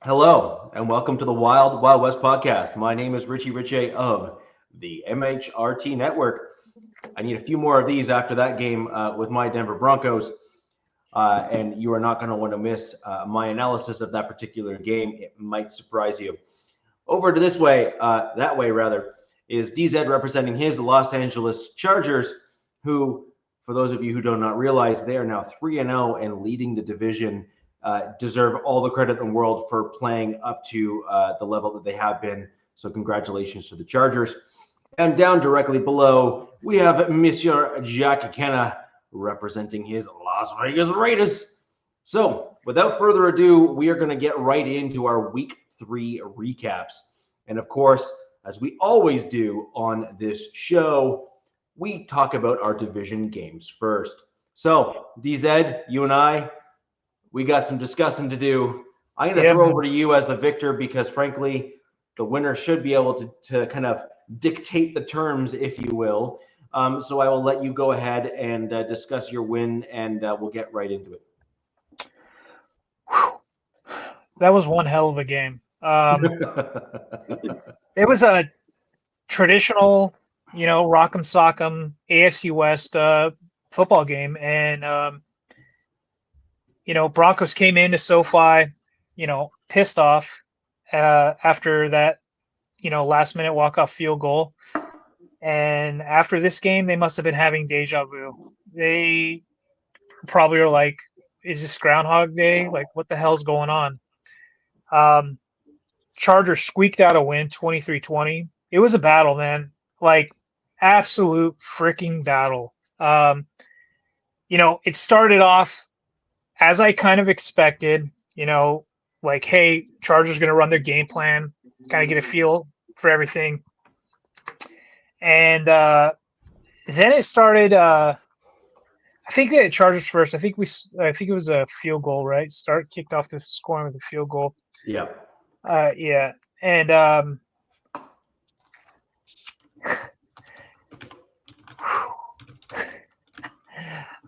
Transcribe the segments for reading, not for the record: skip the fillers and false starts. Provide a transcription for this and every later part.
Hello, and welcome to the Wild Wild West podcast. My name is Richie Richey of the MHRT Network. I need a few more of these after that game with my Denver Broncos, and you are not going to want to miss my analysis of that particular game. It might surprise you. Over to this way, that way rather, is DZ representing his Los Angeles Chargers, who, for those of you who do not realize, they are now 3-0 and leading the division. Deserve all the credit in the world for playing up to the level that they have been. So congratulations to the Chargers. And down directly below, we have Monsieur Jack Kenna representing his Las Vegas Raiders. So without further ado, we are going to get right into our Week 3 recaps. And of course, as we always do on this show, we talk about our division games first. So DZ, you and I, we got some discussing to do. I'm going to throw over to you as the victor because, frankly, the winner should be able to kind of dictate the terms, if you will. So I will let you go ahead and discuss your win, and we'll get right into it. That was one hell of a game. It was a traditional, rock'em sock'em AFC West football game, and Broncos came into SoFi, pissed off after that, last minute walk-off field goal. And after this game, they must have been having deja vu. They probably are like, is this Groundhog Day? Like, what the hell's going on? Chargers squeaked out a win, 23-20. It was a battle, man. Like, absolute freaking battle. It started off as I kind of expected, like, hey, Chargers going to run their game plan, kind of get a feel for everything. And then it started, I think they had Chargers first. I think it was a field goal, right? Kicked off the scoring with a field goal. Yeah. Yeah. And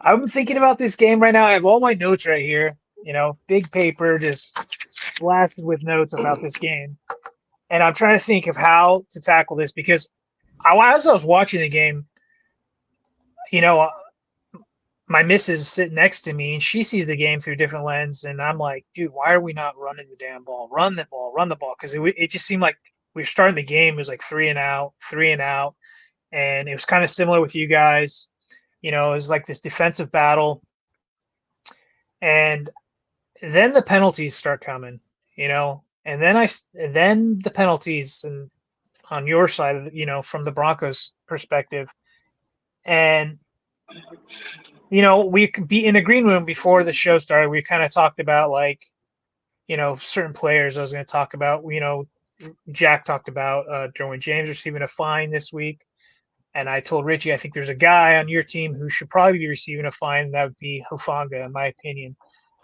I'm thinking about this game right now. I have all my notes right here, big paper, just blasted with notes about this game. And I'm trying to think of how to tackle this because as I was watching the game, my missus is sitting next to me and she sees the game through a different lens. And I'm like, dude, why are we not running the damn ball? Run the ball. Because it just seemed like we were starting the game. It was like 3 and out. And it was kind of similar with you guys. It was like this defensive battle. And then the penalties start coming, and then the penalties and on your side, from the Broncos perspective. And, we could be in the green room before the show started. We kind of talked about certain players I was going to talk about. Jack talked about Derwin James receiving a fine this week. And I told Richie, I think there's a guy on your team who should probably be receiving a fine. That would be Hufanga, in my opinion.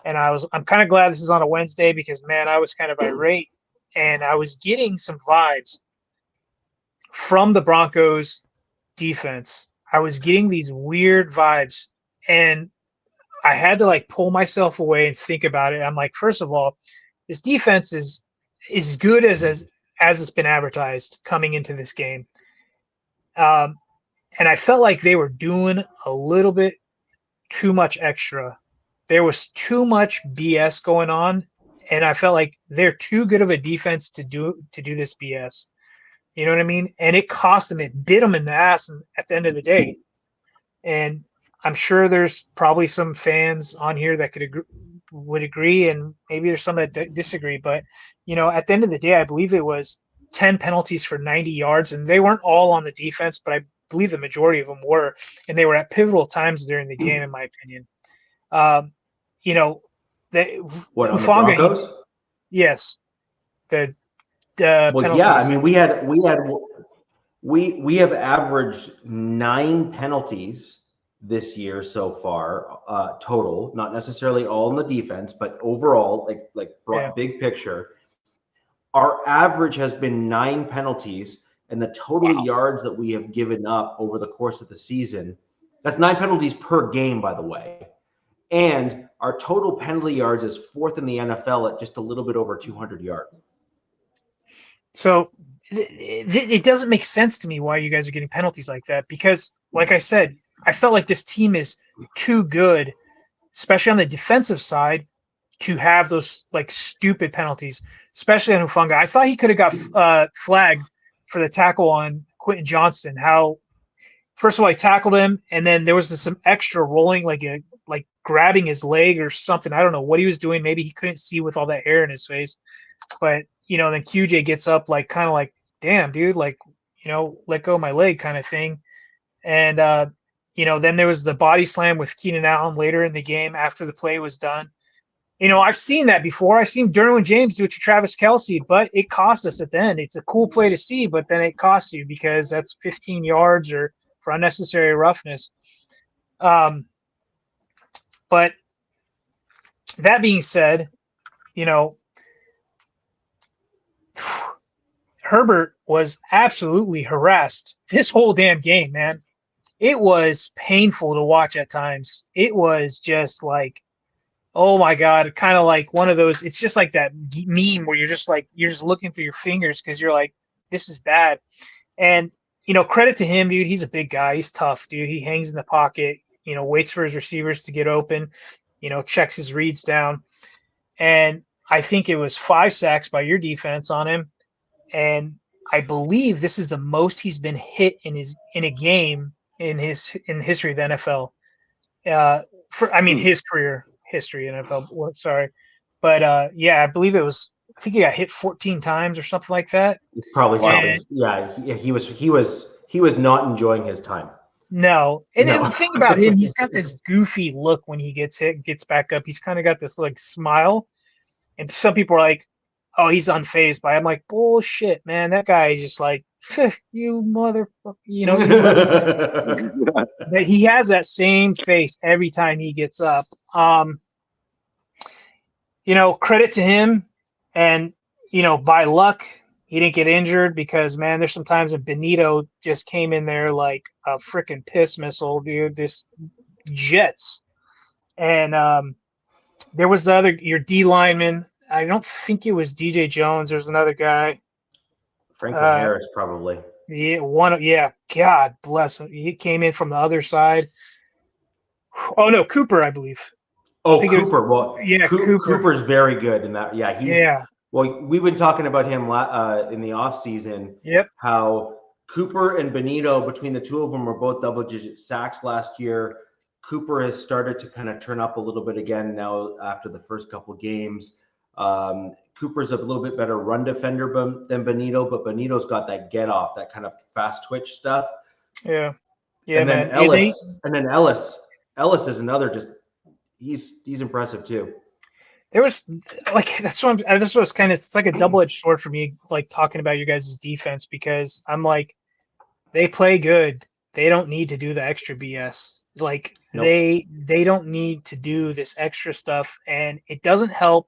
And I'm kind of glad this is on a Wednesday because, man, I was kind of irate. And I was getting some vibes from the Broncos defense. I was getting these weird vibes. And I had to, pull myself away and think about it. I'm like, first of all, this defense is as good as it's been advertised coming into this game. And I felt like they were doing a little bit too much extra. There was too much BS going on, and I felt like they're too good of a defense to do this BS. You know what I mean? And it cost them. It bit them in the ass at the end of the day. And I'm sure there's probably some fans on here that would agree, and maybe there's some that disagree. But, at the end of the day, I believe it was 10 penalties for 90 yards, and they weren't all on the defense, but I believe the majority of them were, and they were at pivotal times during the game, in my opinion. What, on the Broncos? Yes. Well, yeah, I mean, we have averaged 9 penalties this year so far, total, not necessarily all in the defense, but overall, big picture. Our average has been 9 penalties, and the total yards that we have given up over the course of the season, that's 9 penalties per game, by the way. And our total penalty yards is 4th in the NFL at just a little bit over 200 yards. So it doesn't make sense to me why you guys are getting penalties like that, because, like I said, I felt like this team is too good, especially on the defensive side, to have those like stupid penalties, especially on Hufanga. I thought he could have got flagged for the tackle on Quentin Johnston. How, first of all, I tackled him, and then there was some extra rolling, like grabbing his leg or something. I don't know what he was doing. Maybe he couldn't see with all that hair in his face. But, then QJ gets up, like, kind of like, damn, dude, like, let go of my leg kind of thing. And, then there was the body slam with Keenan Allen later in the game after the play was done. I've seen that before. I've seen Derwin James do it to Travis Kelce, but it cost us at the end. It's a cool play to see, but then it costs you because that's 15 yards or for unnecessary roughness. But that being said, Herbert was absolutely harassed this whole damn game, man. It was painful to watch at times. It was just like, oh my God, kind of like one of those. It's just like that meme where you're just looking through your fingers because you're like, this is bad. And, credit to him, dude. He's a big guy. He's tough, dude. He hangs in the pocket, waits for his receivers to get open, checks his reads down. And I think it was 5 sacks by your defense on him. And I believe this is the most he's been hit in a game in the history of the NFL. His career history in NFL. Sorry, but I believe it was. I think he got hit 14 times or something like that. Probably something. Yeah, he was not enjoying his time. No, and then the thing about him, he's got this goofy look when he gets hit, gets back up. He's kind of got this like smile, and some people are like, "Oh, he's unfazed by it." I'm like, bullshit, man. That guy is just like, you motherfucker. That he has that same face every time he gets up. Credit to him, and by luck he didn't get injured because, man, there's some times when Benito just came in there like a freaking piss missile, dude. This jets, and there was your D lineman. I don't think it was DJ Jones. There's another guy. Franklin Harris, probably. Yeah, God bless him. He came in from the other side. Oh no, Cooper, I believe. Oh, Cooper. Cooper's very good in that. Yeah, Well, we've been talking about him in the offseason. Yep. How Cooper and Benito, between the two of them, were both double-digit sacks last year. Cooper has started to kind of turn up a little bit again now after the first couple games. Cooper's a little bit better run defender than Benito, but Benito's got that get off, that kind of fast twitch stuff. Yeah. And then Ellis is another, just he's impressive too. There was that's what it's like a double-edged sword for me, like talking about you guys' defense, because I'm like, they play good. They don't need to do the extra BS. Like, nope. They don't need to do this extra stuff, and it doesn't help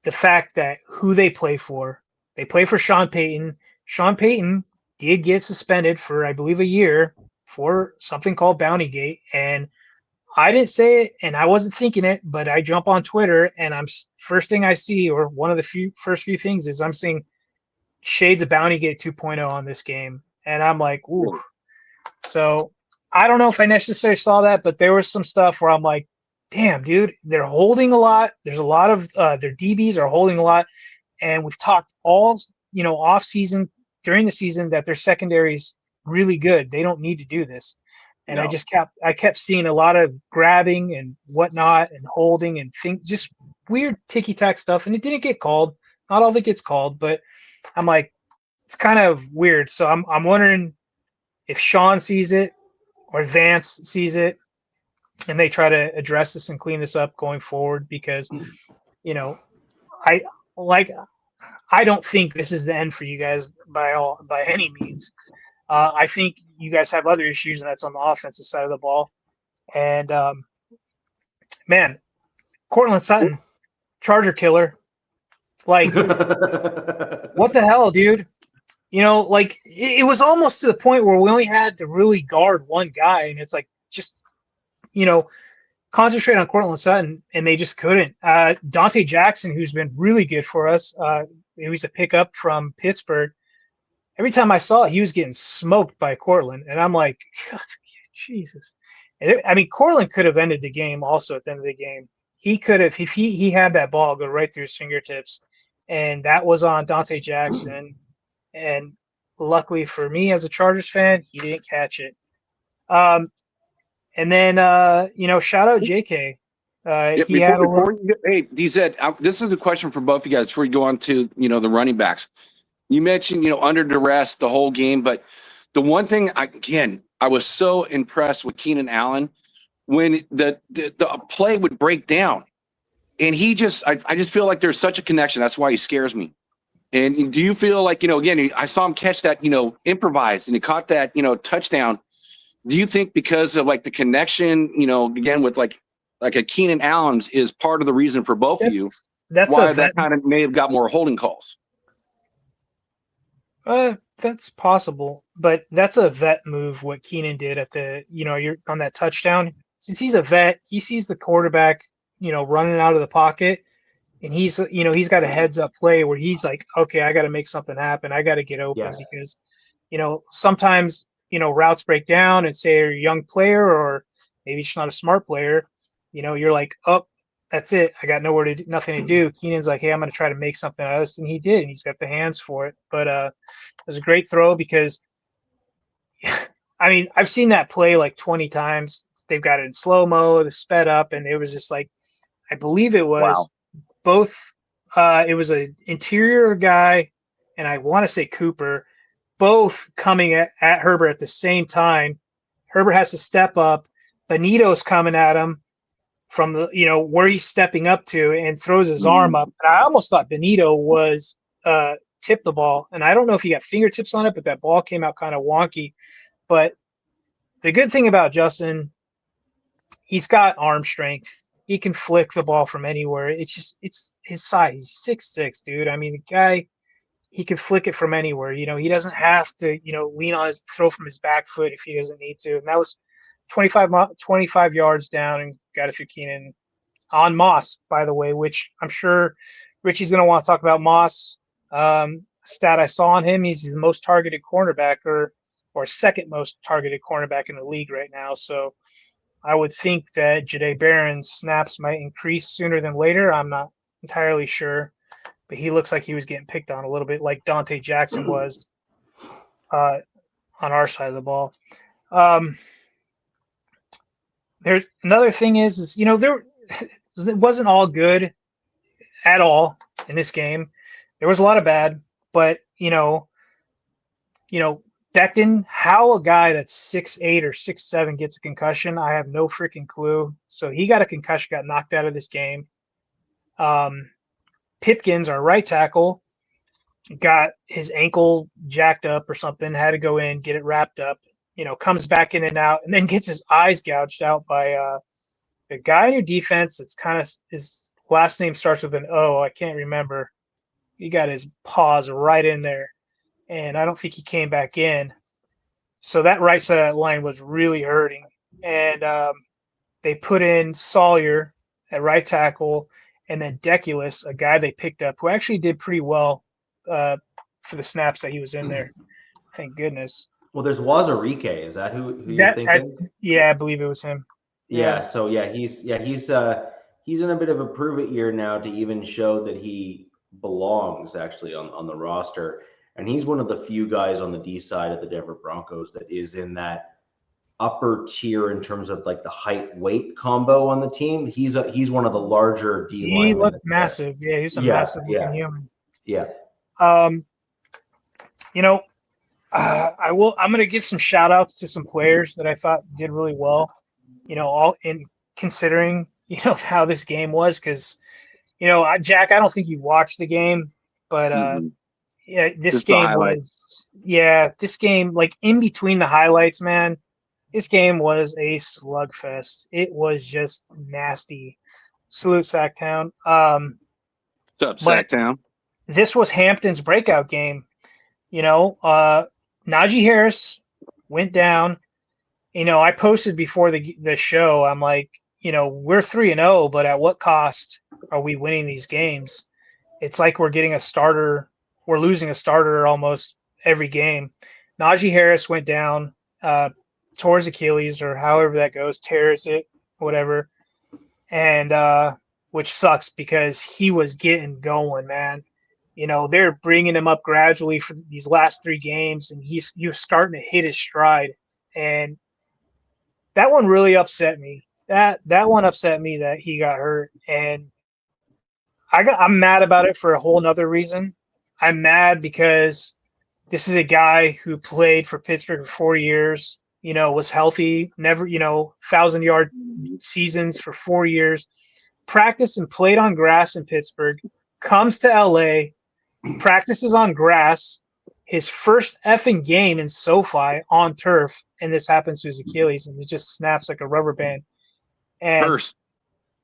the fact that who they play for. They play for Sean Payton. Sean Payton did get suspended for, I believe, a year for something called Bountygate, and I didn't say it, and I wasn't thinking it, but I jump on Twitter, and first thing I see, or one of the first few things, is I'm seeing shades of Bountygate 2.0 on this game, and I'm like, ooh. So I don't know if I necessarily saw that, but there was some stuff where I'm like, damn, dude, they're holding a lot. There's a lot of their DBs are holding a lot, and we've talked all off season, during the season, that their secondary is really good. They don't need to do this. And no. I kept seeing a lot of grabbing and whatnot and holding and just weird ticky-tack stuff, and it didn't get called. Not all of it gets called, but I'm like, it's kind of weird. So I'm wondering if Sean sees it or Vance sees it, and they try to address this and clean this up going forward, because I don't think this is the end for you guys by any means. I think you guys have other issues, and that's on the offensive side of the ball. And man, Cortland Sutton, Charger killer. Like, what the hell, dude? It was almost to the point where we only had to really guard one guy, and it's like, just, concentrate on Cortland Sutton, and they just couldn't. Dante Jackson, who's been really good for us, he was a pickup from Pittsburgh. Every time I saw it, he was getting smoked by Cortland, and I'm like, God, Jesus. I mean, Cortland could have ended the game also at the end of the game. He could have, if he had that ball go right through his fingertips, and that was on Dante Jackson. And luckily for me as a Chargers fan, he didn't catch it. And then, shout out JK. He had a little... Hey, DZ, this is a question for both of you guys before you go on to, the running backs. You mentioned, under duress the whole game, but the one thing, I was so impressed with Keenan Allen when the play would break down. And I just feel like there's such a connection. That's why he scares me. And do you feel like, again, I saw him catch that, improvised, and he caught that, touchdown. Do you think because of like the connection, again, with like a Keenan Allen's is part of the reason for both of you why that kind of may have got more holding calls? That's possible, but that's a vet move. What Keenan did at the, you're on that touchdown. Since he's a vet, he sees the quarterback, running out of the pocket, and he's got a heads up play where he's like, okay, I got to make something happen. I got to get open because, sometimes, routes break down and say you're a young player or maybe just not a smart player. You're like, oh, that's it. I got nothing to do. Keenan's like, hey, I'm going to try to make something out of this. And he did. And he's got the hands for it. But it was a great throw because, I mean, I've seen that play like 20 times. They've got it in slow-mo, the sped up. And it was just like, I believe it was both. It was an interior guy, and I want to say Cooper, both coming at Herbert at the same time. Herbert has to step up. Benito's coming at him from the, where he's stepping up to, and throws his arm up. And I almost thought Benito was tipped the ball. And I don't know if he got fingertips on it, but that ball came out kind of wonky. But the good thing about Justin, he's got arm strength. He can flick the ball from anywhere. It's his size. He's 6'6", dude. I mean, the guy, he can flick it from anywhere. He doesn't have to, lean on throw from his back foot if he doesn't need to. And that was 25 yards down and got it through Keenan on Moss, by the way, which I'm sure Richie's going to want to talk about Moss. Stat I saw on him, he's the most targeted cornerback or second most targeted cornerback in the league right now. So I would think that Jahdae Barron's snaps might increase sooner than later. I'm not entirely sure, but he looks like he was getting picked on a little bit like Dante Jackson was on our side of the ball. There's another thing is it wasn't all good at all in this game. There was a lot of bad, but Becton, how a guy that's 6'8" or 6'7" gets a concussion, I have no freaking clue. So he got a concussion, got knocked out of this game. Pipkins, our right tackle, got his ankle jacked up or something, had to go in, get it wrapped up, comes back in and out, and then gets his eyes gouged out by a guy in your defense that's kind of, his last name starts with an O. I can't remember. He got his paws right in there, and I don't think he came back in. So that right side of that line was really hurting. And they put in Sawyer at right tackle, and then Deculus, a guy they picked up who actually did pretty well for the snaps that he was in there. Thank goodness. Well, there's Wazarike. Is that who you're thinking? I believe it was him. Yeah. So he's in a bit of a prove it year now to even show that he belongs actually on the roster. And he's one of the few guys on the D side of the Denver Broncos that is in that upper tier in terms of like the height weight combo on the team. He's one of the larger D linemen. He looked massive. Yeah, he's a massive looking human. Yeah. I'm going to give some shout outs to some players that I thought did really well, all in considering, how this game was. Cause, Jack, I don't think you watched the game, but, this game like in between the highlights, man, this game was a slugfest. It was just nasty. Salute Sacktown. What's up, Sacktown? This was Hampton's breakout game. Najee Harris went down. I posted before the show. I'm like, we're 3-0, but at what cost are we winning these games? It's like we're getting a starter. We're losing a starter almost every game. Najee Harris went down, tore his Achilles or however that goes, tears it, whatever. And which sucks because he was getting going, man. They're bringing him up gradually for these last 3 games, and he was starting to hit his stride. And that one really upset me. That one upset me that he got hurt, and I'm mad about it for a whole nother reason. I'm mad because this is a guy who played for Pittsburgh for 4 years, was healthy, never, 1,000-yard seasons for 4 years, practiced and played on grass in Pittsburgh, comes to LA, practices on grass, his first effing game in SoFi on turf, and this happens to his Achilles, and it just snaps like a rubber band. And Curse.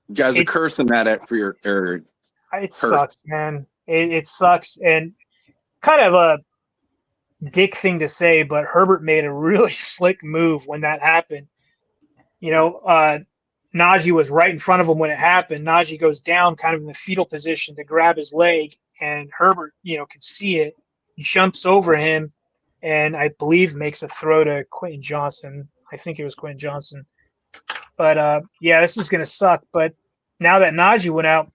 You guys are cursing that for your it sucks, man. It sucks, and kind of a dick thing to say, but Herbert made a really slick move when that happened. Najee was right in front of him when it happened. Najee goes down kind of in the fetal position to grab his leg, and Herbert, can see it. He jumps over him, and I believe makes a throw to Quentin Johnson. I think it was Quentin Johnson. But, yeah, this is going to suck. But now that Najee went out,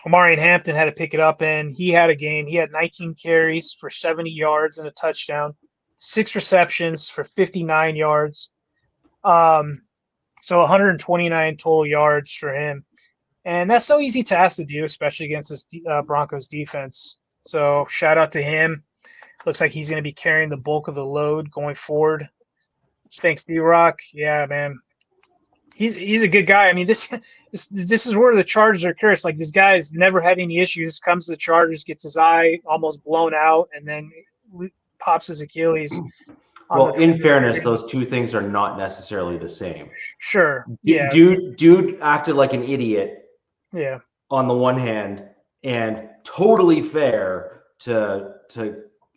Omarion Hampton had to pick it up, and he had a game. He had 19 carries for 70 yards and a touchdown, 6 receptions for 59 yards. So 129 total yards for him. And that's so easy task to do, especially against this Broncos defense. So shout out to him. Looks like he's going to be carrying the bulk of the load going forward. Thanks, D-Rock. Yeah, man. He's a good guy. I mean, this is where the Chargers are cursed. Like, this guy has never had any issues. Comes to the Chargers, gets his eye almost blown out, and then pops his Achilles. Well, in fairness, those two things are not necessarily the same. Sure. Yeah. Dude acted like an idiot. Yeah. On the one hand, and totally fair to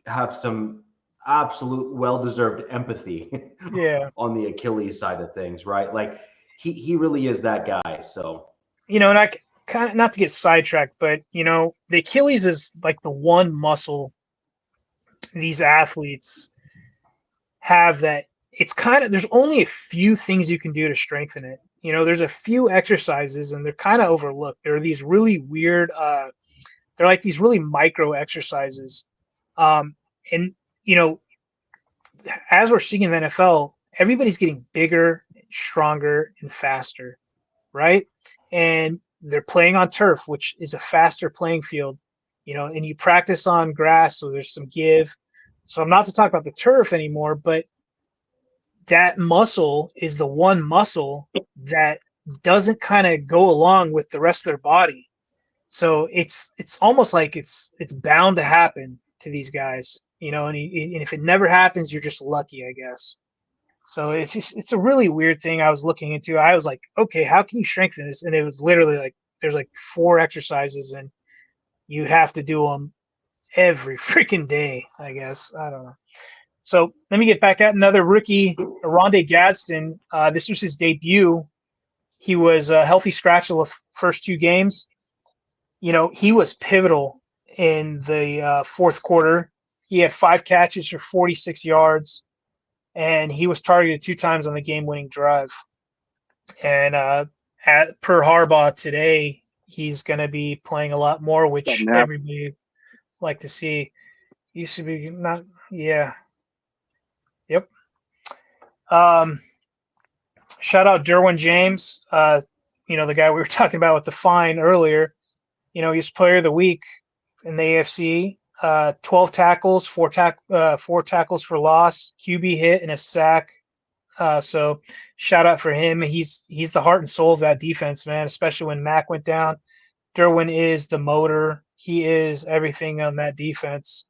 have some absolute well-deserved empathy. Yeah. On the Achilles side of things, right? Like, he really is that guy. So, and I kind of, not to get sidetracked, but the Achilles is like the one muscle these athletes have that it's kind of, there's only a few things you can do to strengthen it. There's a few exercises, and they're kind of overlooked. There are these really weird, they're like these really micro exercises. And, as we're seeing in the NFL, everybody's getting bigger, stronger, and faster, right? And they're playing on turf, which is a faster playing field, and you practice on grass, so there's some give. So I'm not to talk about the turf anymore, but that muscle is the one muscle that doesn't kind of go along with the rest of their body. So it's almost like it's bound to happen to these guys, and if it never happens, you're just lucky, I guess. So it's a really weird thing I was looking into. I was like, okay, how can you strengthen this? And it was literally like, there's like 4 exercises, and you have to do them every freaking day, I guess. I don't know. So let me get back at another rookie, Rondé Gadsden. This was his debut. He was a healthy scratch the first 2 games. He was pivotal in the fourth quarter. He had 5 catches for 46 yards, and he was targeted 2 times on the game-winning drive. And per Harbaugh today, he's going to be playing a lot more, which everybody like to see. He should be not, yeah. Yep. Shout out Derwin James, the guy we were talking about with the fine earlier. He's player of the week in the AFC. 12 tackles, 4 tackles for loss, QB hit, and a sack. So shout out for him. He's the heart and soul of that defense, man, especially when Mac went down. Derwin is the motor. He is everything on that defense.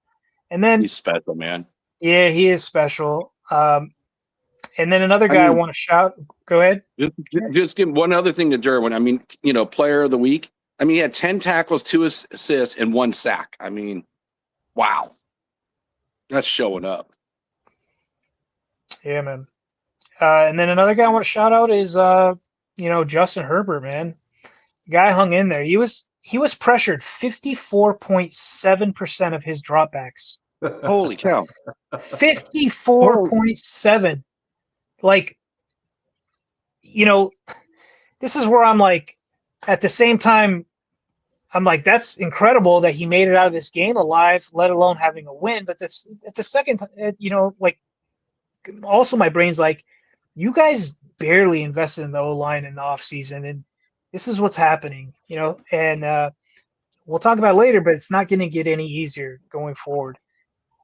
And then he's special, man. Yeah, he is special. And then another guy I want to shout. Go ahead. Just give one other thing to Derwin. I mean, player of the week. I mean, he had 10 tackles, 2 assists, and 1 sack. I mean, wow. That's showing up. Yeah, man. And then another guy I want to shout out is Justin Herbert, man, the guy hung in there. He was pressured 54.7% of his dropbacks. Holy cow. 54.7. Like, this is where I'm like, at the same time, I'm like, that's incredible that he made it out of this game alive, let alone having a win. But that's at the second, like, also my brain's like, you guys barely invested in the O-line in the offseason, and this is what's happening, and we'll talk about it later, but it's not going to get any easier going forward.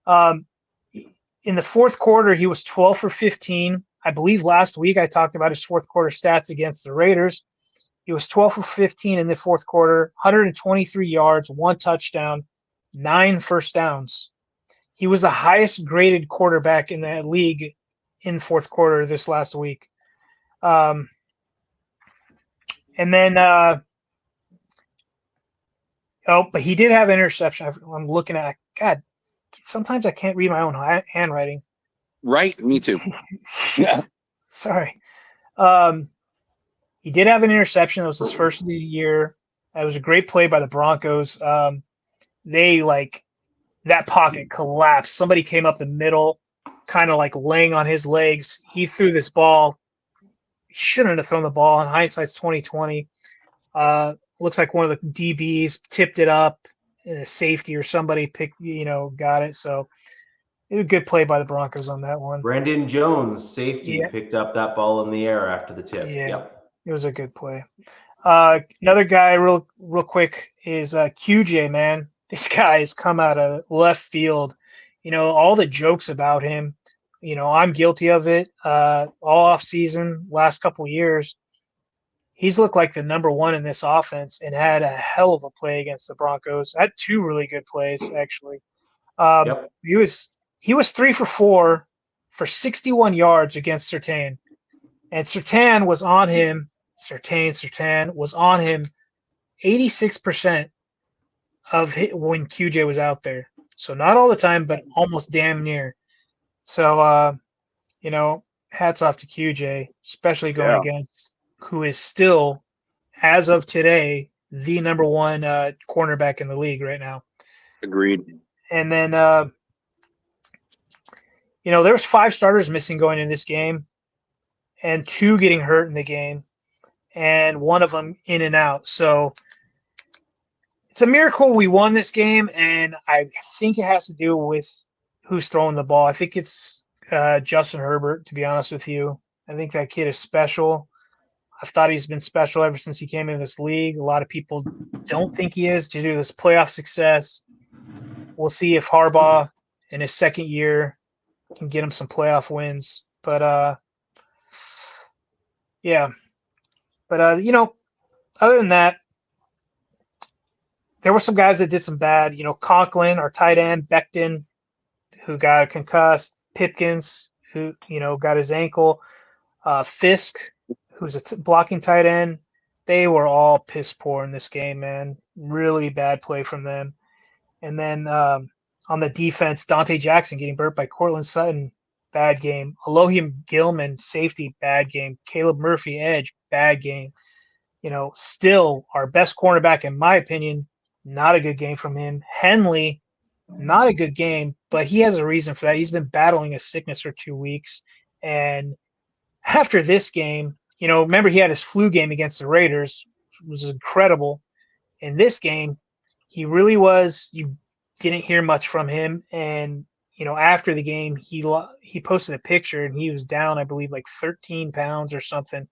In the fourth quarter, he was 12 for 15. I believe last week I talked about his fourth quarter stats against the Raiders. He was 12 for 15 in the fourth quarter, 123 yards, 1 touchdown, 9 first downs. He was the highest graded quarterback in the league in the fourth quarter this last week. And then, but he did have interception. I'm looking at, God, sometimes I can't read my own handwriting. Right, me too. Yeah. Sorry. He did have an interception. It was his first of the year. It was a great play by the Broncos. They that pocket collapsed. Somebody came up the middle, kind of like laying on his legs. He threw this ball. He shouldn't have thrown the ball. In hindsight's 2020. Looks like one of the DBs tipped it up. A safety or somebody got it. So it was a good play by the Broncos on that one. Brandon Jones, safety, picked up that ball in the air after the tip. Yeah, yep. It was a good play. Another guy real quick is QJ, man. This guy has come out of left field. All the jokes about him, I'm guilty of it. All off season, last couple of years, he's looked like the number one in this offense and had a hell of a play against the Broncos. Had 2 really good plays, actually. Yep. He was 3 for 4 for 61 yards against Surtain. And Surtain was on him. Surtain was on him 86% of when QJ was out there. So not all the time, but almost damn near. So, hats off to QJ, especially going against who is still, as of today, the number one cornerback in the league right now. Agreed. And then, there was 5 starters missing going in this game, and 2 getting hurt in the game, and one of them in and out. So it's a miracle we won this game, and I think it has to do with who's throwing the ball. I think it's Justin Herbert, to be honest with you. I think that kid is special. I've thought he's been special ever since he came into this league. A lot of people don't think he is due to this playoff success. We'll see if Harbaugh in his second year can get him some playoff wins. But, yeah. But, other than that, there were some guys that did some bad. Conklin, our tight end, Becton, who got concussed, Pipkins, who, got his ankle, Fisk, who's a blocking tight end. They were all piss poor in this game, man. Really bad play from them. And then on the defense, Dante Jackson getting burnt by Cortland Sutton, bad game. Elohim Gilman, safety, bad game. Caleb Murphy, edge, bad game. Still our best cornerback, in my opinion, not a good game from him. Henley, not a good game, but he has a reason for that. He's been battling a sickness for 2 weeks. And after this game, remember he had his flu game against the Raiders. It was incredible. In this game, he really was. You didn't hear much from him. And, after the game, he posted a picture and he was down, I believe, like 13 pounds or something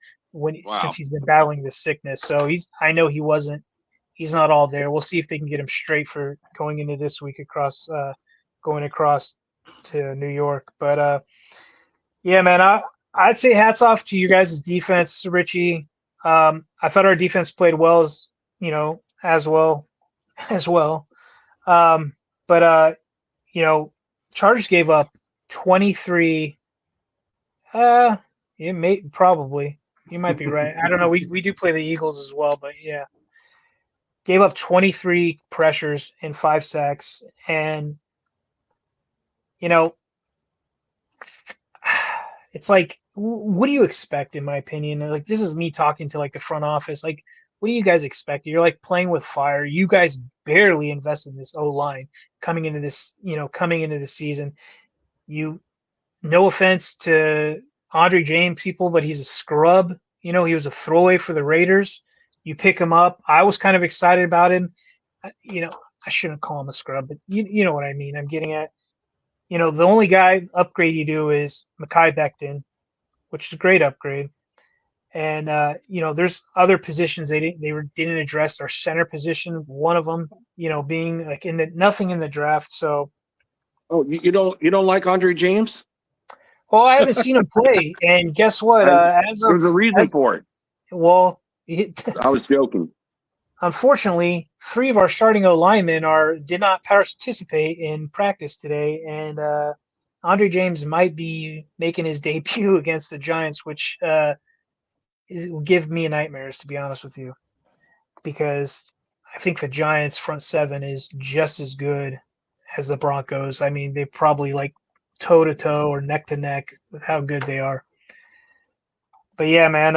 since he's been battling this sickness. So I know he's not all there. We'll see if they can get him straight for going into this week going across to New York. But, yeah, man, I'd say hats off to you guys' defense, Richie. I thought our defense played well as well. But Chargers gave up 23. Probably. You might be right. I don't know. We do play the Eagles as well, but yeah. Gave up 23 pressures and 5 sacks. And, it's like, what do you expect, in my opinion? Like, this is me talking to like the front office. Like, what do you guys expect? You're like playing with fire. You guys barely invested in this O-line coming into this, coming into the season. No offense to Andre James people, but he's a scrub. He was a throwaway for the Raiders. You pick him up. I was kind of excited about him. I shouldn't call him a scrub, but you know what I mean. I'm getting at, the only guy upgrade you do is Mekhi Becton, which is a great upgrade. And, there's other positions they didn't address. Our center position, one of them, being like nothing in the draft. So. Oh, you don't like Andre James? Well, I haven't seen him play, and guess what? There's a reason for it. Well, I was joking. Unfortunately, 3 of our starting O-linemen did not participate in practice today, and Andre James might be making his debut against the Giants, which will give me nightmares, to be honest with you, because I think the Giants' front 7 is just as good as the Broncos. I mean, they probably like toe-to-toe or neck-to-neck with how good they are. But yeah, man,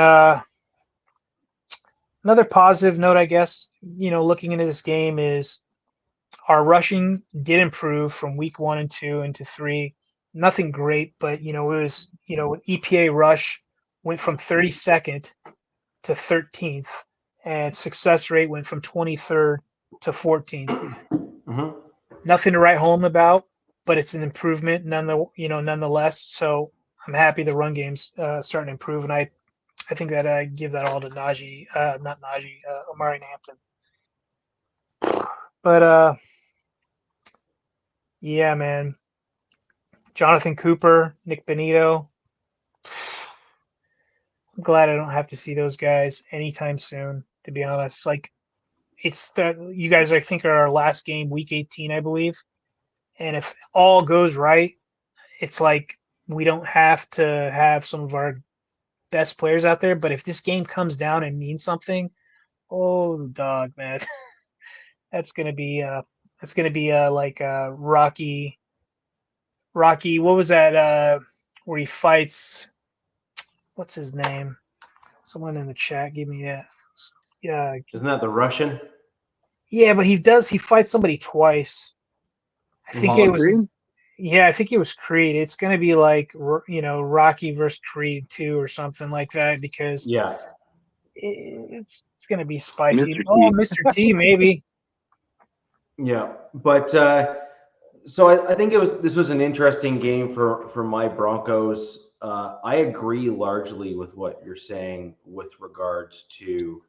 another positive note, I guess, looking into this game is our rushing did improve from week 1 and 2 into 3. Nothing great, but, it was, EPA rush went from 32nd to 13th, and success rate went from 23rd to 14th. Mm-hmm. Nothing to write home about, but it's an improvement nonetheless. So I'm happy the run game's starting to improve, and I think that I give that all to Omari Hampton. But yeah, man, Jonathan Cooper, Nick Benito. I'm glad I don't have to see those guys anytime soon, to be honest. Like, it's you guys, I think, are our last game, week 18, I believe. And if all goes right, it's like we don't have to have some of our best players out there. But if this game comes down and means something, oh, dog, man, that's gonna be like Rocky. What was that? Where he fights? What's his name? Someone in the chat, give me that. Yeah, isn't that the Russian? Yeah, but he fights somebody twice. I think it was. Yeah, I think it was Creed. It's going to be like, Rocky versus Creed 2 or something like that, because it's going to be spicy. Mr. T, maybe. Yeah, but so I think this was an interesting game for my Broncos. I agree largely with what you're saying with regards to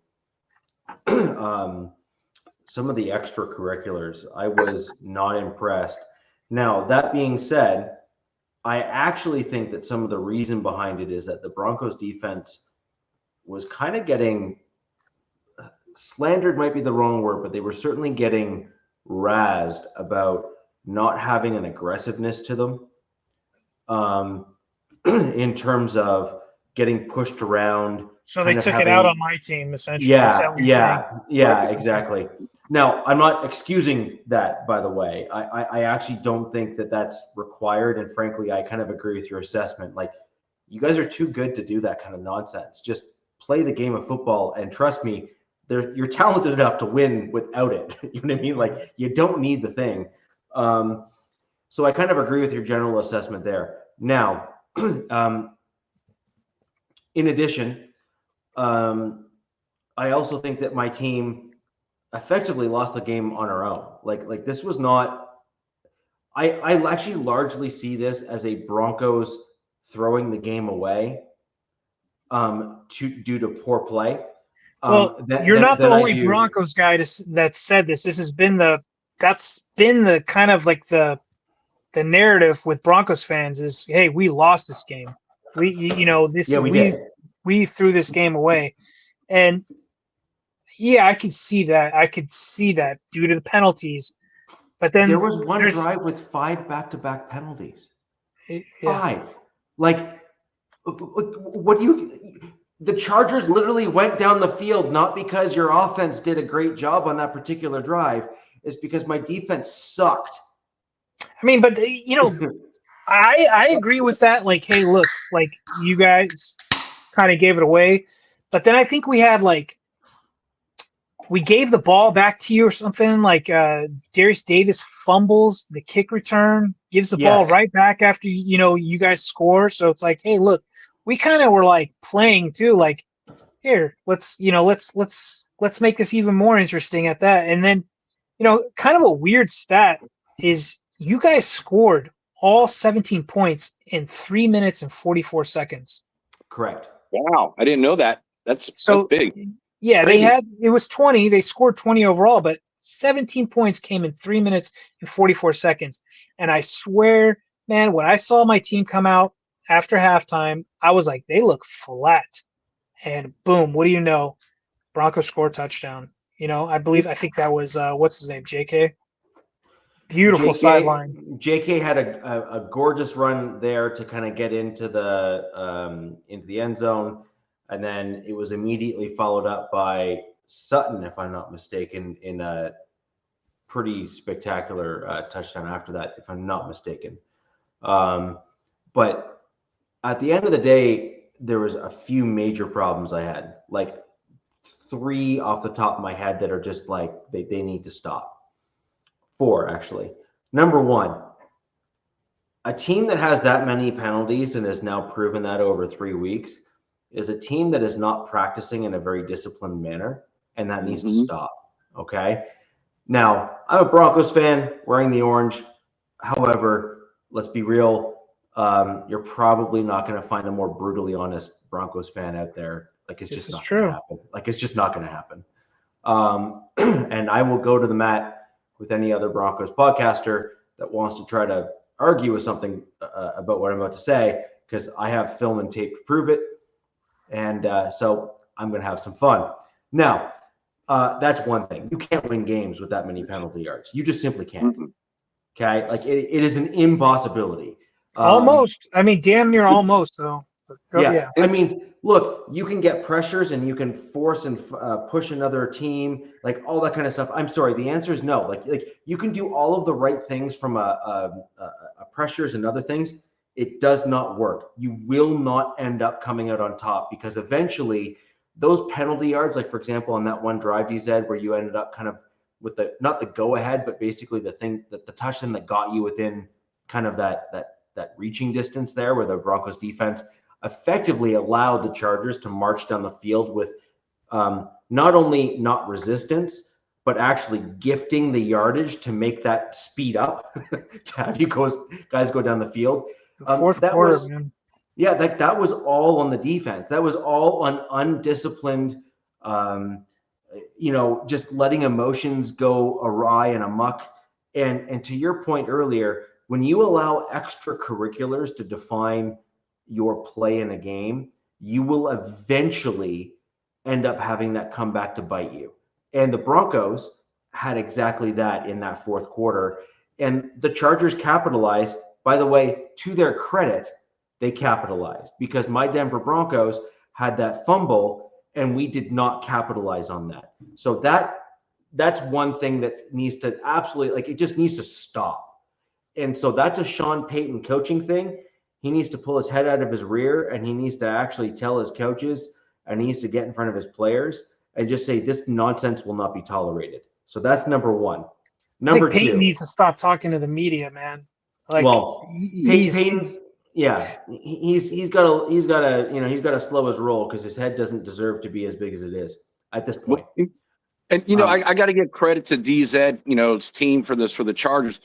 some of the extracurriculars. I was not impressed. Now, that being said, I actually think that some of the reason behind it is that the Broncos defense was kind of getting slandered, might be the wrong word, but they were certainly getting razzed about not having an aggressiveness to them in terms of getting pushed around. So they took it out on my team, essentially. Yeah, exactly. Now, I'm not excusing that, by the way. I actually don't think that that's required. And frankly, I kind of agree with your assessment. Like, you guys are too good to do that kind of nonsense. Just play the game of football. And trust me, you're talented enough to win without it. You know what I mean? Like, you don't need the thing. So I kind of agree with your general assessment there. Now, in addition, I also think that my team effectively lost the game on our own. Like this was not. I actually largely see this as a Broncos throwing the game away, due to poor play. Well, you're not the only Broncos guy that said this. That's been the kind of like the narrative with Broncos fans is, hey, we lost this game. We threw this game away. And yeah, I could see that due to the penalties. But then there was one drive with 5 back-to-back penalties. 5. Like, what do you? The Chargers literally went down the field not because your offense did a great job on that particular drive. It's because my defense sucked. I mean, but I agree with that. Like, hey, look, like you guys kind of gave it away, but then I think we had like we gave the ball back to you or something. Like Darius Davis fumbles the kick return, gives the ball Yes. right back after you guys score. So it's like, hey, look, we kind of were like playing too. Like, here, let's make this even more interesting at that. And then, kind of a weird stat is you guys scored all 17 points in 3 minutes and 44 seconds. Correct. Wow, I didn't know that. That's big. Yeah, Crazy. it was 20. They scored 20 overall, but 17 points came in 3 minutes and 44 seconds. And I swear, man, when I saw my team come out after halftime, I was like, they look flat. And boom, what do you know? Broncos scored touchdown. I think that was what's his name, JK. Beautiful sideline. JK had a gorgeous run there to kind of get into the end zone, and then it was immediately followed up by Sutton, if I'm not mistaken, in a pretty spectacular touchdown after that, if I'm not mistaken. But at the end of the day, there was a few major problems I had, like 3 off the top of my head that are just like they need to stop. 4, actually. Number 1, a team that has that many penalties and has now proven that over 3 weeks is a team that is not practicing in a very disciplined manner, and that needs to stop. Okay. Now, I'm a Broncos fan wearing the orange. However, let's be real. You're probably not going to find a more brutally honest Broncos fan out there. Like, it's just not going to happen. Like, it's just not going to happen. And I will go to the mat with any other Broncos podcaster that wants to try to argue with something about what I'm about to say, because I have film and tape to prove it. And so I'm going to have some fun. Now, that's one thing. You can't win games with that many penalty yards. You just simply can't. Okay? Like, it is an impossibility. Almost. I mean, damn near almost, though. Yeah. I mean, look, you can get pressures and you can force and push another team, like all that kind of stuff. I'm sorry, the answer is no. Like you can do all of the right things from a pressures and other things. It does not work. You will not end up coming out on top, because eventually those penalty yards, like for example on that one drive you said where you ended up kind of with the not the go ahead, but basically the thing that the touchdown that got you within kind of that reaching distance there, where the Broncos defense effectively allowed the Chargers to march down the field with not only not resistance, but actually gifting the yardage to make that speed up to have you guys go down the field. Fourth quarter, man. Yeah, that was all on the defense. That was all on undisciplined, just letting emotions go awry and amok. And to your point earlier, when you allow extracurriculars to define your play in a game, you will eventually end up having that come back to bite you. And the Broncos had exactly that in that fourth quarter. And the Chargers capitalized. By the way, to their credit, they capitalized, because my Denver Broncos had that fumble and we did not capitalize on that. So that's one thing that needs to absolutely, like, it just needs to stop. And so that's a Sean Payton coaching thing. He needs to pull his head out of his rear, and he needs to actually tell his coaches, and he needs to get in front of his players and just say, this nonsense will not be tolerated. So that's number 1. Number 2, Payton needs to stop talking to the media, man. Like, well, Payton's, yeah, he's got to slow his roll, because his head doesn't deserve to be as big as it is at this point. And I got to give credit to DZ, his team for the Chargers.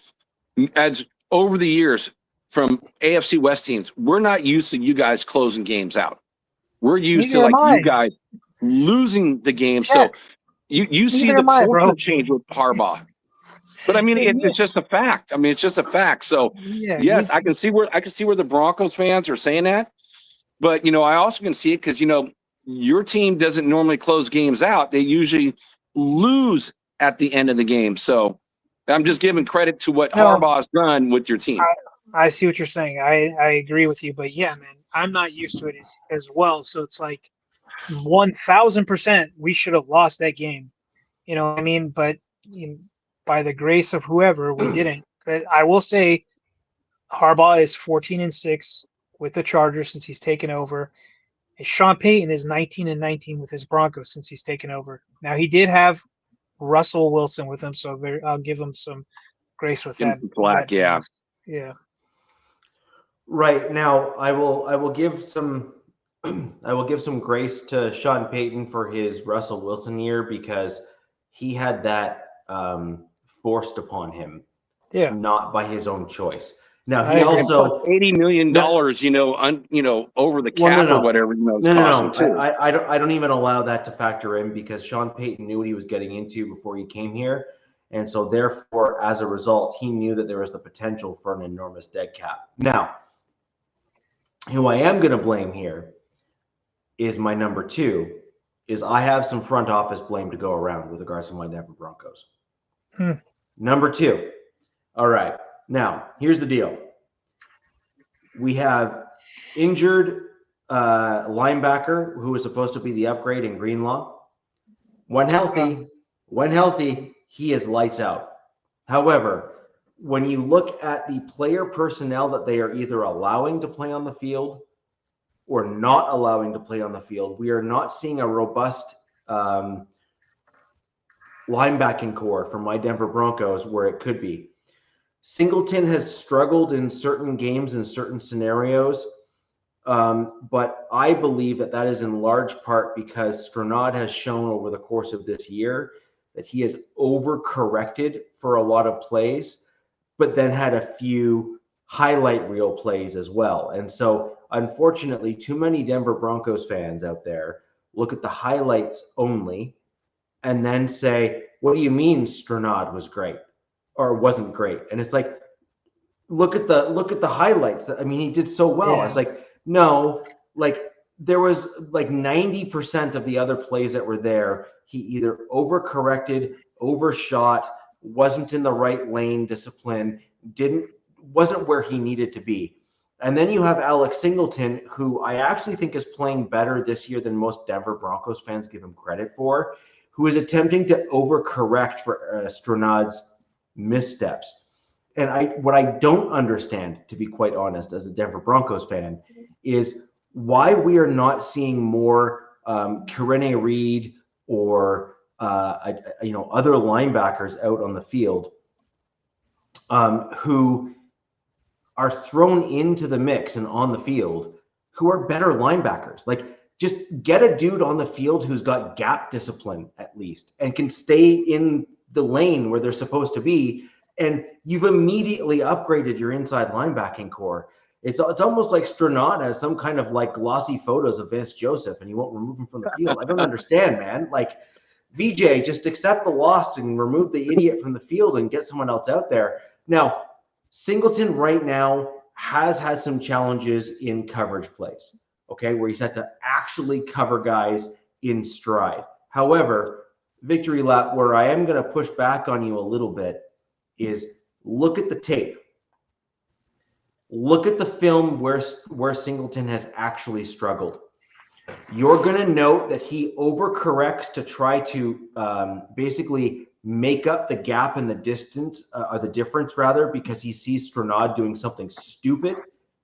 As over the years from AFC West teams, we're not used to you guys closing games out. We're used to you guys losing the game. Yeah. So you see the culture change with Harbaugh. But I mean, it's just a fact. I mean, it's just a fact. So yes, I can see where the Broncos fans are saying that. But I also can see it because your team doesn't normally close games out. They usually lose at the end of the game. So I'm just giving credit to what Harbaugh's done with your team. I see what you're saying. I agree with you. But yeah, man, I'm not used to it as well. So it's like 1,000% we should have lost that game. You know what I mean? But by the grace of whoever, we didn't. But I will say, Harbaugh is 14-6 with the Chargers since he's taken over. And Sean Payton is 19-19 with his Broncos since he's taken over. Now he did have Russell Wilson with him, so I'll give him some grace with Give him that. some slack, yeah. Yeah. Right now, I will give some grace to Sean Payton for his Russell Wilson year because he had that forced upon him, not by his own choice. Now he also $80 million, over the cap or whatever. Too. I don't even allow that to factor in because Sean Payton knew what he was getting into before he came here, and so therefore, as a result, he knew that there was the potential for an enormous dead cap. Now, who I am going to blame here is my number 2. Is I have some front office blame to go around with regards to my Denver Broncos. Number 2. All right. Now, here's the deal. We have injured linebacker who was supposed to be the upgrade in Greenlaw. When healthy, he is lights out. However, when you look at the player personnel that they are either allowing to play on the field or not allowing to play on the field, we are not seeing a robust linebacking core from my Denver Broncos where it could be. Singleton has struggled in certain games and certain scenarios, but I believe that is in large part because Strnad has shown over the course of this year that he has overcorrected for a lot of plays, but then had a few highlight reel plays as well. And so, unfortunately, too many Denver Broncos fans out there look at the highlights only and then say, what do you mean Strnad was great or wasn't great? And it's like, look at the highlights. I mean, he did so well. It's like, no, like there was like 90% of the other plays that were there, he either overcorrected, overshot, wasn't in the right lane discipline, wasn't where he needed to be. And then you have Alex Singleton, who I actually think is playing better this year than most Denver Broncos fans give him credit for, who is attempting to overcorrect for Strnad's missteps. And what I don't understand, to be quite honest, as a Denver Broncos fan, is why we are not seeing more Karene Reed or other linebackers out on the field who are thrown into the mix and on the field who are better linebackers. Like, just get a dude on the field who's got gap discipline at least and can stay in the lane where they're supposed to be, and you've immediately upgraded your inside linebacking core. It's almost like Strnad has some kind of like glossy photos of Vance Joseph and you won't remove him from the field. I don't understand, man. Like, VJ, just accept the loss and remove the idiot from the field and get someone else out there. Now, Singleton right now has had some challenges in coverage plays, okay, where he's had to actually cover guys in stride. However, Victory Lap, where I am going to push back on you a little bit, is look at the tape. Look at the film where Singleton has actually struggled. You're going to note that he overcorrects to try to basically make up the gap in the distance, or the difference rather, because he sees Strnad doing something stupid.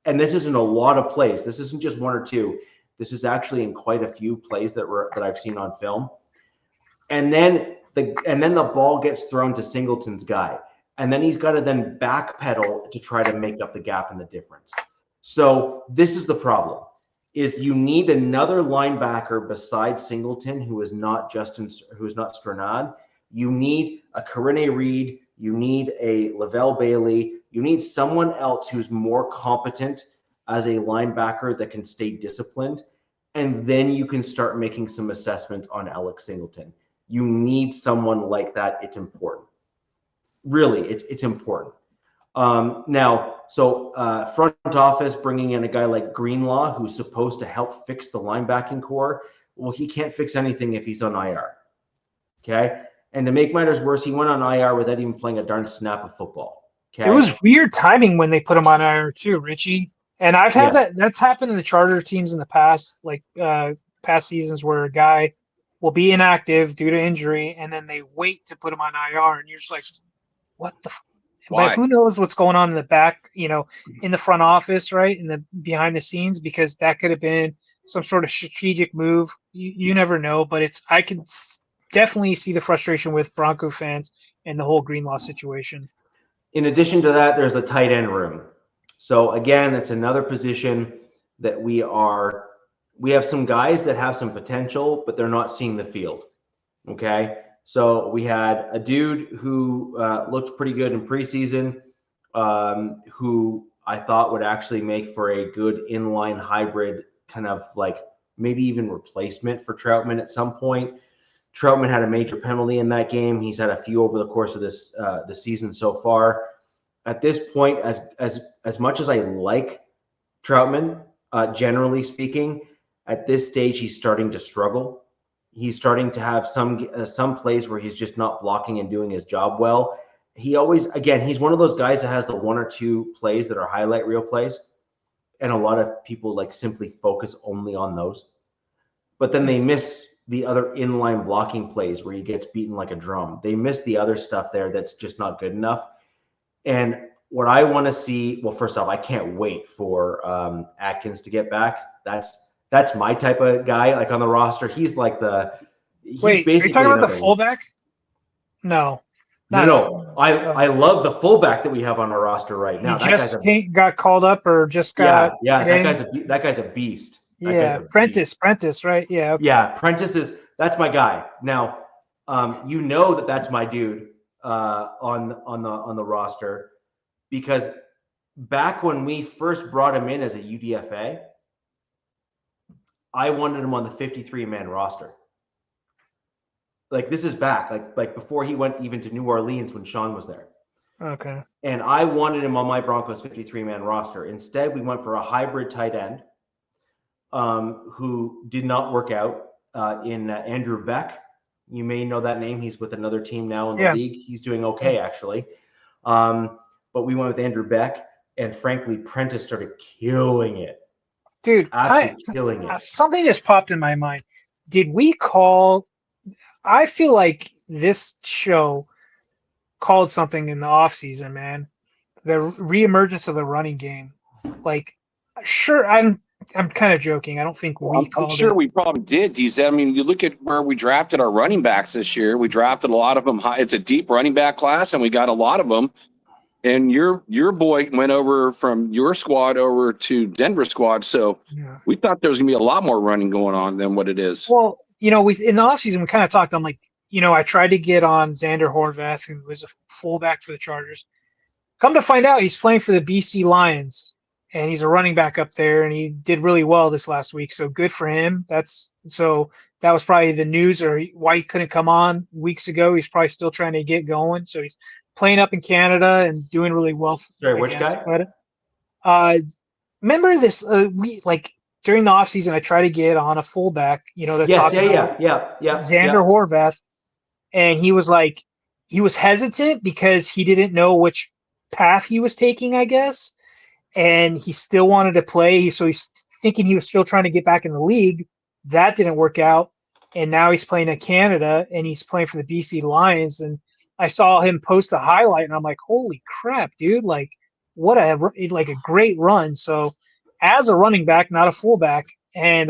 And this isn't a lot of plays. This isn't just one or two. This is actually in quite a few plays that I've seen on film. And then the ball gets thrown to Singleton's guy. And then he's got to then backpedal to try to make up the gap in the difference. So this is the problem, is you need another linebacker besides Singleton who is not Strnad. You need a Karene Reed. You need a Lavelle Bailey. You need someone else who's more competent as a linebacker that can stay disciplined. And then you can start making some assessments on Alex Singleton. You need someone like that. It's important. Really, it's important. Front office bringing in a guy like Greenlaw, who's supposed to help fix the linebacking core. Well, he can't fix anything if he's on IR. Okay. And to make matters worse, he went on IR without even playing a darn snap of football. Okay. It was weird timing when they put him on IR too, Richie. And I've had that's happened in the Chargers teams in the past, like past seasons, where a guy will be inactive due to injury, and then they wait to put him on IR, and you're just like, what the? Why? But who knows what's going on in the back, in the front office, right? In the behind the scenes, because that could have been some sort of strategic move. You never know, but I can definitely see the frustration with Bronco fans and the whole Greenlaw situation. In addition to that, there's the tight end room. So again, it's another position that we have some guys that have some potential, but they're not seeing the field. Okay. So we had a dude who looked pretty good in preseason, who I thought would actually make for a good inline hybrid, kind of like maybe even replacement for Troutman at some point. Troutman had a major penalty in that game. He's had a few over the course of the season so far. At this point, as much as I like Troutman, generally speaking, at this stage he's starting to struggle. He's starting to have some plays where he's just not blocking and doing his job well. He's one of those guys that has the one or two plays that are highlight reel plays, and a lot of people like simply focus only on those. But then they miss the other inline blocking plays where he gets beaten like a drum. They miss the other stuff there that's just not good enough. And what I want to see, well, first off, I can't wait for Atkins to get back. That's my type of guy, like on the roster. He's like Wait, are you talking about the fullback? No. I love the fullback that we have on our roster right now. He just got called up or just got that guy's a beast. Prentice, right? Yeah. Okay. Yeah, that's my guy. Now, that's my dude on the roster, because back when we first brought him in as a UDFA, I wanted him on the 53-man roster. Like, this is back, like before he went even to New Orleans when Sean was there. Okay. And I wanted him on my Broncos 53-man roster. Instead, we went for a hybrid tight end who did not work out in Andrew Beck. You may know that name. He's with another team now in the league. He's doing okay, actually. But we went with Andrew Beck, and frankly, Prentice started killing it. Dude, killing it. Something just popped in my mind. Did we call? I feel like this show called something in the offseason, man. The reemergence of the running game. Like, sure, I'm kind of joking. I don't think we called it. I'm sure we probably did, DZ. I mean, you look at where we drafted our running backs this year. We drafted a lot of them high. It's a deep running back class, and we got a lot of them. And your boy went over from your squad over to Denver squad. So we thought there was going to be a lot more running going on than what it is. Well, in the offseason, we kind of talked. I'm like, I tried to get on Xander Horvath, who was a fullback for the Chargers. Come to find out, he's playing for the BC Lions, and he's a running back up there, and he did really well this last week. So good for him. That was probably the news, or why he couldn't come on weeks ago. He's probably still trying to get going. So he's playing up in Canada and doing really well. Sorry, which guy? Remember this? During the offseason, I tried to get on a fullback. Xander Horvath, and he was hesitant because he didn't know which path he was taking, I guess, and he still wanted to play. So he's thinking he was still trying to get back in the league. That didn't work out, and now he's playing in Canada, and he's playing for the BC Lions. And I saw him post a highlight, and I'm like, holy crap, dude! Like, what a great run. So, as a running back, not a fullback, and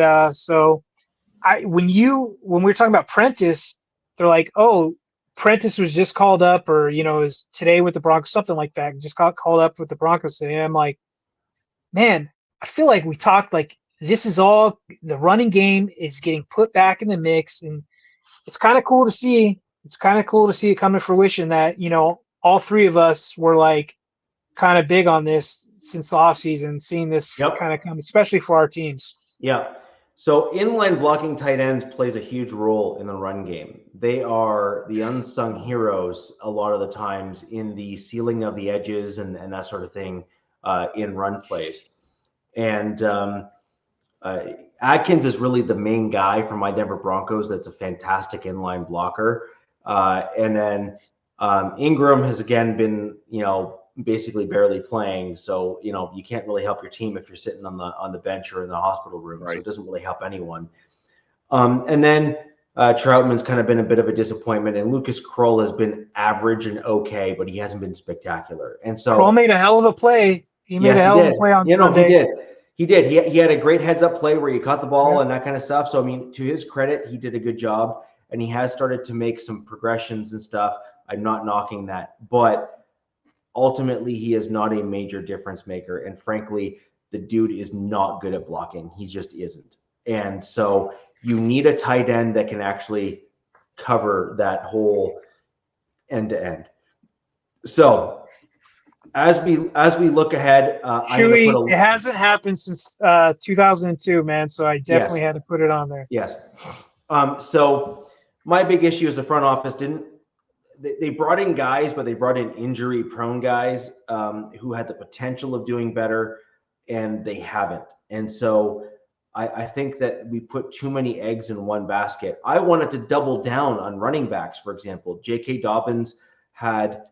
when we were talking about Prentice, they're like, oh, Prentice was just called up, or is today with the Broncos, something like that. Just got called up with the Broncos today. And I'm like, man, I feel like we talked like this is all the running game is getting put back in the mix, and it's kind of cool to see. It's kind of cool to see it come to fruition that, all three of us were like kind of big on this since the offseason, seeing this kind of come, especially for our teams. Yeah. So inline blocking tight ends plays a huge role in the run game. They are the unsung heroes a lot of the times in the sealing of the edges and that sort of thing in run plays. And Atkins is really the main guy for my Denver Broncos. That's a fantastic inline blocker. And then Ingram has again been, basically barely playing. So, you can't really help your team if you're sitting on the bench or in the hospital room. Right. So it doesn't really help anyone. And then Troutman's kind of been a bit of a disappointment, and Lucas Kroll has been average and okay, but he hasn't been spectacular. And so Kroll made a hell of a play. He made a hell of a play on Sunday. He did. He did. He had a great heads-up play where he caught the ball and that kind of stuff. So, I mean, to his credit, he did a good job, and he has started to make some progressions and stuff. I'm not knocking that, but ultimately, he is not a major difference maker. And frankly, the dude is not good at blocking. He just isn't. And so you need a tight end that can actually cover that whole end to end. So as we look ahead, it hasn't happened since 2002, man. So I definitely had to put it on there. Yes. So my big issue is the front office they brought in guys, but they brought in injury-prone guys who had the potential of doing better, and they haven't. And so I think that we put too many eggs in one basket. I wanted to double down on running backs, for example. J.K. Dobbins had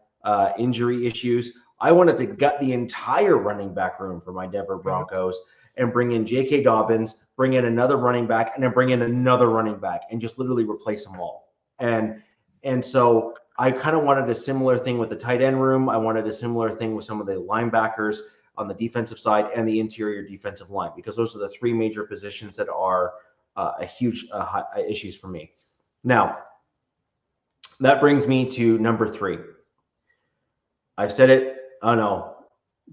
injury issues. I wanted to gut the entire running back room for my Denver Broncos and bring in J.K. Dobbins, bring in another running back, and then bring in another running back and just literally replace them all. And so I kind of wanted a similar thing with the tight end room. I wanted a similar thing with some of the linebackers on the defensive side and the interior defensive line, because those are the three major positions that are a huge issues for me. Now, that brings me to number 3. I've said it. Oh, no.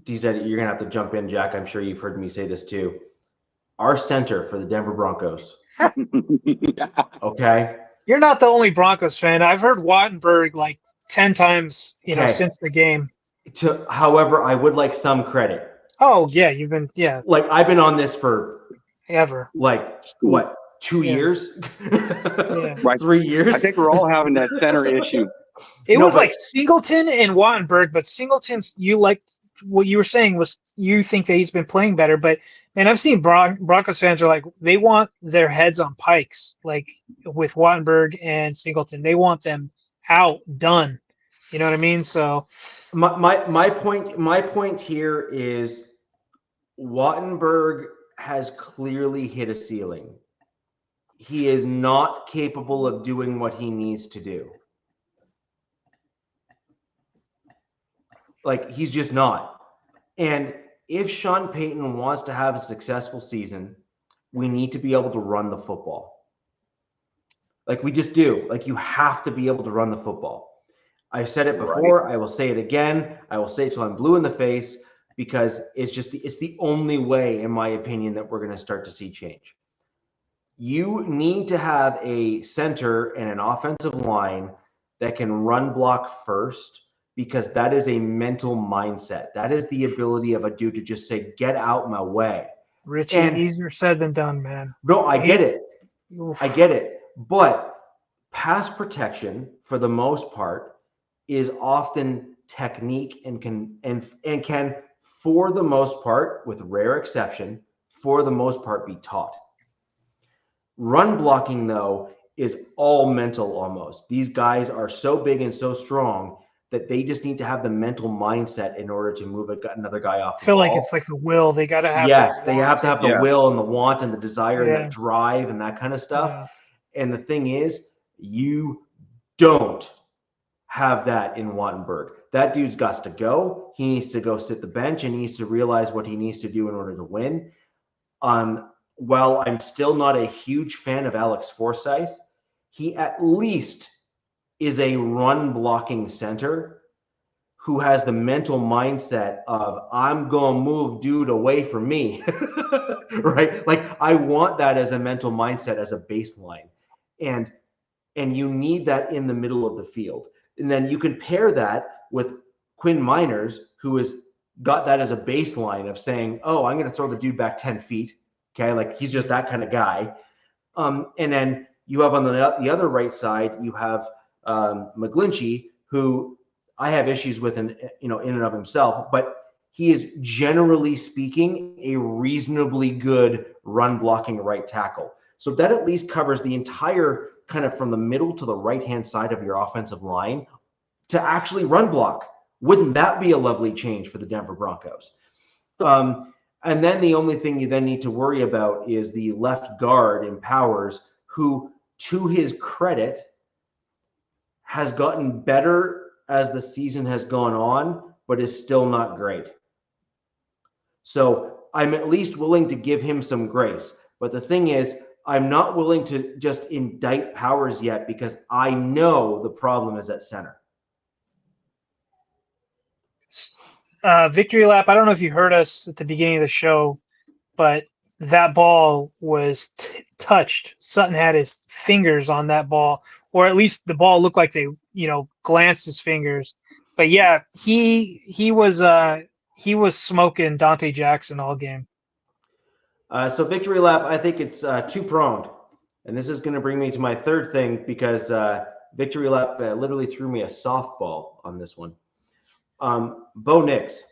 You said it. You're going to have to jump in, Jack. I'm sure you've heard me say this too. Our center for the Denver Broncos. Okay. You're not the only Broncos fan. I've heard Wattenberg like 10 times, since the game. However, I would like some credit. Oh, yeah. Like, I've been on this for ever. Like, what, 2 years? Right. 3 years? I think we're all having that center issue. It was like Singleton and Wattenberg, but Singleton's, what you were saying was you think that he's been playing better, but man, I've seen Broncos fans are like, they want their heads on pikes, like with Wattenberg and Singleton. They want them out, done. You know what I mean? So my point here is Wattenberg has clearly hit a ceiling. He is not capable of doing what he needs to do. Like, he's just not. And if Sean Payton wants to have a successful season, we need to be able to run the football. Like, we just do. Like, you have to be able to run the football. I've said it before. Right. I will say it again. I will say it till I'm blue in the face, because it's the only way, in my opinion, that we're going to start to see change. You need to have a center and an offensive line that can run block first, because that is a mental mindset. That is the ability of a dude to just say, get out my way. Richie, easier said than done, man. No, I get it. I get it. But pass protection, for the most part, is often technique and can, for the most part, with rare exception, for the most part, be taught. Run blocking, though, is all mental almost. These guys are so big and so strong that they just need to have the mental mindset in order to move another guy off the ball. I feel like it's like the will. They got to have they have to have the will and the want and the desire and the drive and that kind of stuff. Yeah. And the thing is, you don't have that in Wattenberg. That dude's got to go. He needs to go sit the bench, and he needs to realize what he needs to do in order to win. While I'm still not a huge fan of Alex Forsyth, he at least is a run blocking center who has the mental mindset of, I'm going to move dude away from me, right? Like, I want that as a mental mindset, as a baseline. And you need that in the middle of the field. And then you can pair that with Quinn Miners, who has got that as a baseline of saying, oh, I'm going to throw the dude back 10 feet. Okay. Like, he's just that kind of guy. And then you have on the other right side, you have McGlinchey, who I have issues with in and of himself, but he is, generally speaking, a reasonably good run blocking right tackle. So that at least covers the entire kind of from the middle to the right-hand side of your offensive line to actually run block. Wouldn't that be a lovely change for the Denver Broncos? And then the only thing you then need to worry about is the left guard in Powers, who to his credit, has gotten better as the season has gone on, but is still not great. So I'm at least willing to give him some grace. But the thing is, I'm not willing to just indict Powers yet because I know the problem is at center. Victory lap. I don't know if you heard us at the beginning of the show, but that ball was touched. Sutton had his fingers on that ball, or at least the ball looked like they, glanced his fingers. But yeah, he was smoking Dante Jackson all game. So victory lap, I think it's two-pronged. And this is going to bring me to my third thing because victory lap literally threw me a softball on this one. Bo Nix.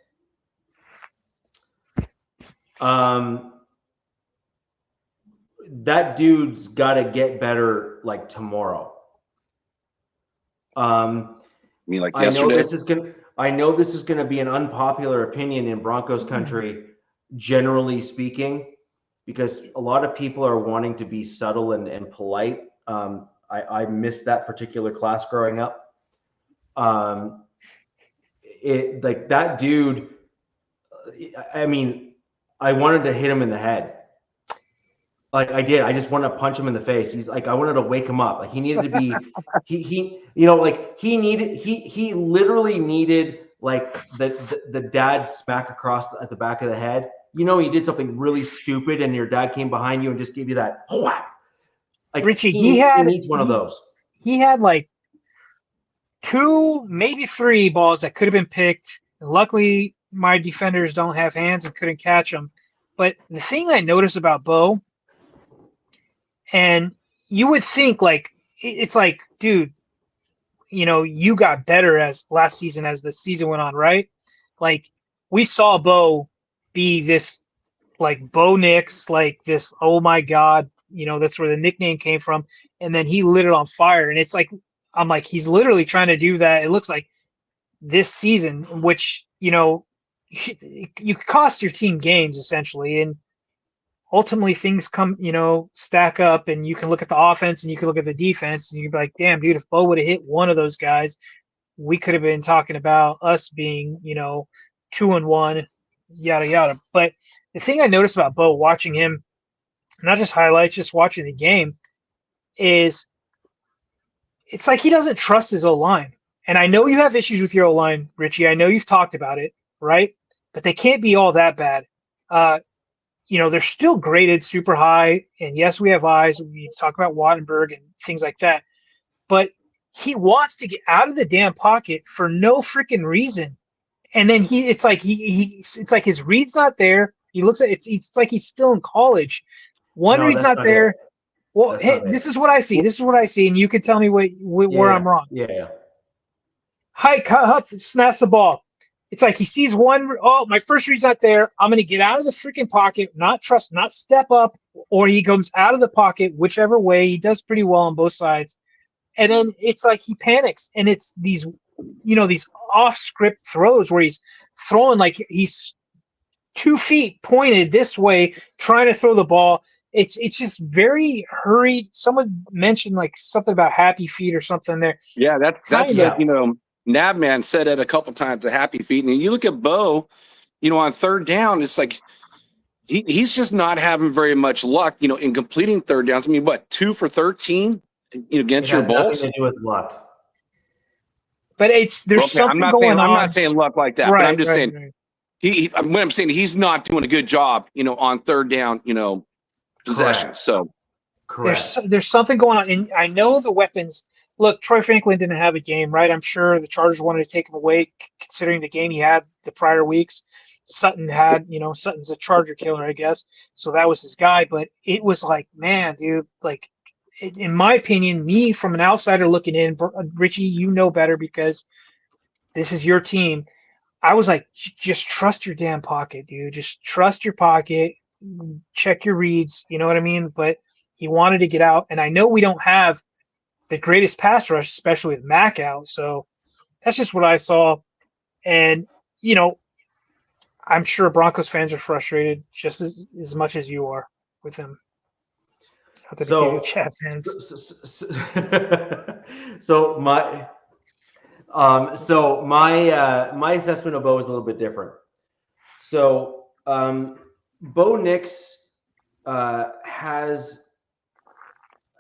That dude's got to get better like tomorrow. You mean like yesterday? I know this is going to be an unpopular opinion in Broncos country, generally speaking, because a lot of people are wanting to be subtle and polite. I missed that particular class growing up. Like that dude, I mean, I wanted to hit him in the head. Like I did. I just wanted to punch him in the face. He's like, I wanted to wake him up. Like he needed to be, he literally needed like the dad smack across at the back of the head. You did something really stupid and your dad came behind you and just gave you that whack. Like Richie, he needs one of those. He had like 2, maybe 3 balls that could have been picked. And luckily, my defenders don't have hands and couldn't catch them. But the thing I noticed about Bo, and you would think like it's like, dude, you got better as last season as the season went on, right? Like we saw Bo be this like Bo Nix, like this, oh my God, that's where the nickname came from. And then he lit it on fire. And it's like, I'm like, he's literally trying to do that. It looks like this season, which, you cost your team games essentially. And ultimately things come, stack up and you can look at the offense and you can look at the defense and you'd be like, damn, dude, if Bo would have hit one of those guys, we could have been talking about us being, 2-1, yada, yada. But the thing I noticed about Bo watching him, not just highlights, just watching the game, is it's like he doesn't trust his O-line. And I know you have issues with your O-line, Richie. I know you've talked about it, right? But they can't be all that bad. They're still graded super high. And yes, we have eyes. We talk about Wattenberg and things like that. But he wants to get out of the damn pocket for no freaking reason. And then it's like his read's not there. He looks at it's like he's still in college. One read's not there. Well, hey, this is what I see. This is what I see, and you can tell me where I'm wrong. Yeah. Hike up, snaps the ball. It's like he sees one. Oh, my first read's not there. I'm going to get out of the freaking pocket, not step up, or he comes out of the pocket, whichever way. He does pretty well on both sides. And then it's like he panics, and it's these off-script throws where he's throwing like he's 2 feet pointed this way, trying to throw the ball. It's just very hurried. Someone mentioned like something about happy feet or something there. Yeah, that's Navman said it a couple times, the happy feet. And you look at Bo, on third down, it's like he's just not having very much luck, in completing third downs. I mean, what, 2 for 13, against your Bulls? Nothing to do with luck. But something going on. I'm not saying luck like that, right, but I'm just saying right. When I'm saying he's not doing a good job, on third down, possessions. Correct. So correct. There's something going on, and I know the weapons. Look, Troy Franklin didn't have a game, right? I'm sure the Chargers wanted to take him away, considering the game he had the prior weeks. Sutton had, Sutton's a Charger killer, I guess, so that was his guy. But it was like, man, dude, like, in my opinion, me from an outsider looking in, Richie, you know better because this is your team. I was like, just trust your damn pocket, dude. Just trust your pocket. Check your reads. You know what I mean? But he wanted to get out, and I know we don't have the greatest pass rush, especially with Mac out. So that's just what I saw. And, I'm sure Broncos fans are frustrated just as much as you are with him. Not that he gave you jazz hands. So my my assessment of Bo is a little bit different. So Bo Nix has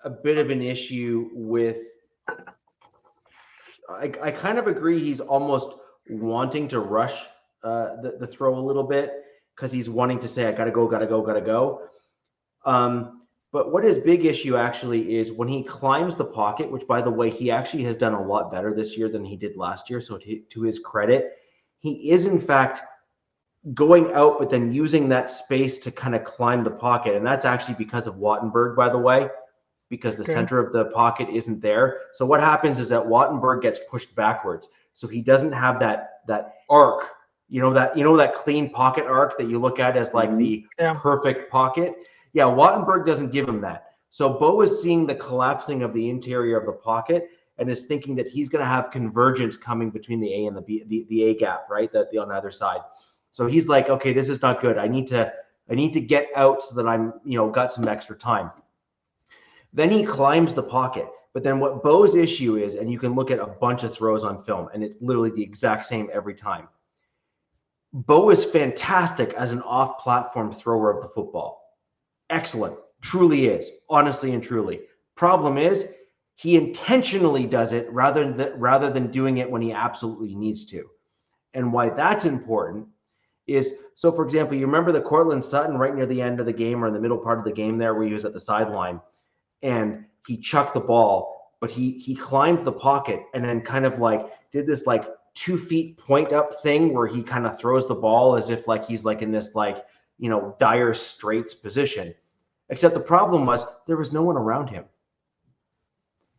a bit of an issue with. I kind of agree. He's almost wanting to rush the throw a little bit because he's wanting to say, "I gotta go." But what his big issue actually is when he climbs the pocket, which, by the way, he actually has done a lot better this year than he did last year. So to his credit, he is in fact going out, but then using that space to kind of climb the pocket. And that's actually because of Wattenberg, by the way, because the center of the pocket isn't there. So what happens is that Wattenberg gets pushed backwards. So he doesn't have that arc, that clean pocket arc that you look at as like the perfect pocket. Yeah, Wattenberg doesn't give him that. So Bo is seeing the collapsing of the interior of the pocket and is thinking that he's going to have convergence coming between the A and the B, the A gap, right? The on the other side. So he's like, okay, this is not good. I need to get out so that I'm, got some extra time. Then he climbs the pocket. But then what Bo's issue is, and you can look at a bunch of throws on film, and it's literally the exact same every time. Bo is fantastic as an off-platform thrower of the football. Excellent. Truly is. Honestly and truly. Problem is, he intentionally does it rather than doing it when he absolutely needs to. And why that's important is, so for example, you remember the Cortland Sutton right near the end of the game or in the middle part of the game there where he was at the sideline and he chucked the ball, but he climbed the pocket and then kind of like did this like 2 feet point up thing where he kind of throws the ball as if like he's like in this like, dire straits position. Except the problem was there was no one around him.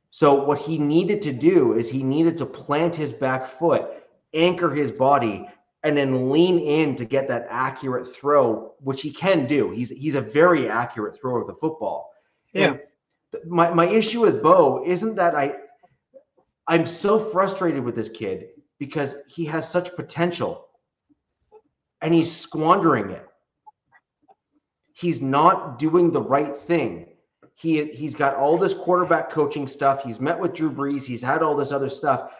So what he needed to do is he needed to plant his back foot, anchor his body, and then lean in to get that accurate throw, which he can do. He's a very accurate thrower of the football. Yeah. My issue with Bo isn't that I'm so frustrated with this kid because he has such potential and he's squandering it. He's not doing the right thing. He's got all this quarterback coaching stuff. He's met with Drew Brees. He's had all this other stuff.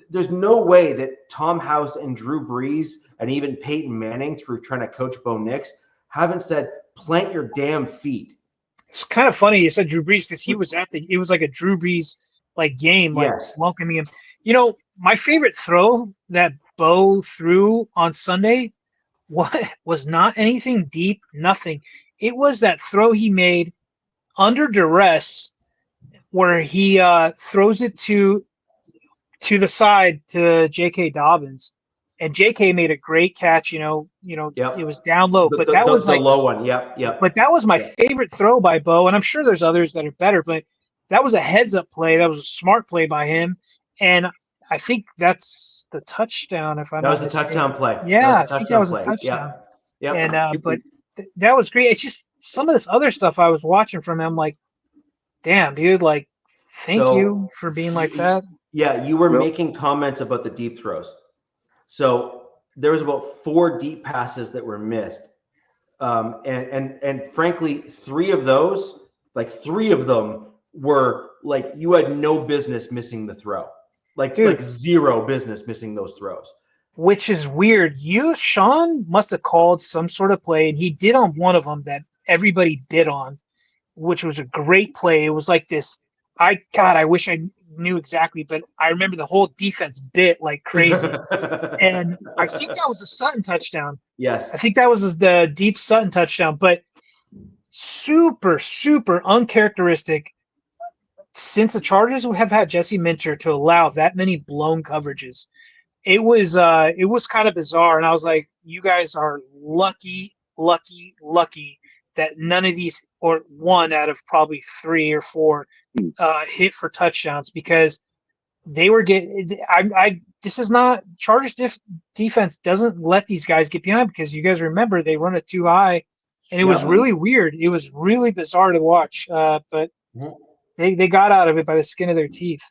There's no way that Tom House and Drew Brees and even Peyton Manning, through trying to coach Bo Nix, haven't said, plant your damn feet. It's kind of funny you said Drew Brees because he was it was like a Drew Brees like game, like welcoming him. My favorite throw that Bo threw on Sunday was not anything deep, nothing. It was that throw he made under duress where he throws it to the side to J.K. Dobbins, and J.K. made a great catch. It was down low, but that was the like low one. Yep. But that was my favorite throw by Bo, and I'm sure there's others that are better. But that was a heads-up play. That was a smart play by him, and I think that's the touchdown. If I'm that not was the mistaken. touchdown play. Yeah, I think that was a touchdown. Yeah. And but that was great. It's just some of this other stuff I was watching from him, like, damn, dude, like, thank you for being like that. Yeah, you were making comments about the deep throws. So there was about 4 deep passes that were missed. And frankly, 3 of them were like you had no business missing the throw. Like zero business missing those throws. Which is weird. Sean must have called some sort of play, and he did on one of them that everybody bid on, which was a great play. It was like this. I wish I knew exactly, but I remember the whole defense bit like crazy. And I think that was a Sutton touchdown. Yes. I think that was the deep Sutton touchdown, but super, super uncharacteristic since the Chargers have had Jesse Minter to allow that many blown coverages. It was kind of bizarre, and I was like, you guys are lucky that none of these, or one out of probably 3 or 4, hit for touchdowns, because they were getting. This is not Chargers defense doesn't let these guys get behind, because you guys remember they run it too high, and it was really weird. It was really bizarre to watch, but they got out of it by the skin of their teeth.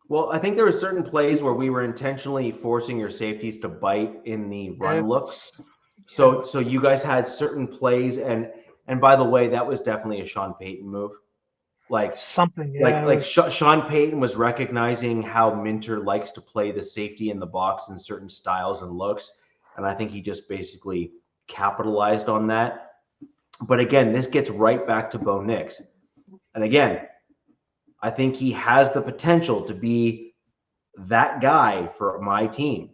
Well, I think there were certain plays where we were intentionally forcing your safeties to bite in the run looks. So you guys had certain plays, and by the way, that was definitely a Sean Payton move. Like something. Yeah, Sean Payton was recognizing how Minter likes to play the safety in the box in certain styles and looks, and I think he just basically capitalized on that. But again, this gets right back to Bo Nix. And again, I think he has the potential to be that guy for my team.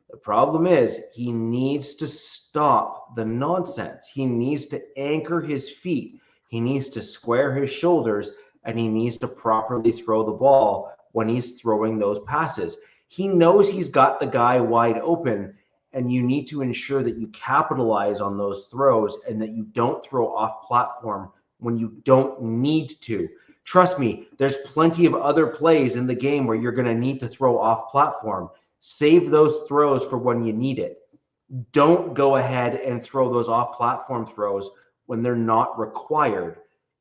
The problem is he needs to stop the nonsense. He needs to anchor his feet. He needs to square his shoulders, and he needs to properly throw the ball when he's throwing those passes. He knows he's got the guy wide open, and you need to ensure that you capitalize on those throws and that you don't throw off platform when you don't need to. Trust me, there's plenty of other plays in the game where you're going to need to throw off platform. Save those throws for when you need it. Don't go ahead and throw those off platform throws when they're not required.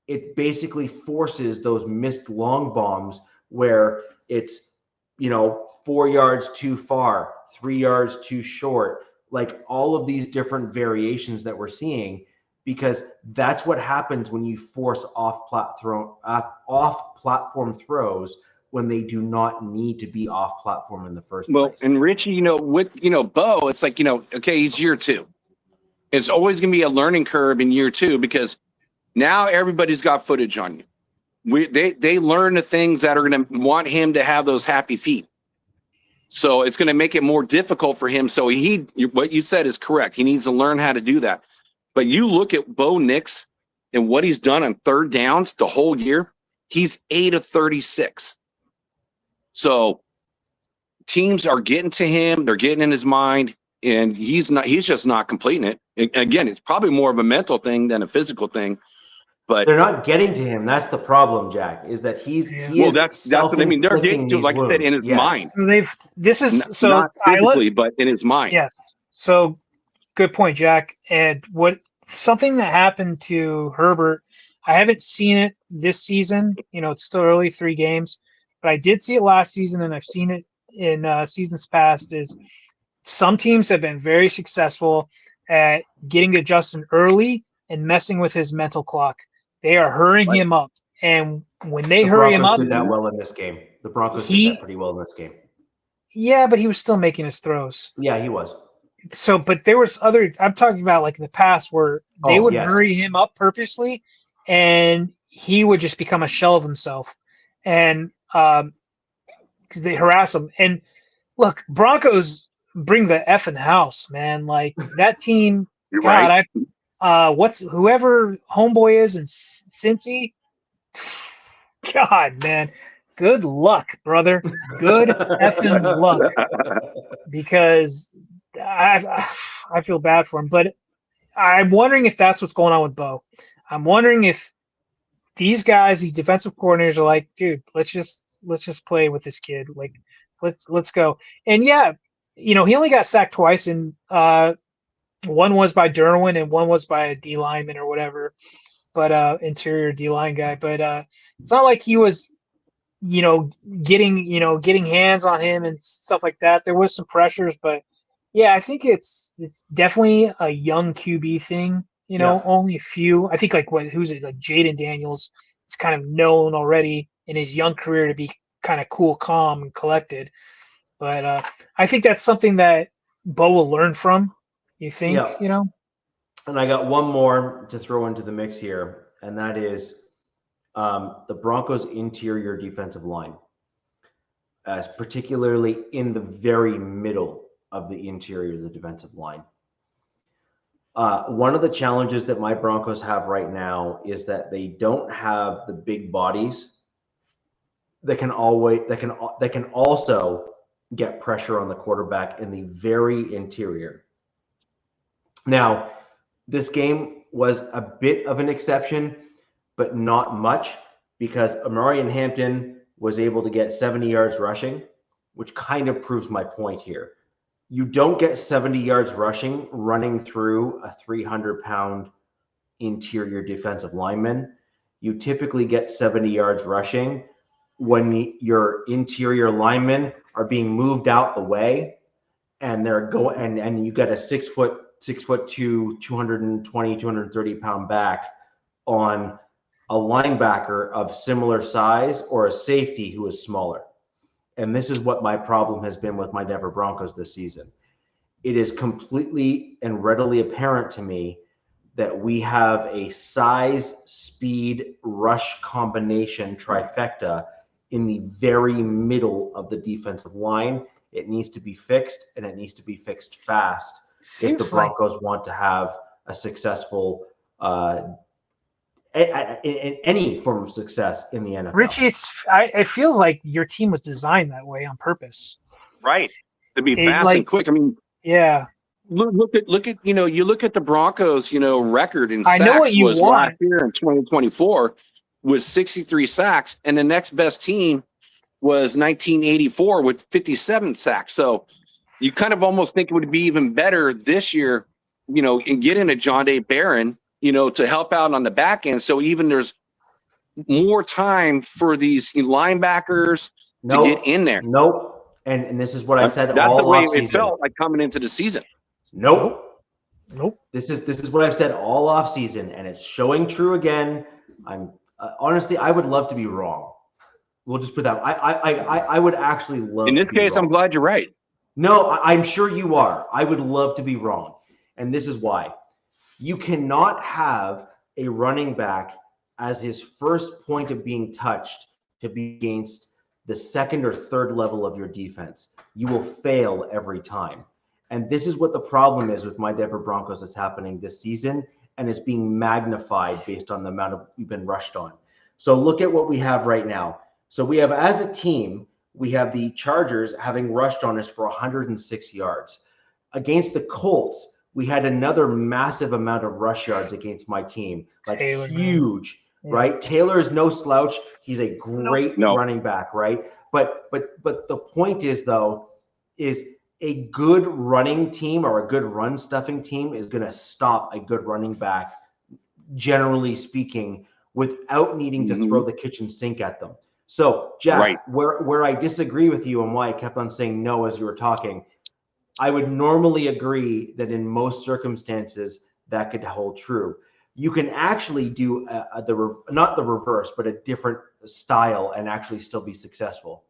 It basically forces those missed long bombs where it's, 4 yards too far, 3 yards too short, like all of these different variations that we're seeing, because that's what happens when you force off platform throws when they do not need to be off platform in the first place. Well, and Richie, with Bo, it's like, okay, he's year 2. It's always going to be a learning curve in year 2 because now everybody's got footage on you. They learn the things that are going to want him to have those happy feet. So it's going to make it more difficult for him. So what you said is correct. He needs to learn how to do that. But you look at Bo Nix and what he's done on third downs the whole year. He's 8 of 36. So teams are getting to him. They're getting in his mind, and he's just not completing it. Again, it's probably more of a mental thing than a physical thing. But they're not getting to him. That's the problem, Jack. Is that that's what I mean. They're getting to, like I said, in his mind. Not physically, but in his mind. Yes. So good point, Jack. And something that happened to Herbert, I haven't seen it this season. It's still early, 3 games, but I did see it last season, and I've seen it in seasons past. Is some teams have been very successful at getting adjusted early and messing with his mental clock. They are hurrying him up, and when they hurry him up, did that well in this game. The Broncos did that pretty well in this game. Yeah, but he was still making his throws. Yeah, he was. So, but there was I'm talking about like in the past where they would hurry him up purposely, and he would just become a shell of himself, and because they harass him. And look, Broncos bring the effing house, man. Like that team. You're right. Whoever homeboy is in Cincy, God, man, good luck, brother. Good effing luck. Because I feel bad for him, but I'm wondering if that's what's going on with Bo. I'm wondering if these guys, these defensive coordinators, are like, dude, let's just play with this kid. Like, let's go. And yeah, he only got sacked twice, and one was by Derwin and one was by a D lineman or whatever, but interior D line guy. But it's not like he was, getting hands on him and stuff like that. There was some pressures, but yeah, I think it's definitely a young QB thing. Only a few. I think like who's it? Like Jaden Daniels. It's kind of known already in his young career to be kind of cool, calm, and collected. But I think that's something that Bo will learn from. You think, And I got one more to throw into the mix here, and that is the Broncos' interior defensive line, particularly in the very middle of the interior of the defensive line. One of the challenges that my Broncos have right now is that they don't have the big bodies that can also get pressure on the quarterback in the very interior. Now, this game was a bit of an exception, but not much, because Amarian Hampton was able to get 70 yards rushing, which kind of proves my point here. You don't get 70 yards rushing running through a 300-pound interior defensive lineman. You typically get 70 yards rushing when your interior linemen are being moved out the way, and they're going, and you got a 6'2", 220, 230 pound back on a linebacker of similar size or a safety who is smaller. And this is what my problem has been with my Denver Broncos this season. It is completely and readily apparent to me that we have a size, speed, rush combination trifecta in the very middle of the defensive line. It needs to be fixed, and it needs to be fixed fast if the Broncos want to have a successful in any form of success in the NFL. Richie, it feels like your team was designed that way on purpose. Right. To be fast and quick. I mean, yeah. Look at you look at the Broncos, record in I know what sacks you was want. last year in 2024 with 63 sacks, and the next best team was 1984 with 57 sacks. So you kind of almost think it would be even better this year, and getting a John Day Barron, to help out on the back end. So even there's more time for these linebackers to get in there. Nope. And this is what I said. That's all the way off-season. it felt like coming into the season. Nope. This is what I've said all off season, and it's showing true again. I'm honestly, I would love to be wrong. We'll just put that. I would actually love. In this case, I'm glad you're right. No, I'm sure you are. I would love to be wrong, and this is why. You cannot have a running back as his first point of being touched to be against the second or third level of your defense. You will fail every time. And this is what the problem is with my Denver Broncos that's happening this season, and it's being magnified based on the amount of we've been rushed on. So look at what we have right now. So we have, as a team, we have the Chargers having rushed on us for 106 yards. Against the Colts, we had another massive amount of rush yards against my team, like Taylor, huge, right? Taylor is no slouch. He's a great running back, right? But the point is, though, is a good running team or a good run stuffing team is going to stop a good running back, generally speaking, without needing to throw the kitchen sink at them. So, Jack, where I disagree with you and why I kept on saying no as you were talking, I would normally agree that in most circumstances that could hold true. You can actually do not the reverse, but a different style and actually still be successful.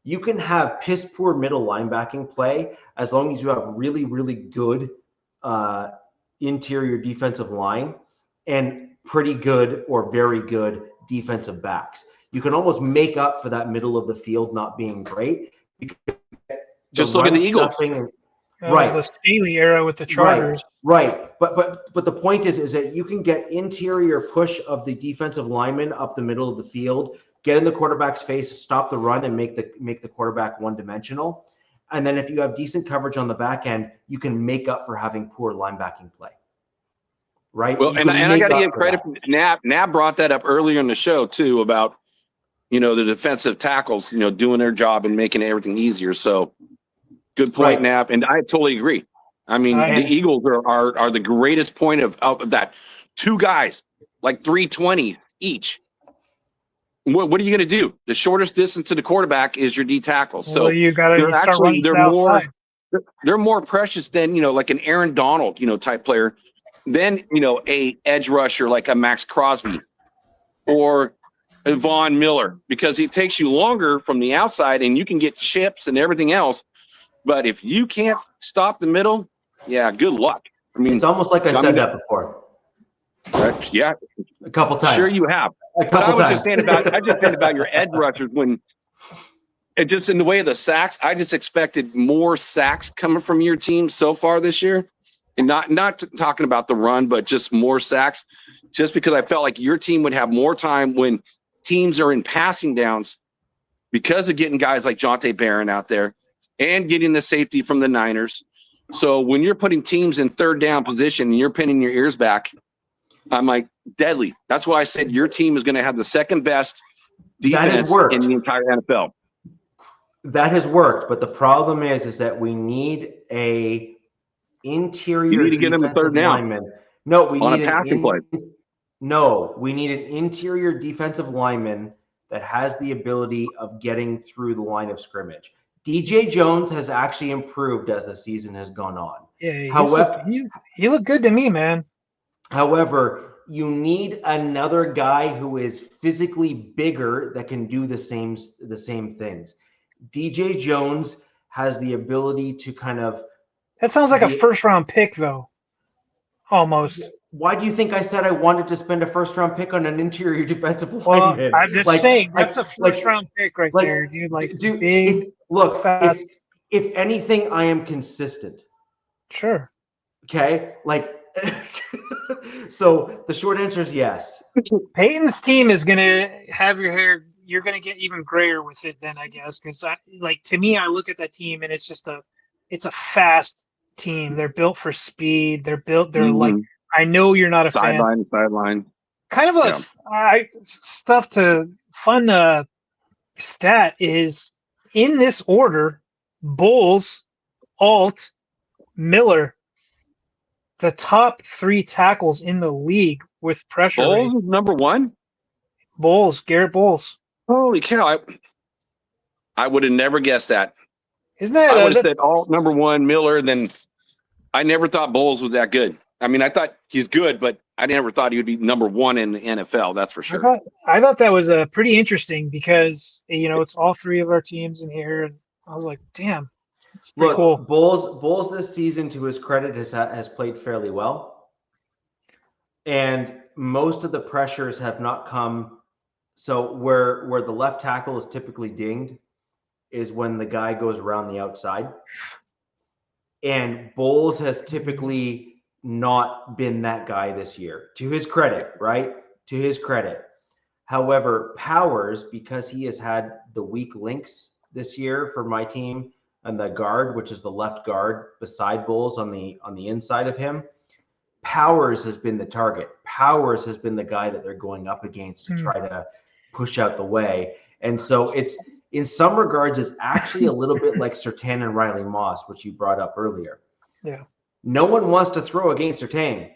You can have piss poor middle linebacking play as long as you have really, really good interior defensive line and pretty good or very good defensive backs. You can almost make up for that middle of the field not being great. Just look at the Eagles. That was the Staley era with the Chargers. Right. But the point is that you can get interior push of the defensive lineman up the middle of the field, get in the quarterback's face, stop the run, and make the quarterback one-dimensional. And then if you have decent coverage on the back end, you can make up for having poor linebacking play. Right? Well, and I got to give credit for Nab. Nab brought that up earlier in the show, too, about, the defensive tackles, doing their job and making everything easier. So good point, Nab. And I totally agree. I mean, the Eagles are the greatest point of that. Two guys, like 320 each. What are you going to do? The shortest distance to the quarterback is your D tackle. So you got to start running outside. They're more precious than, like an Aaron Donald, type player, than, a edge rusher like a Max Crosby or a Von Miller, because it takes you longer from the outside and you can get chips and everything else. But if you can't stop the middle, good luck. I mean, it's almost like I said that before. Right? Yeah, a couple times. Sure, you have. But I was just saying about your edge rushers when it just in the way of the sacks. I just expected more sacks coming from your team so far this year, and not talking about the run, but just more sacks. Just because I felt like your team would have more time when teams are in passing downs because of getting guys like Jonte Barron out there and getting the safety from the Niners. So when you're putting teams in third down position and you're pinning your ears back, I'm like, deadly. That's why I said your team is going to have the second best defense in the entire NFL. That has worked, but the problem is that we need a interior. You need to get him a third down. Lineman. No, we on need a passing play. No, we need an interior defensive lineman that has the ability of getting through the line of scrimmage. DJ Jones has actually improved as the season has gone on. Yeah, he looked good to me, man. However, you need another guy who is physically bigger that can do the same things. DJ Jones has the ability to kind of. That sounds like a first-round pick, though. Almost. Why do you think I said I wanted to spend a first-round pick on an interior defensive Well, lineman? I'm just saying that's a first-round pick right there, dude. Like, big, fast. If anything, I am consistent. Sure. Okay, like. So the short answer is yes. Peyton's team is gonna have your hair. You're gonna get even grayer with it then, I guess, because to me, I look at that team and it's just it's a fast team. They're built for speed. They're like. I know you're not a fan. Sideline. Kind of a fun stat is in this order: Bulls, Alt, Miller. The top 3 tackles in the league with pressure Bowles rates. is number 1? Garrett Bowles. Holy cow. I would have never guessed that. Isn't that? I would have said Alt number 1, Miller, then I never thought Bowles was that good. I mean, I thought he's good, but I never thought he would be number 1 in the NFL, that's for sure. I thought that was pretty interesting because, it's all 3 of our teams in here. And I was like, damn. It's pretty cool. Bulls this season, to his credit, has played fairly well, and most of the pressures have not come. So where the left tackle is typically dinged is when the guy goes around the outside, and Bulls has typically not been that guy this year. To his credit, right? To his credit. However, Powers, because he has had the weak links this year for my team. And the guard, which is the left guard beside Bulls on the inside of him, Powers has been the target. Powers has been the guy that they're going up against to try to push out the way. And so it's, in some regards, it's actually a little bit like Surtain and Riley Moss, which you brought up earlier. Yeah. No one wants to throw against Surtain.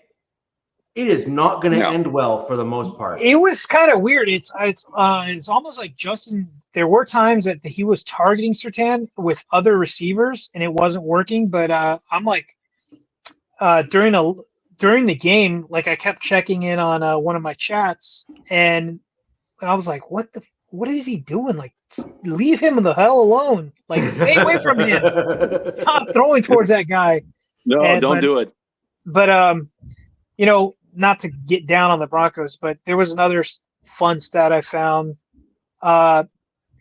It is not going to end well for the most part. It was kind of weird. It's almost like Justin. There were times that he was targeting Surtain with other receivers and it wasn't working. But I'm like, during the game, like I kept checking in on one of my chats, and I was like, what is he doing? Like, leave him the hell alone. Like, stay away from him. Stop throwing towards that guy. No, don't do it. But not to get down on the Broncos, but there was another fun stat I found.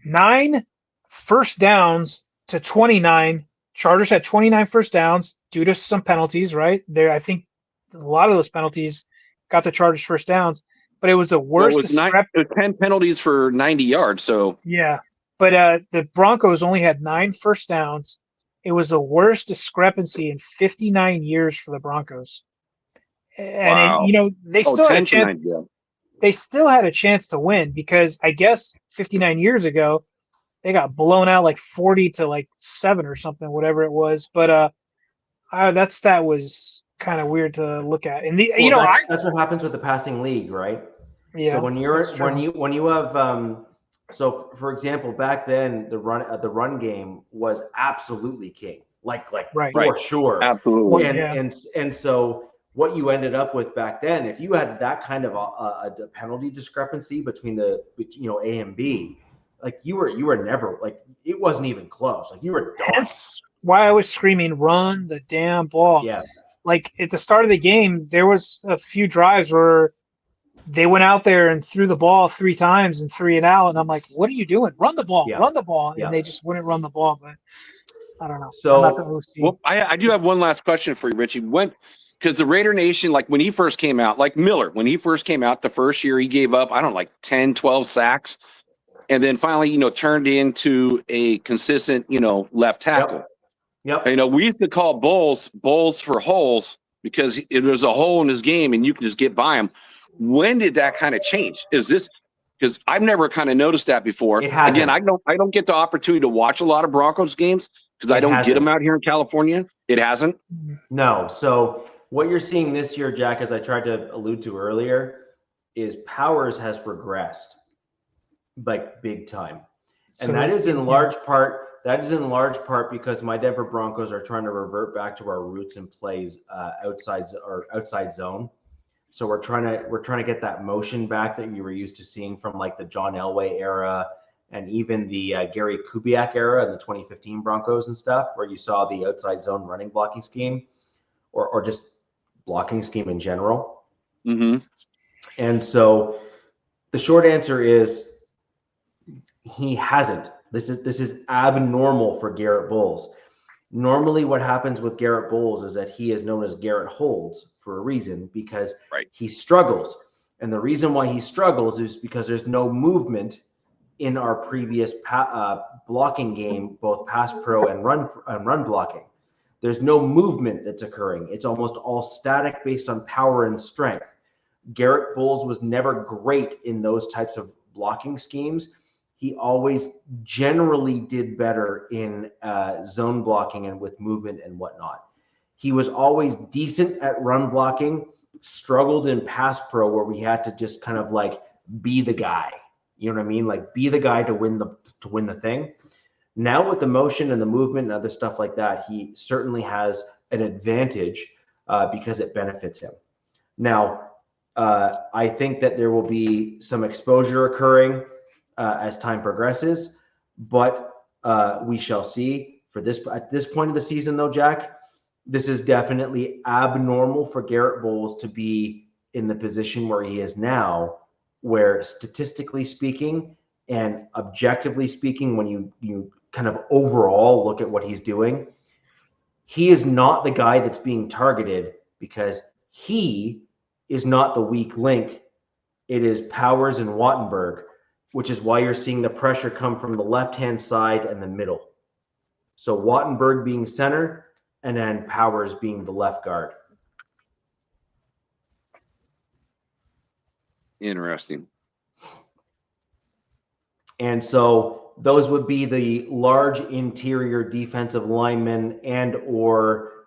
9 first downs to 29. Chargers had 29 first downs due to some penalties, right? I think a lot of those penalties got the Chargers first downs, but it was the worst. It was 10 penalties for 90 yards. So yeah, but the Broncos only had 9 first downs. It was the worst discrepancy in 59 years for the Broncos. And they still had a chance. They still had a chance to win because I guess 59 years ago they got blown out like 40 to 7 or something, whatever it was. But that stat was kind of weird to look at. And that's what happens with the passing league, right? Yeah. So when you have so for example, back then the run game was absolutely king, for sure, absolutely. And so what you ended up with back then, if you had that kind of a penalty discrepancy between A and B, you were never it wasn't even close. You were done. That's why I was screaming, "Run the damn ball!" Yeah. At the start of the game, there was a few drives where they went out there and threw the ball 3 times and 3 and out, and I'm like, "What are you doing? Run the ball! Run the ball!" And they just wouldn't run the ball. But I don't know. So, I do have one last question for you, Richie. Because the Raider Nation, when he first came out, Miller, when he first came out, the first year he gave up, 10, 12 sacks. And then finally, turned into a consistent, left tackle. Yep. We used to call Bulls for holes because it was a hole in his game and you can just get by him. When did that kind of change? Is this because I've never kind of noticed that before? Again, I don't get the opportunity to watch a lot of Broncos games because I don't get them out here in California. It hasn't. No. So what you're seeing this year, Jack, as I tried to allude to earlier, is Powers has regressed big time. And that is in large part because my Denver Broncos are trying to revert back to our roots and plays outside zone. So we're trying to get that motion back that you were used to seeing from like the John Elway era and even the Gary Kubiak era in the 2015 Broncos and stuff, where you saw the outside zone running blocking scheme or just blocking scheme in general. Mm-hmm. And so the short answer is he hasn't. This is abnormal for Garrett Bowles. Normally what happens with Garrett Bowles is that he is known as Garrett Holds for a reason, because he struggles. And the reason why he struggles is because there's no movement in our previous blocking game, both pass pro and run blocking. There's no movement that's occurring. It's almost all static based on power and strength. Garrett Bowles was never great in those types of blocking schemes. He always generally did better in zone blocking and with movement and whatnot. He was always decent at run blocking, struggled in pass pro where we had to just kind of like be the guy. You know what I mean? Like be the guy to win the thing. Now with the motion and the movement and other stuff like that, he certainly has an advantage because it benefits him. Now, I think that there will be some exposure occurring as time progresses, but we shall see. At this point of the season, though, Jack, this is definitely abnormal for Garrett Bowles to be in the position where he is now, where statistically speaking and objectively speaking, when you kind of overall look at what he's doing, he is not the guy that's being targeted because he is not the weak link. It is Powers and Wattenberg, which is why you're seeing the pressure come from the left-hand side and the middle. So Wattenberg being center and then Powers being the left guard. Interesting. And so those would be the large interior defensive linemen and or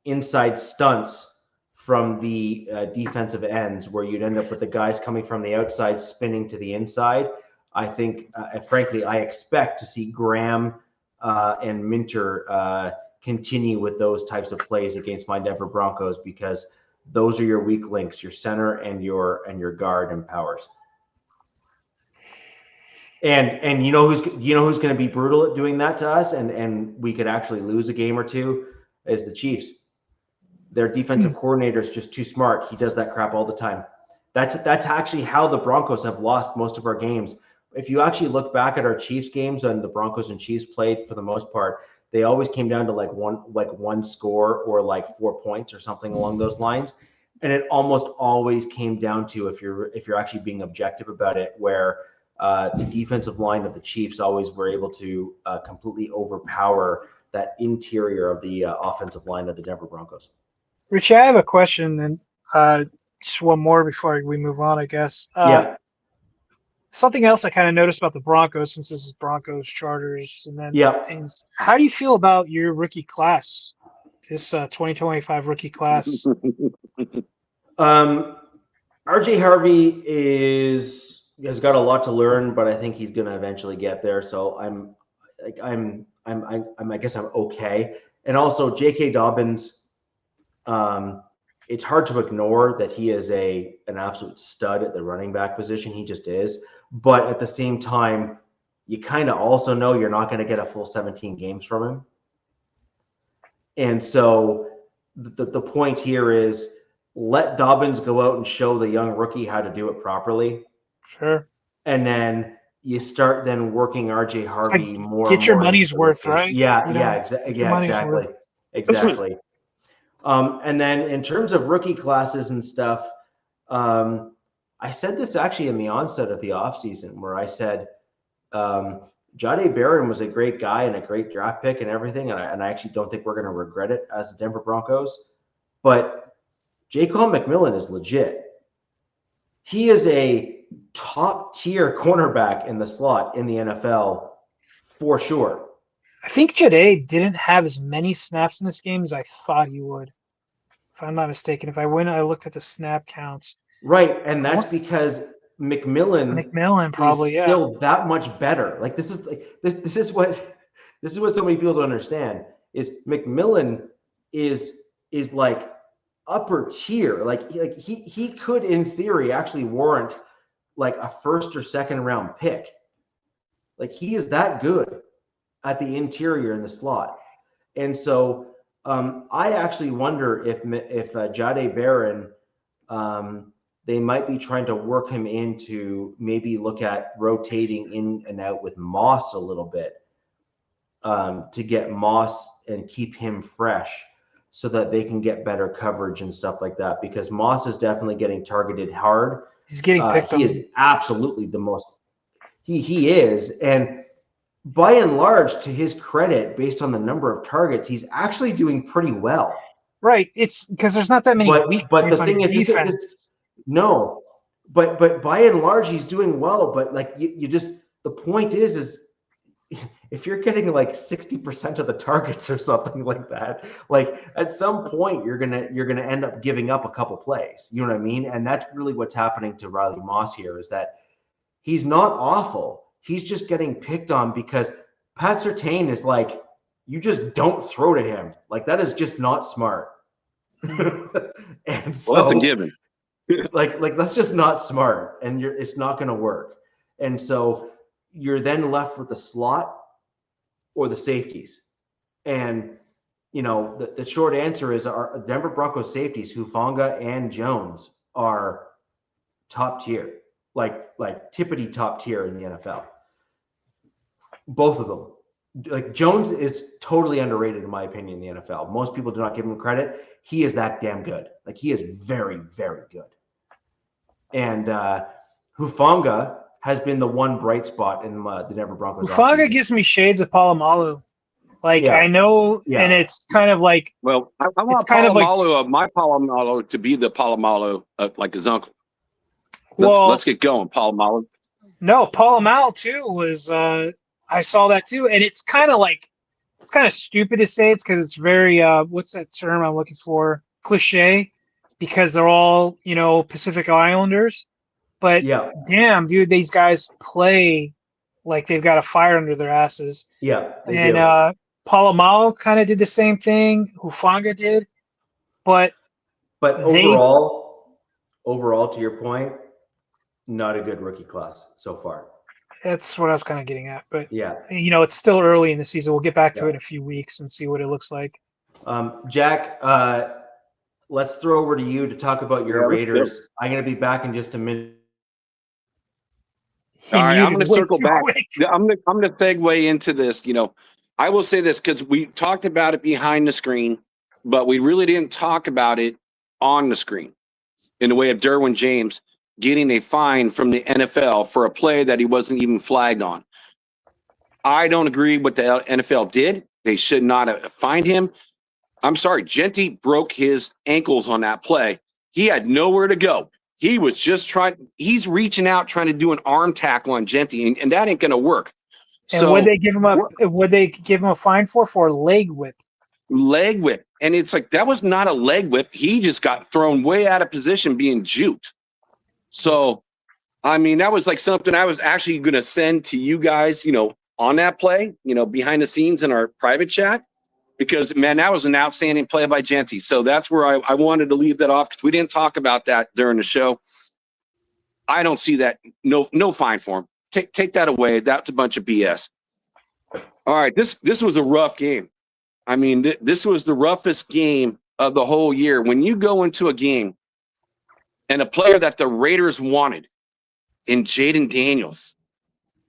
inside stunts from the defensive ends, where you'd end up with the guys coming from the outside spinning to the inside. I think, frankly, I expect to see Graham and Minter continue with those types of plays against my Denver Broncos, because those are your weak links, your center and your guard and Powers. And you know who's going to be brutal at doing that to us, and we could actually lose a game or two, is the Chiefs. Their defensive coordinator is just too smart. He does that crap all the time. That's actually how the Broncos have lost most of our games. If you actually look back at our Chiefs games and the Broncos and Chiefs played, for the most part, they always came down to like one score or like 4 points or something along those lines. And it almost always came down to, if you're actually being objective about it, where the defensive line of the Chiefs always were able to completely overpower that interior of the offensive line of the Denver Broncos. Richie, I have a question, and just one more before we move on, I guess. Yeah. Something else I kind of noticed about the Broncos, since this is Broncos, Chargers, and then is, how do you feel about your rookie class, this 2025 rookie class? RJ Harvey has got a lot to learn, but I think he's going to eventually get there. So I guess I'm okay. And also J.K. Dobbins, it's hard to ignore that he is an absolute stud at the running back position. He just is. But at the same time, you kind of also know you're not going to get a full 17 games from him. And so the point here is, let Dobbins go out and show the young rookie how to do it properly. Sure. And then you start then working RJ Harvey like more. Get your money's worth, right? Yeah, exactly. Exactly. And then in terms of rookie classes and stuff, I said this actually in the onset of the offseason, where I said Jahdae Barron was a great guy and a great draft pick and everything, and I actually don't think we're going to regret it as the Denver Broncos. But Jaquan McMillan is legit. He is a top-tier cornerback in the slot in the NFL for sure. I think Jahdae didn't have as many snaps in this game as I thought he would, if I'm not mistaken. If I looked at the snap counts. Right, and that's because McMillan probably is still that much better. Like this is what so many people don't understand is McMillan is like upper tier. Like he could, in theory, actually warrant like a first or second round pick. Like he is that good at the interior in the slot. And so I actually wonder if Jade Barron, they might be trying to work him into maybe look at rotating in and out with Moss a little bit, to get Moss and keep him fresh so that they can get better coverage and stuff like that, because Moss is definitely getting targeted hard. He's getting picked on. He is absolutely the most he is. And by and large, to his credit, based on the number of targets, he's actually doing pretty well. Right. It's because there's not that many weak but the points on thing your is, defense. no, but by and large, he's doing well. But like you just, the point is if you're getting like 60% of the targets or something like that, like at some point you're gonna end up giving up a couple plays. You know what I mean? And that's really what's happening to Riley Moss here, is that he's not awful. He's just getting picked on because Pat Surtain is like, you just don't throw to him. Like that is just not smart. And so Well, that's a given. like that's just not smart, and it's not going to work. And so you're then left with the slot or the safeties. And the short answer is our Denver Broncos safeties, Hufanga and Jones, are top tier, like tippity top tier in the NFL. Both of them. Like Jones is totally underrated in my opinion in the NFL. Most people do not give him credit. He is that damn good. Like he is very, very good. And Hufanga has been the one bright spot in the Denver Broncos. Hufanga gives me shades of Palomalu. Like Yeah. I know, Yeah. and it's kind of like, Well, I want kind of like- my Palomalu to be the Palomalu like his uncle. well, Let's get going, Palomalu. no, Palomalu too was. I saw that too, and it's kind of like, it's kind of stupid to say it's because it's very what's that term I'm looking for? Cliche, because they're all Pacific Islanders. But Yeah. damn, dude, these guys play like they've got a fire under their asses. Yeah. They And do. Palomalu kind of did the same thing. Hufanga did, but overall, to your point, not a good rookie class so far. that's what I was kind of getting at. But Yeah. it's still early in the season. We'll get back to Yeah. it in a few weeks and see what it looks like. Jack, let's throw over to you to talk about your Raiders. I'm going to be back in just a minute. He All right, I'm muted going to way circle too back. quick. I'm going to segue into this. I will say this because we talked about it behind the screen, but we really didn't talk about it on the screen in the way of Derwin James getting a fine from the NFL for a play that he wasn't even flagged on. I don't agree with the NFL did. They should not have fined him. I'm sorry, Genty broke his ankles on that play. He had nowhere to go. He was just he's reaching out, trying to do an arm tackle on Genty, and that ain't going to work. And so would they give him a fine for leg whip? Leg whip. And it's like, that was not a leg whip. He just got thrown way out of position being juked. So, I mean, that was like something I was actually going to send to you guys, on that play, behind the scenes in our private chat, because, man, that was an outstanding play by Genty. So that's where I wanted to leave that off, because we didn't talk about that during the show. I don't see that. No fine for him. Take that away. That's a bunch of BS. All right, this was a rough game. I mean, this was the roughest game of the whole year. When you go into a game and a player that the Raiders wanted in Jaden Daniels,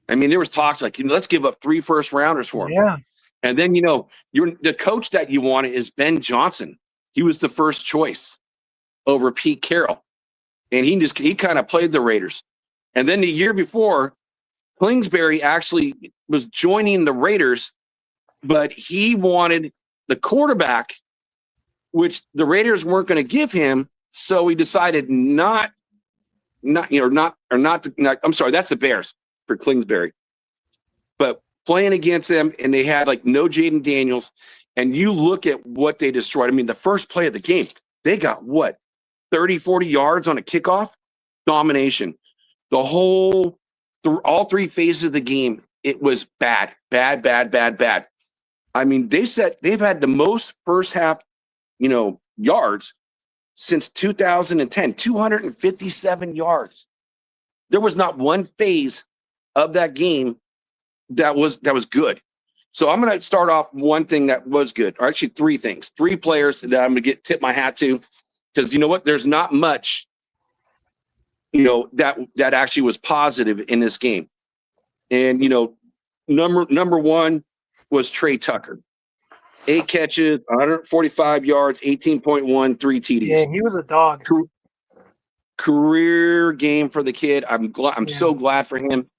I mean, there was talks like, let's give up 3 first-rounders for him. Yeah. And then, the coach that you wanted is Ben Johnson. He was the first choice over Pete Carroll. And he kind of played the Raiders. And then the year before, Kingsbury actually was joining the Raiders, but he wanted the quarterback, which the Raiders weren't going to give him. So he decided I'm sorry, that's the Bears for Kingsbury. But playing against them, and they had like no Jaden Daniels, and you look at what they destroyed. I mean, the first play of the game, they got 30, 40 yards on a kickoff? Domination. All 3 phases of the game, it was bad. I mean, they've had the most first half, yards since 2010, 257 yards. There was not one phase of that game that was good. So I'm going to start off one thing that was good, or actually three things, three players that I'm going to tip my hat to, because you know what? There's not much, that actually was positive in this game. And, number one was Trey Tucker. 8 catches, 145 yards, 18.1, 3 TDs. Yeah, he was a dog. Career game for the kid. I'm so glad for him.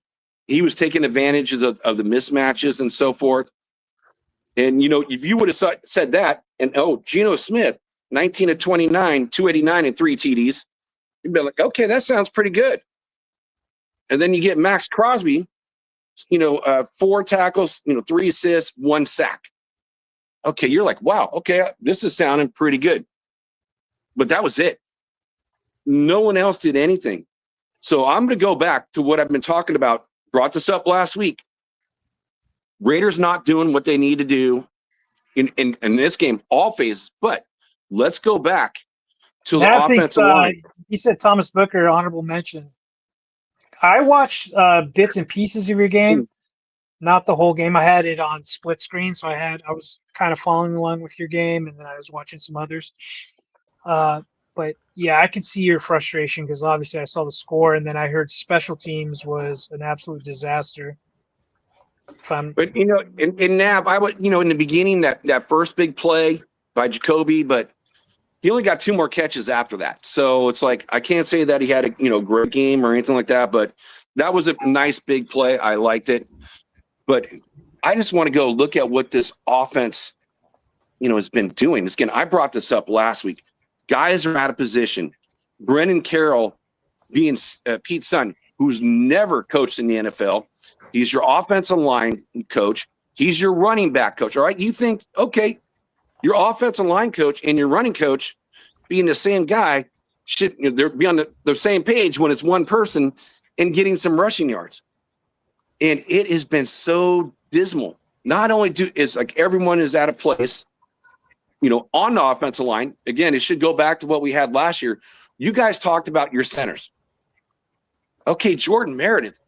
He was taking advantage of the mismatches and so forth. And, if you would have said that, and, Geno Smith, 19 of 29, 289 and 3 TDs, you'd be like, okay, that sounds pretty good. And then you get Max Crosby, 4 tackles, 3 assists, 1 sack. Okay, you're like, wow, okay, this is sounding pretty good. But that was it. No one else did anything. So I'm going to go back to what I've been talking about. Brought this up last week. Raiders not doing what they need to do in this game, all phases. But let's go back to the offensive line. He said Thomas Booker, honorable mention. I watched bits and pieces of your game, not the whole game. I had it on split screen, so I was kind of following along with your game, and then I was watching some others. But yeah, I can see your frustration because obviously I saw the score, and then I heard special teams was an absolute disaster. But in Nav, I would in the beginning that first big play by Jacoby, but he only got 2 more catches after that. So it's like I can't say that he had a great game or anything like that, but that was a nice big play. I liked it. But I just want to go look at what this offense, has been doing. Again, I brought this up last week. Guys are out of position. Brendan Carroll being Pete's son, who's never coached in the NFL. He's your offensive line coach. He's your running back coach. All right. You think, okay, your offensive line coach and your running coach being the same guy should be on the same page when it's one person and getting some rushing yards. And it has been so dismal. Not only it's like everyone is out of place, on the offensive line. Again, it should go back to what we had last year. You guys talked about your centers. Okay, Jordan Meredith.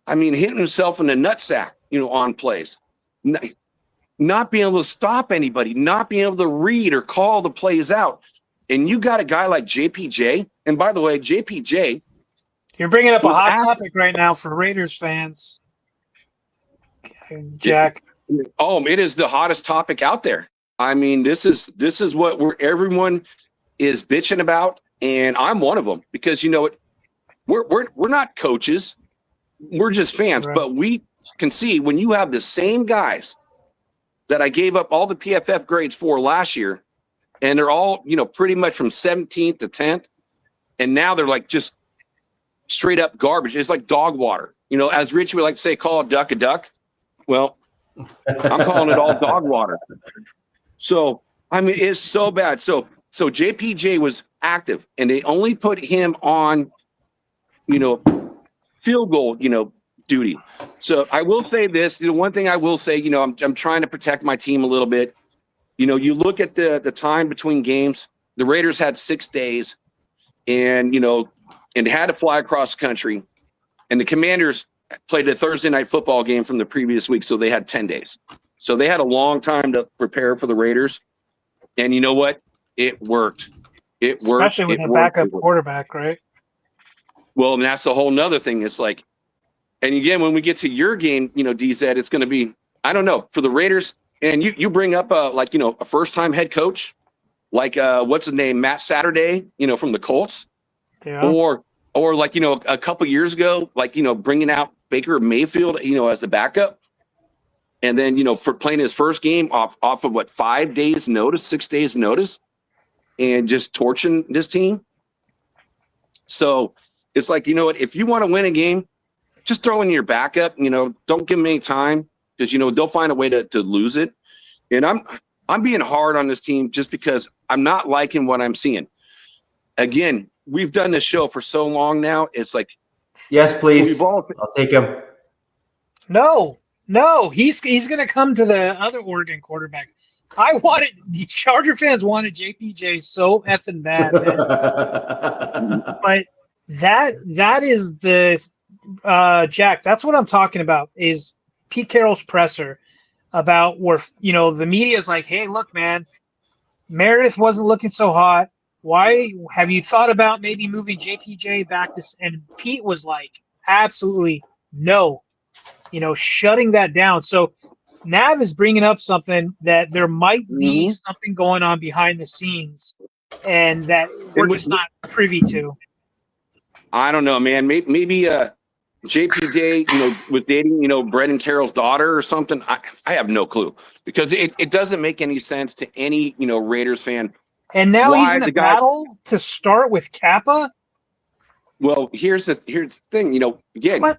Hitting himself in the nutsack, on plays. Not being able to stop anybody, not being able to read or call the plays out. And you got a guy like JPJ. And by the way, JPJ. You're bringing up a hot topic right now for Raiders fans, Jack. It is the hottest topic out there. This is what everyone is bitching about, and I'm one of them because we're not coaches, we're just fans, right. But we can see when you have the same guys that I gave up all the PFF grades for last year, and they're all pretty much from 17th to 10th, and now they're like just straight up garbage. It's like dog water. As Richie would like to say, call a duck a duck. Well, I'm calling it all dog water. So, it's so bad. So JPJ was active, and they only put him on, field goal, duty. So I will say this, one thing I will say, I'm trying to protect my team a little bit. You look at the time between games, the Raiders had 6 days and had to fly across the country, and the Commanders played a Thursday night football game from the previous week. So they had 10 days. So they had a long time to prepare for the Raiders. And you know what? It worked. It worked. Especially with a backup quarterback, right? Well, and that's a whole nother thing. It's like, and again, when we get to your game, DZ, it's going to be, I don't know, for the Raiders. And you bring up a first-time head coach, like what's his name, Matt Saturday, from the Colts. Yeah. Or a couple years ago, bringing out Baker Mayfield, as a backup. And then, for playing his first game off of 5 days notice, 6 days notice, and just torching this team. So it's like, if you want to win a game, just throw in your backup, don't give them any time because, they'll find a way to lose it. And I'm being hard on this team just because I'm not liking what I'm seeing. Again, we've done this show for so long now. It's like, yes, please. I'll take him. No, he's going to come to the other Oregon quarterback. The Charger fans wanted JPJ so effing bad, man. But that is the Jack. That's what I'm talking about. Is Pete Carroll's presser about where the media is like, hey, look, man, Meredith wasn't looking so hot. Why have you thought about maybe moving JPJ back this? And Pete was like, absolutely no, shutting that down. So Nav is bringing up something that there might be something going on behind the scenes, and that we're just not privy to. I don't know, man. Maybe JPJ, was dating, Brett and Carroll's daughter or something. I have no clue, because it doesn't make any sense to any, Raiders fan. And now he's in a battle to start with Kappa. Well, here's the thing, again, What?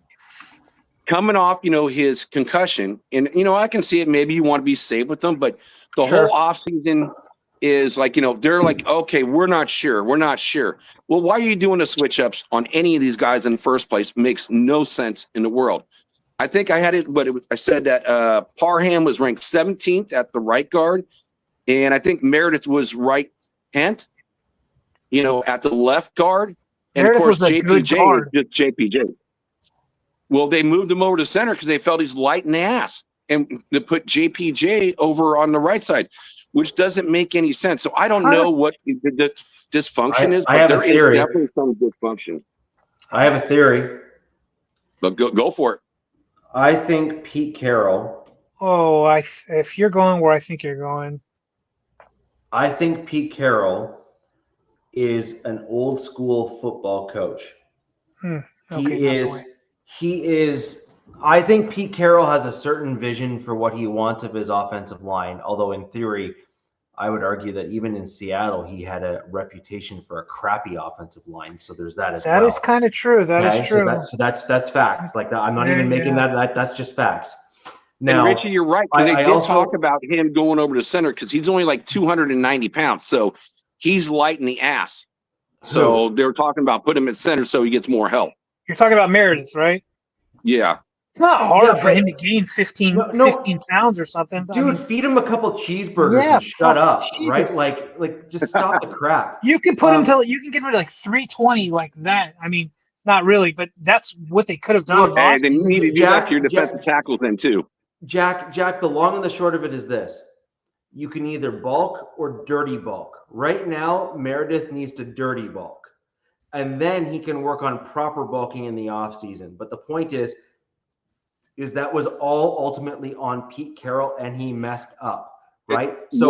Coming off, his concussion, and I can see it. Maybe you want to be safe with them, but the whole offseason is like, they're like, okay, we're not sure. Well, why are you doing the switch ups on any of these guys in the first place? Makes no sense in the world. I think I had it, but I said that Parham was ranked 17th at the right guard, and I think Meredith was right 10th, at the left guard, and Meredith of course was a good JPJ guard. is just JPJ. Well, they moved him over to center because they felt he's light in the ass, and they put JPJ over on the right side, which doesn't make any sense. So I don't know what the dysfunction is, but there is definitely some dysfunction. I have a theory. But go for it. I think Pete Carroll. Oh, if you're going where I think you're going. I think Pete Carroll is an old school football coach. He is. I think Pete Carroll has a certain vision for what he wants of his offensive line. Although in theory, I would argue that even in Seattle, he had a reputation for a crappy offensive line. So there's that as well. That is kind of true. That is true. So that's facts. Like that, I'm not even making that. That's just facts. Now, and Richie, you're right. They did talk about him going over to center because he's only like 290 pounds. So he's light in the ass. So they were talking about putting him at center so he gets more help. You're talking about Meredith, right? Yeah. It's not hard for him to gain 15 pounds or something. Dude, feed him a couple cheeseburgers and shut up, Jesus. Right? Like just stop the crap. You can put him you can get rid of like 320 like that. I mean, not really, but that's what they could have done. And then you need to do that to your defensive tackles then too. Jack, the long and the short of it is this. You can either bulk or dirty bulk. Right now, Meredith needs to dirty bulk. And then he can work on proper bulking in the offseason. But the point is that was all ultimately on Pete Carroll, and he messed up, right? So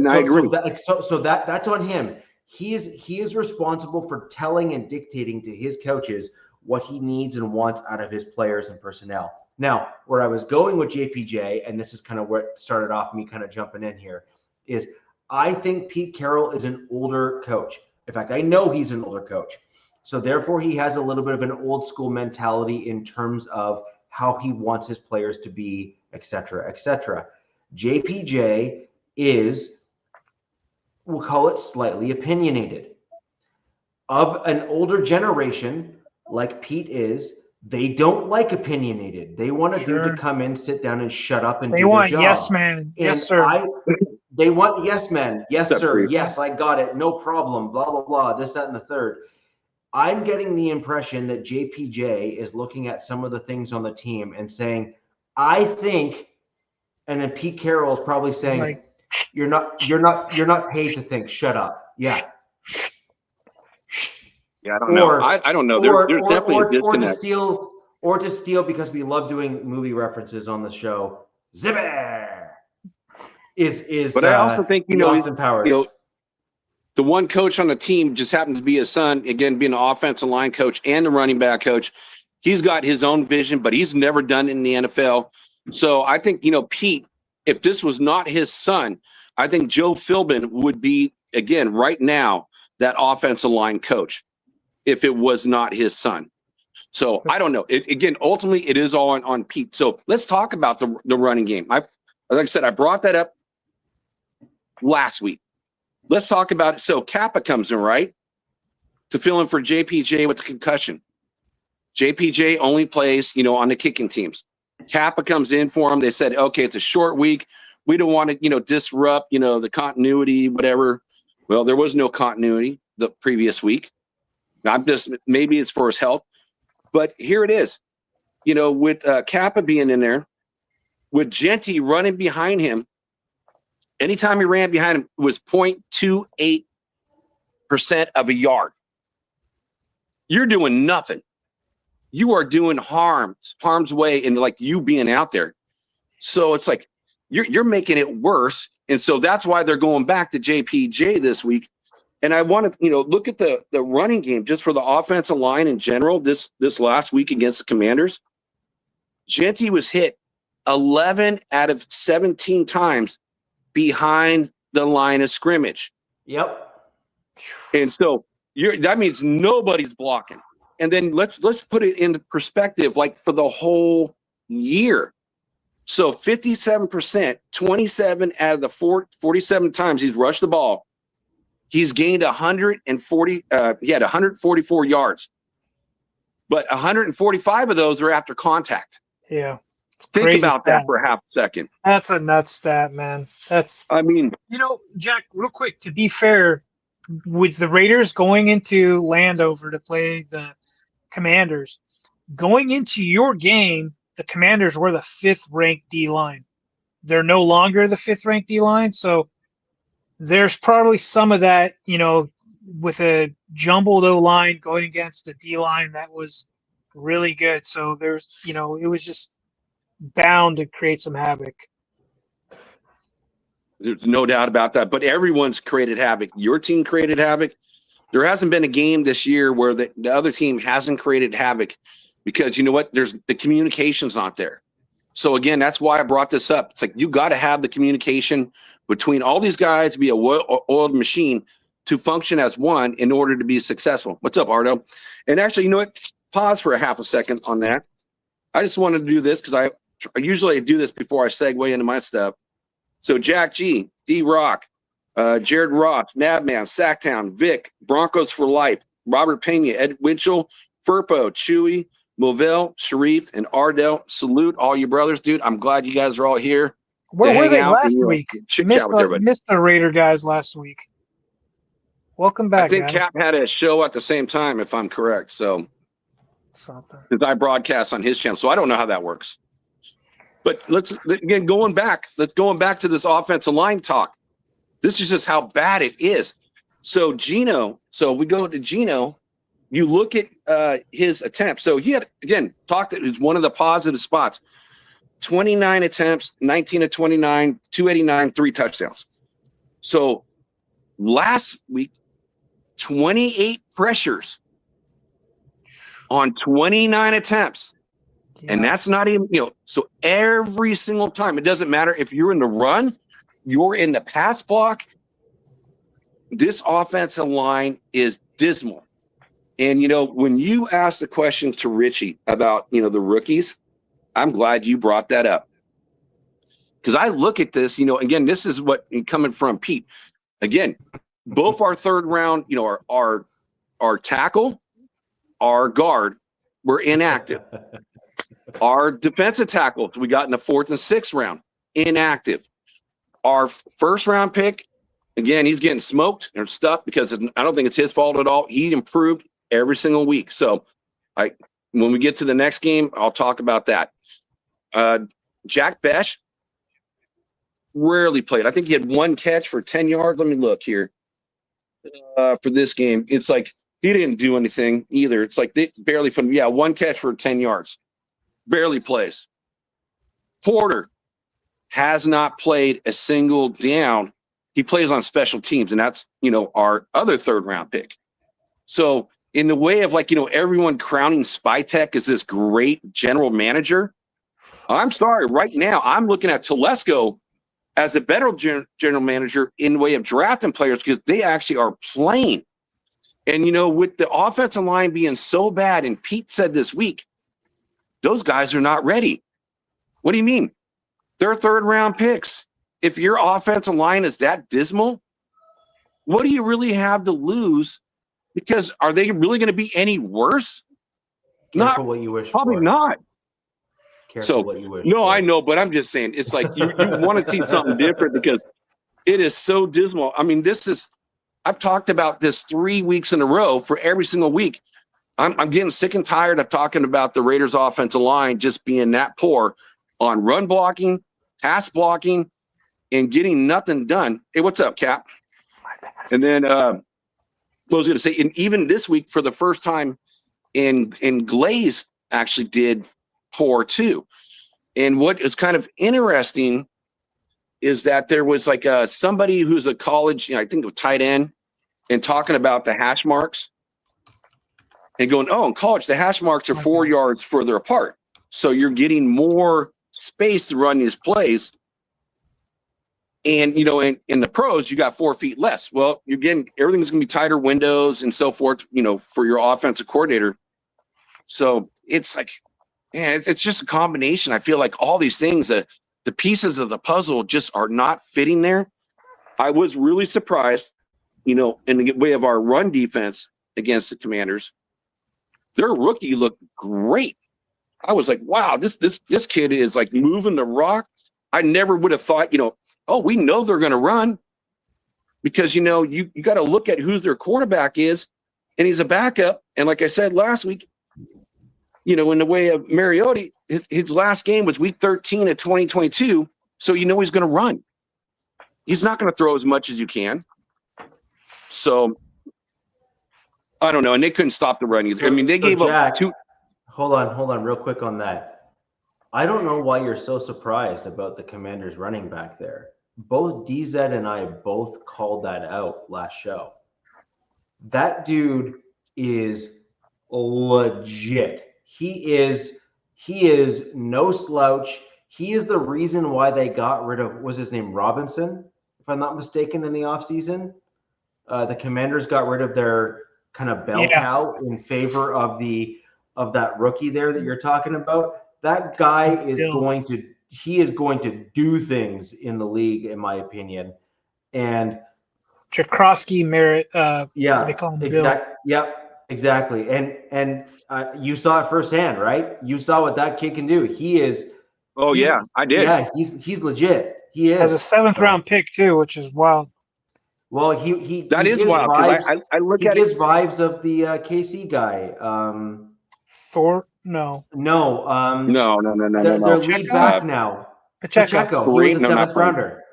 that's on him. He is responsible for telling and dictating to his coaches what he needs and wants out of his players and personnel. Now, where I was going with JPJ, and this is kind of where it started off me kind of jumping in here, is I think Pete Carroll is an older coach. In fact, I know he's an older coach. So therefore, he has a little bit of an old school mentality in terms of how he wants his players to be, et cetera, et cetera. JPJ is, we'll call it slightly opinionated. Of an older generation, like Pete is, they don't like opinionated. They want a dude to come in, sit down, and shut up and do their job. They want yes, man. Yes, sir. They want yes, man. Yes, sir. Yes, I got it. No problem. Blah, blah, blah. This, that, and the third. I'm getting the impression that JPJ is looking at some of the things on the team and saying, I think, and then Pete Carroll is probably saying, you're not paid to think. Shut up. Yeah. Yeah, I don't know. I don't know. There's definitely a disconnect. Or to steal because we love doing movie references on the show. Zibber is. But I also think Austin Powers. The one coach on the team just happens to be his son. Again, being an offensive line coach and the running back coach, he's got his own vision, but he's never done it in the NFL. So I think Pete, if this was not his son, I think Joe Philbin would be again right now that offensive line coach. If it was not his son. So I don't know. Again, ultimately, it is all on Pete. So let's talk about the running game. Like I said, I brought that up last week. Let's talk about it. So Kappa comes in, right, to fill in for JPJ with the concussion. JPJ only plays, on the kicking teams. Kappa comes in for him. They said, okay, it's a short week. We don't want to, disrupt, the continuity, whatever. Well, there was no continuity the previous week. Maybe it's for his health, but here it is. With Kappa being in there, with Genty running behind him, anytime he ran behind him was 0.28% of a yard. You're doing nothing. You are doing harm's way in like you being out there. So it's like you're making it worse. And so that's why they're going back to JPJ this week. And I want to, look at the running game just for the offensive line in general this last week against the Commanders. Genty was hit 11 out of 17 times behind the line of scrimmage. Yep. And so that means nobody's blocking. And then let's put it into perspective, like for the whole year. So 57%, 27 out of the 47 times he's rushed the ball, he's gained 140. He had 144 yards, but 145 of those are after contact. Yeah. Think about that for a half a second. That's a nuts stat, man. Jack, real quick, to be fair, with the Raiders going into Landover to play the Commanders, going into your game, the Commanders were the 5th-ranked D-line. They're no longer the 5th-ranked D-line, so there's probably some of that, with a jumbled O-line going against a D-line that was really good. So there's, it was just bound to create some havoc. There's no doubt about that. But everyone's created havoc. Your team created havoc. There hasn't been a game this year where the other team hasn't created havoc because you know what? There's the communication's not there. So again, that's why I brought this up. It's like you got to have the communication between all these guys to be a oiled machine to function as one in order to be successful. What's up, Ardo? And actually, you know what? Pause for a half a second on that. I just wanted to do this because I usually do this before I segue into my stuff. So Jack G, D-Rock, Jared Ross, Nabman, Sacktown, Vic, Broncos for Life, Robert Pena, Ed Winchell, Furpo, Chewy, Movell, Sharif, and Ardell. Salute all you brothers, dude. I'm glad you guys are all here. Where were they last week? Missed the Raider guys last week. Welcome back, I think guys. Cap had a show at the same time, if I'm correct. So something. Because I broadcast on his channel, so I don't know how that works. But let's going back to this offensive line talk. This is just how bad it is. So Gino, we go to Gino. You look at his attempts. So he had, again, it's one of the positive spots. 29 attempts, 19 to 29, 289, 3 touchdowns. So last week, 28 pressures on 29 attempts. Yeah. And that's not even, so every single time, it doesn't matter if you're in the run, you're in the pass block. This offensive line is dismal. And, when you asked the question to Richie about, the rookies, I'm glad you brought that up. Because I look at this, again, this is what coming from Pete. Again, both our third round, our tackle, our guard were inactive. Our defensive tackles we got in the 4th and 6th round, inactive. Our first round pick, again, he's getting smoked and stuff because I don't think it's his fault at all. He improved every single week. So when we get to the next game, I'll talk about that. Jack Besh rarely played. I think he had 1 catch for 10 yards. Let me look here. For this game, it's like he didn't do anything either. It's like they barely put him. Yeah, 1 catch for 10 yards. Barely plays. Porter has not played a single down. He plays on special teams, and that's, our other 3rd round pick. So in the way of everyone crowning Spytek as this great general manager, I'm sorry, right now I'm looking at Telesco as a better general manager in the way of drafting players because they actually are playing. And, with the offensive line being so bad, and Pete said this week, those guys are not ready. What do you mean? They're 3rd round picks. If your offensive line is that dismal, what do you really have to lose? Because are they really going to be any worse? Careful what you wish probably for. Not. Careful what you wish no, for. I know, but I'm just saying it's like you want to see something different because it is so dismal. I mean, I've talked about this 3 weeks in a row for every single week. I'm getting sick and tired of talking about the Raiders offensive line just being that poor on run blocking, pass blocking, and getting nothing done. Hey, what's up, Cap? And then what I was going to say, and even this week for the first time in Glaze actually did poor too. And what is kind of interesting is that there was like somebody who's a college, I think of tight end, and talking about the hash marks and going, oh, in college, the hash marks are 4 yards further apart. So you're getting more space to run these plays. And, in the pros, you got 4 feet less. Well, you're getting everything's going to be tighter windows and so forth, for your offensive coordinator. So it's like, man, it's just a combination. I feel like all these things, the pieces of the puzzle just are not fitting there. I was really surprised, in the way of our run defense against the Commanders. Their rookie looked great. I was like, wow, this kid is like moving the rock. I never would have thought, we know they're going to run because, you got to look at who their quarterback is, and he's a backup. And like I said last week, in the way of Mariota, his last game was week 13 of 2022. So, he's going to run. He's not going to throw as much as you can. So, I don't know. And they couldn't stop the run either. They gave Jack, up 2. Hold on real quick on that. I don't know why you're so surprised about the Commanders running back there. Both DZ and I both called that out last show. That dude is legit. He is no slouch. He is the reason why they got rid of, was his name Robinson, if I'm not mistaken, in the offseason. The Commanders got rid of their kind of bell cow in favor of that rookie there that you're talking about. That guy is going to do things in the league, in my opinion. And Jakrowski Merritt, they call him Bill. Exactly. And you saw it firsthand, right? You saw what that kid can do. I did. Yeah, he's legit. He is. Has a 7th round pick too, which is wild. Well, he is wild. I look at his vibes of the KC guy. Thor? No. No. No. Their lead back now. Pacheco. He was a 7th rounder.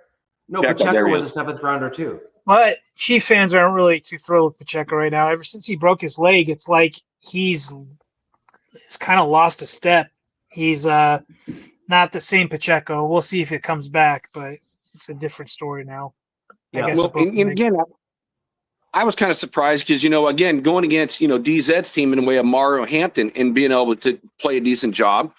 No, Pacheco was a 7th rounder too. But Chiefs fans aren't really too thrilled with Pacheco right now. Ever since he broke his leg, it's like he's kind of lost a step. He's not the same Pacheco. We'll see if it comes back, but it's a different story now. Yeah. And again, I was kind of surprised because, again, going against, DZ's team in the way of Mario Hampton and being able to play a decent job.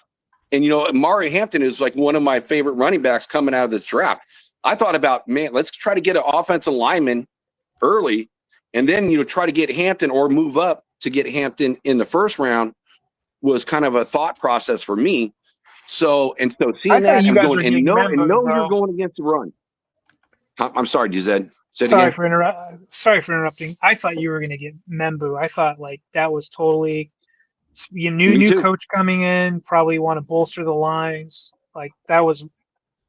And, Mario Hampton is like one of my favorite running backs coming out of this draft. I thought about, man, let's try to get an offensive lineman early and then, try to get Hampton or move up to get Hampton in the first round was kind of a thought process for me. So seeing that, I'm going, and you're going against the run. I'm sorry, DZ. Sorry for interrupting. I thought you were going to get Membu. I thought that was totally new coach coming in, probably want to bolster the lines.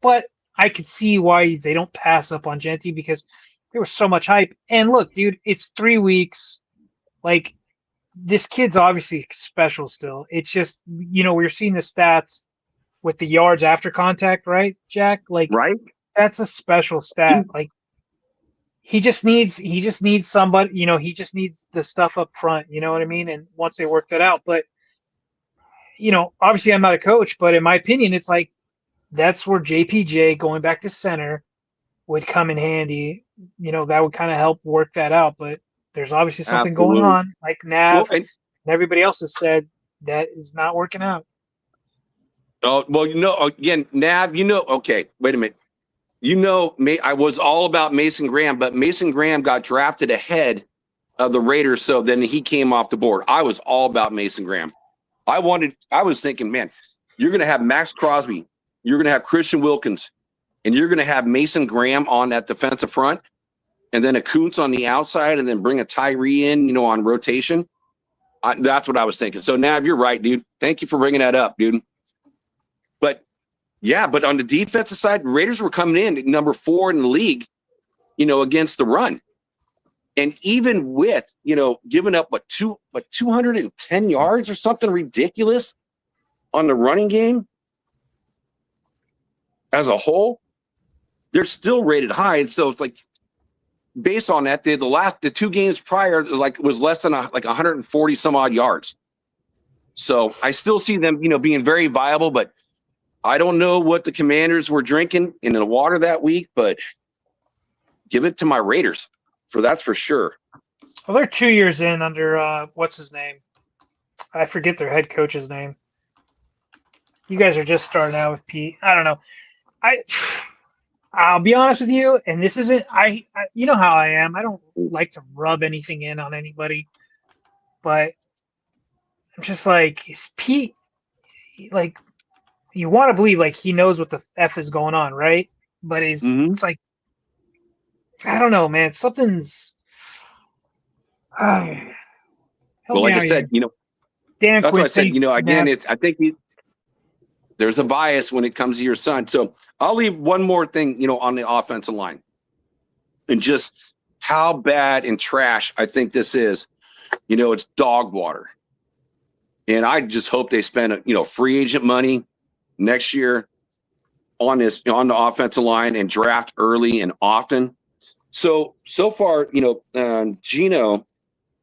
But I could see why they don't pass up on Genty because there was so much hype. And look, dude, it's 3 weeks. This kid's obviously special still. It's just, we're seeing the stats with the yards after contact, right, Jack? Right. That's a special stat. He just needs somebody, he just needs the stuff up front, you know what I mean? And once they work that out, but obviously I'm not a coach, but in my opinion, it's that's where JPJ going back to center would come in handy. That would kind of help work that out, but there's obviously something going on, like Nav and everybody else has said that is not working out. Oh, well, again, Nav, okay, wait a minute. I was all about Mason Graham, but Mason Graham got drafted ahead of the Raiders, so then he came off the board. I was all about Mason Graham. I was thinking, man, you're going to have Max Crosby, you're going to have Christian Wilkins, and you're going to have Mason Graham on that defensive front, and then a Kuntz on the outside, and then bring a Tyree in, on rotation. That's what I was thinking. So, Nav, you're right, dude. Thank you for bringing that up, dude. Yeah, but on the defensive side, Raiders were coming in at number 4 in the league, against the run. And even with, giving up 210 yards or something ridiculous on the running game as a whole, they're still rated high. And so it's like, based on that, the 2 games prior was less than 140 some odd yards. So I still see them, being very viable, but I don't know what the Commanders were drinking in the water that week, but give it to my Raiders that's for sure. Well, they're 2 years in under what's his name? I forget their head coach's name. You guys are just starting out with Pete. I don't know. I'll be honest with you, and this isn't. You know how I am. I don't like to rub anything in on anybody, but I'm just like, is Pete like? You want to believe like he knows what the F is going on, right? But it's like, I don't know, man. Something's. Well, like I said, Dan that's Quinn what I said. Again, I think there's a bias when it comes to your son. So I'll leave one more thing, on the offensive line, and just how bad and trash I think this is. It's dog water, and I just hope they spend free agent money next year on the offensive line and draft early and often. So far, Gino,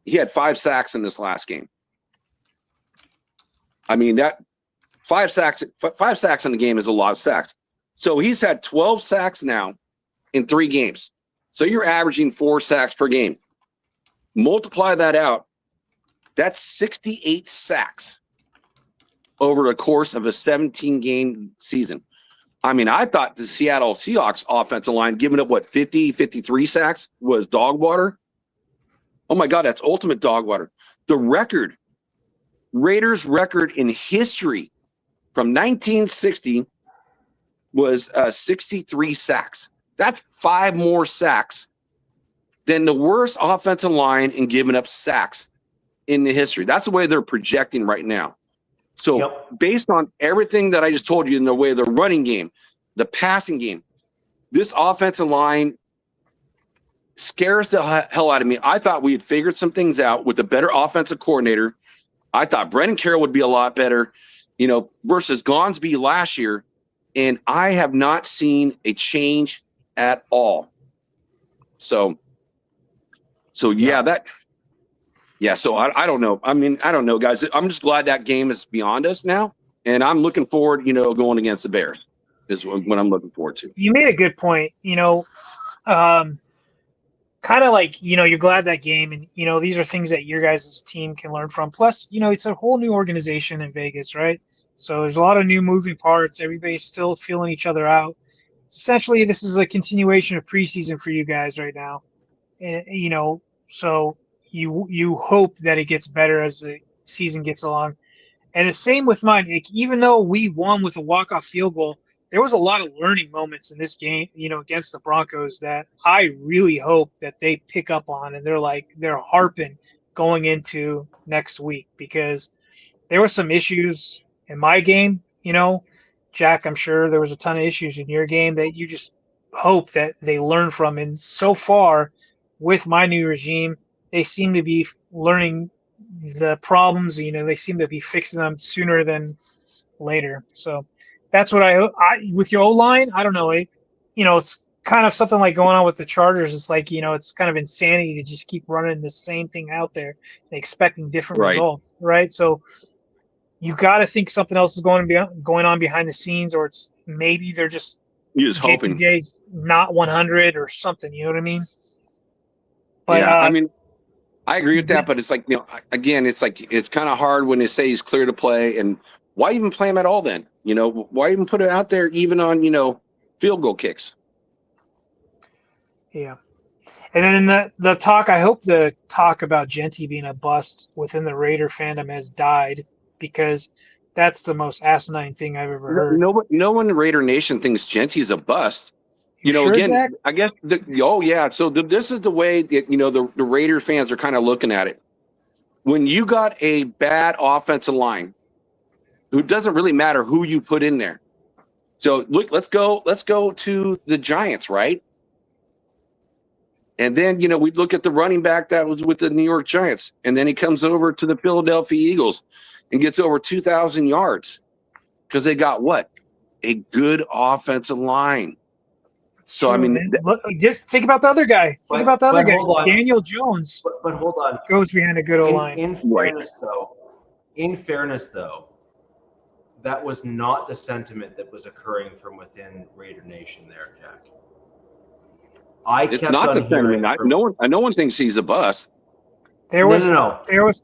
he had 5 sacks in this last game. I mean, that 5 sacks in the game is a lot of sacks. So he's had 12 sacks now in 3 games. So you're averaging 4 sacks per game. Multiply that out. That's 68 sacks over the course of a 17-game season. I mean, I thought the Seattle Seahawks offensive line giving up 50, 53 sacks was dog water. Oh my God, that's ultimate dog water. The Raiders record in history from 1960 was 63 sacks. That's 5 more sacks than the worst offensive line in giving up sacks in the history. That's the way they're projecting right now. So based on everything that I just told you in the way of the running game, the passing game, this offensive line scares the hell out of me. I thought we had figured some things out with a better offensive coordinator. I thought Brendan Carroll would be a lot better, versus Gonsby last year. And I have not seen a change at all. So so I don't know. I mean, I don't know, guys. I'm just glad that game is beyond us now. And I'm looking forward, going against the Bears is what I'm looking forward to. You made a good point, kind of like, you're glad that game. And, these are things that your guys' team can learn from. Plus, it's a whole new organization in Vegas, right? So there's a lot of new moving parts. Everybody's still feeling each other out. Essentially, this is a continuation of preseason for you guys right now. And, so you hope that it gets better as the season gets along. And the same with mine. Like, even though we won with a walk-off field goal, there was a lot of learning moments in this game, against the Broncos that I really hope that they pick up on, and they're harping going into next week, because there were some issues in my game. Jack, I'm sure there was a ton of issues in your game that you just hope that they learn from. And so far, with my new regime, they seem to be learning the problems. They seem to be fixing them sooner than later. So that's what I with your O-line, I don't know. It's kind of something like going on with the Chargers. It's like, it's kind of insanity to just keep running the same thing out there and expecting different results, right? So you got to think something else is going on behind the scenes, or it's maybe they're just hoping JPJ's not 100 or something. You know what I mean? But, yeah, I mean, I agree with that, but it's like, again, it's like, it's kind of hard when they say he's clear to play, and why even play him at all then? Why even put it out there even on, field goal kicks? Yeah. And then the talk, I hope the talk about Genty being a bust within the Raider fandom has died, because that's the most asinine thing I've ever heard. No one in Raider Nation thinks Genty's a bust. Sure, again, Zach? I guess, So this is the way that, the Raider fans are kind of looking at it. When you got a bad offensive line, who doesn't really matter who you put in there, So look, let's go to the Giants, right? And then, we look at the running back that was with the New York Giants. And then he comes over to the Philadelphia Eagles and gets over 2,000 yards because they got what? A good offensive line. So, True, look, just think about the other guy. Think about the other guy, Daniel Jones. But hold on. Goes behind a good O-line. In fairness, though, that was not the sentiment that was occurring from within Raider Nation there, Jack. It's not the sentiment. No one thinks he's a bust. There was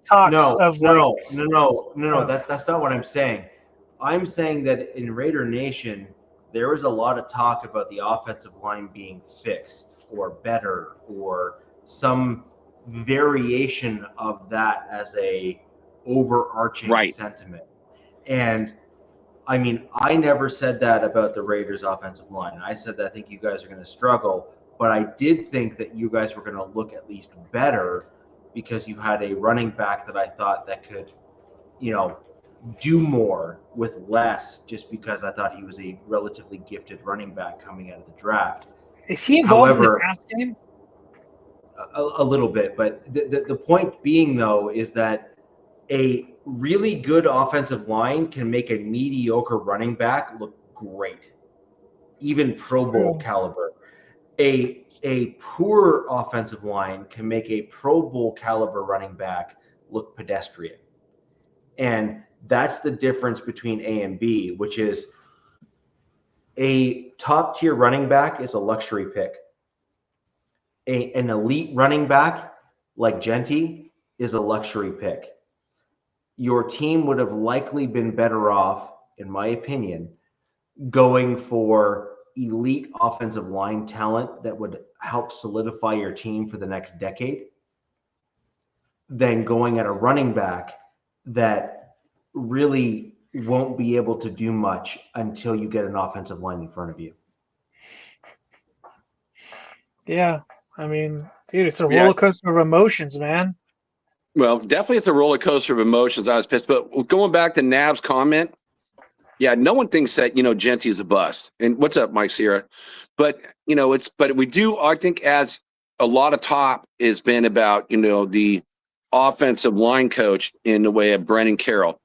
talks of no. That's not what I'm saying. I'm saying that in Raider Nation, there was a lot of talk about the offensive line being fixed or better or some variation of that as a overarching sentiment. And I mean, I never said that about the Raiders offensive line. I said that I think you guys are going to struggle, but I did think that you guys were going to look at least better because you had a running back that I thought that could, do more with less, just because I thought he was a relatively gifted running back coming out of the draft. Is he involved in the pass game? A little bit, but the point being, though, is that a really good offensive line can make a mediocre running back look great, even Pro Bowl caliber. A poor offensive line can make a Pro Bowl caliber running back look pedestrian. And that's the difference between A and B, which is a top tier running back is a luxury pick. An elite running back like Genty is a luxury pick. Your team would have likely been better off, in my opinion, going for elite offensive line talent that would help solidify your team for the next decade than going at a running back that really won't be able to do much until you get an offensive line in front of you. Yeah. I mean, dude, it's a roller coaster of emotions, man. Well, definitely it's a roller coaster of emotions. I was pissed. But going back to Nav's comment, no one thinks that, Genty is a bust. And what's up, Mike Sierra? But, but we do, I think, as a lot of talk has been about, the offensive line coach in the way of Brennan Carroll.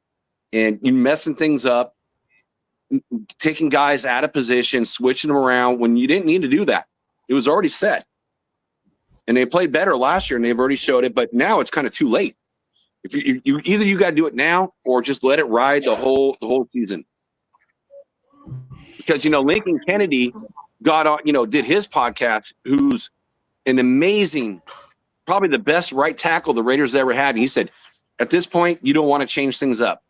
And you messing things up, taking guys out of position, switching them around when you didn't need to do that. It was already set. And they played better last year, and they've already showed it. But now it's kind of too late. If you either you got to do it now or just let it ride the whole season. Because Lincoln Kennedy got on, did his podcast, who's an amazing, probably the best right tackle the Raiders ever had. And he said, at this point, you don't want to change things up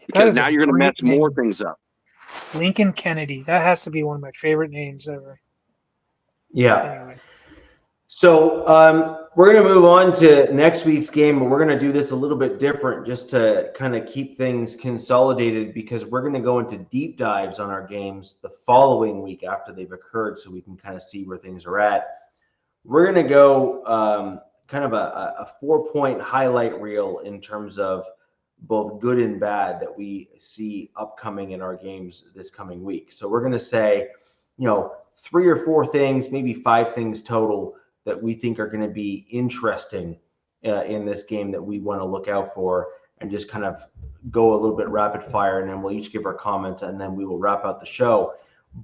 because now you're going to mess more things up. Lincoln Kennedy, that has to be one of my favorite names ever. Yeah. Anyway. So we're going to move on to next week's game, but we're going to do this a little bit different just to kind of keep things consolidated because we're going to go into deep dives on our games the following week after they've occurred so we can kind of see where things are at. We're going to go kind of a 4-point highlight reel in terms of both good and bad that we see upcoming in our games this coming week. So we're going to say, 3 or 4 things, maybe 5 things total that we think are going to be interesting in this game that we want to look out for, and just kind of go a little bit rapid fire, and then we'll each give our comments, and then we will wrap out the show.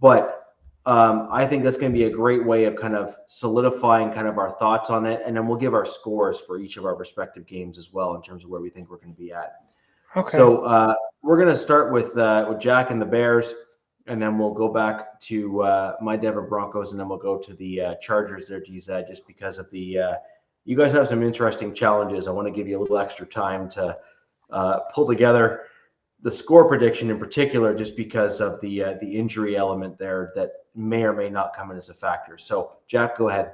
But I think that's going to be a great way of kind of solidifying kind of our thoughts on it, and then we'll give our scores for each of our respective games as well in terms of where we think we're going to be at. Okay. So we're going to start with Jack and the Bears, and then we'll go back to my Denver Broncos, and then we'll go to the Chargers there, DZ, just because of the you guys have some interesting challenges. I want to give you a little extra time to pull together the score prediction in particular, just because of the injury element there that may or may not come in as a factor. So, Jack, go ahead.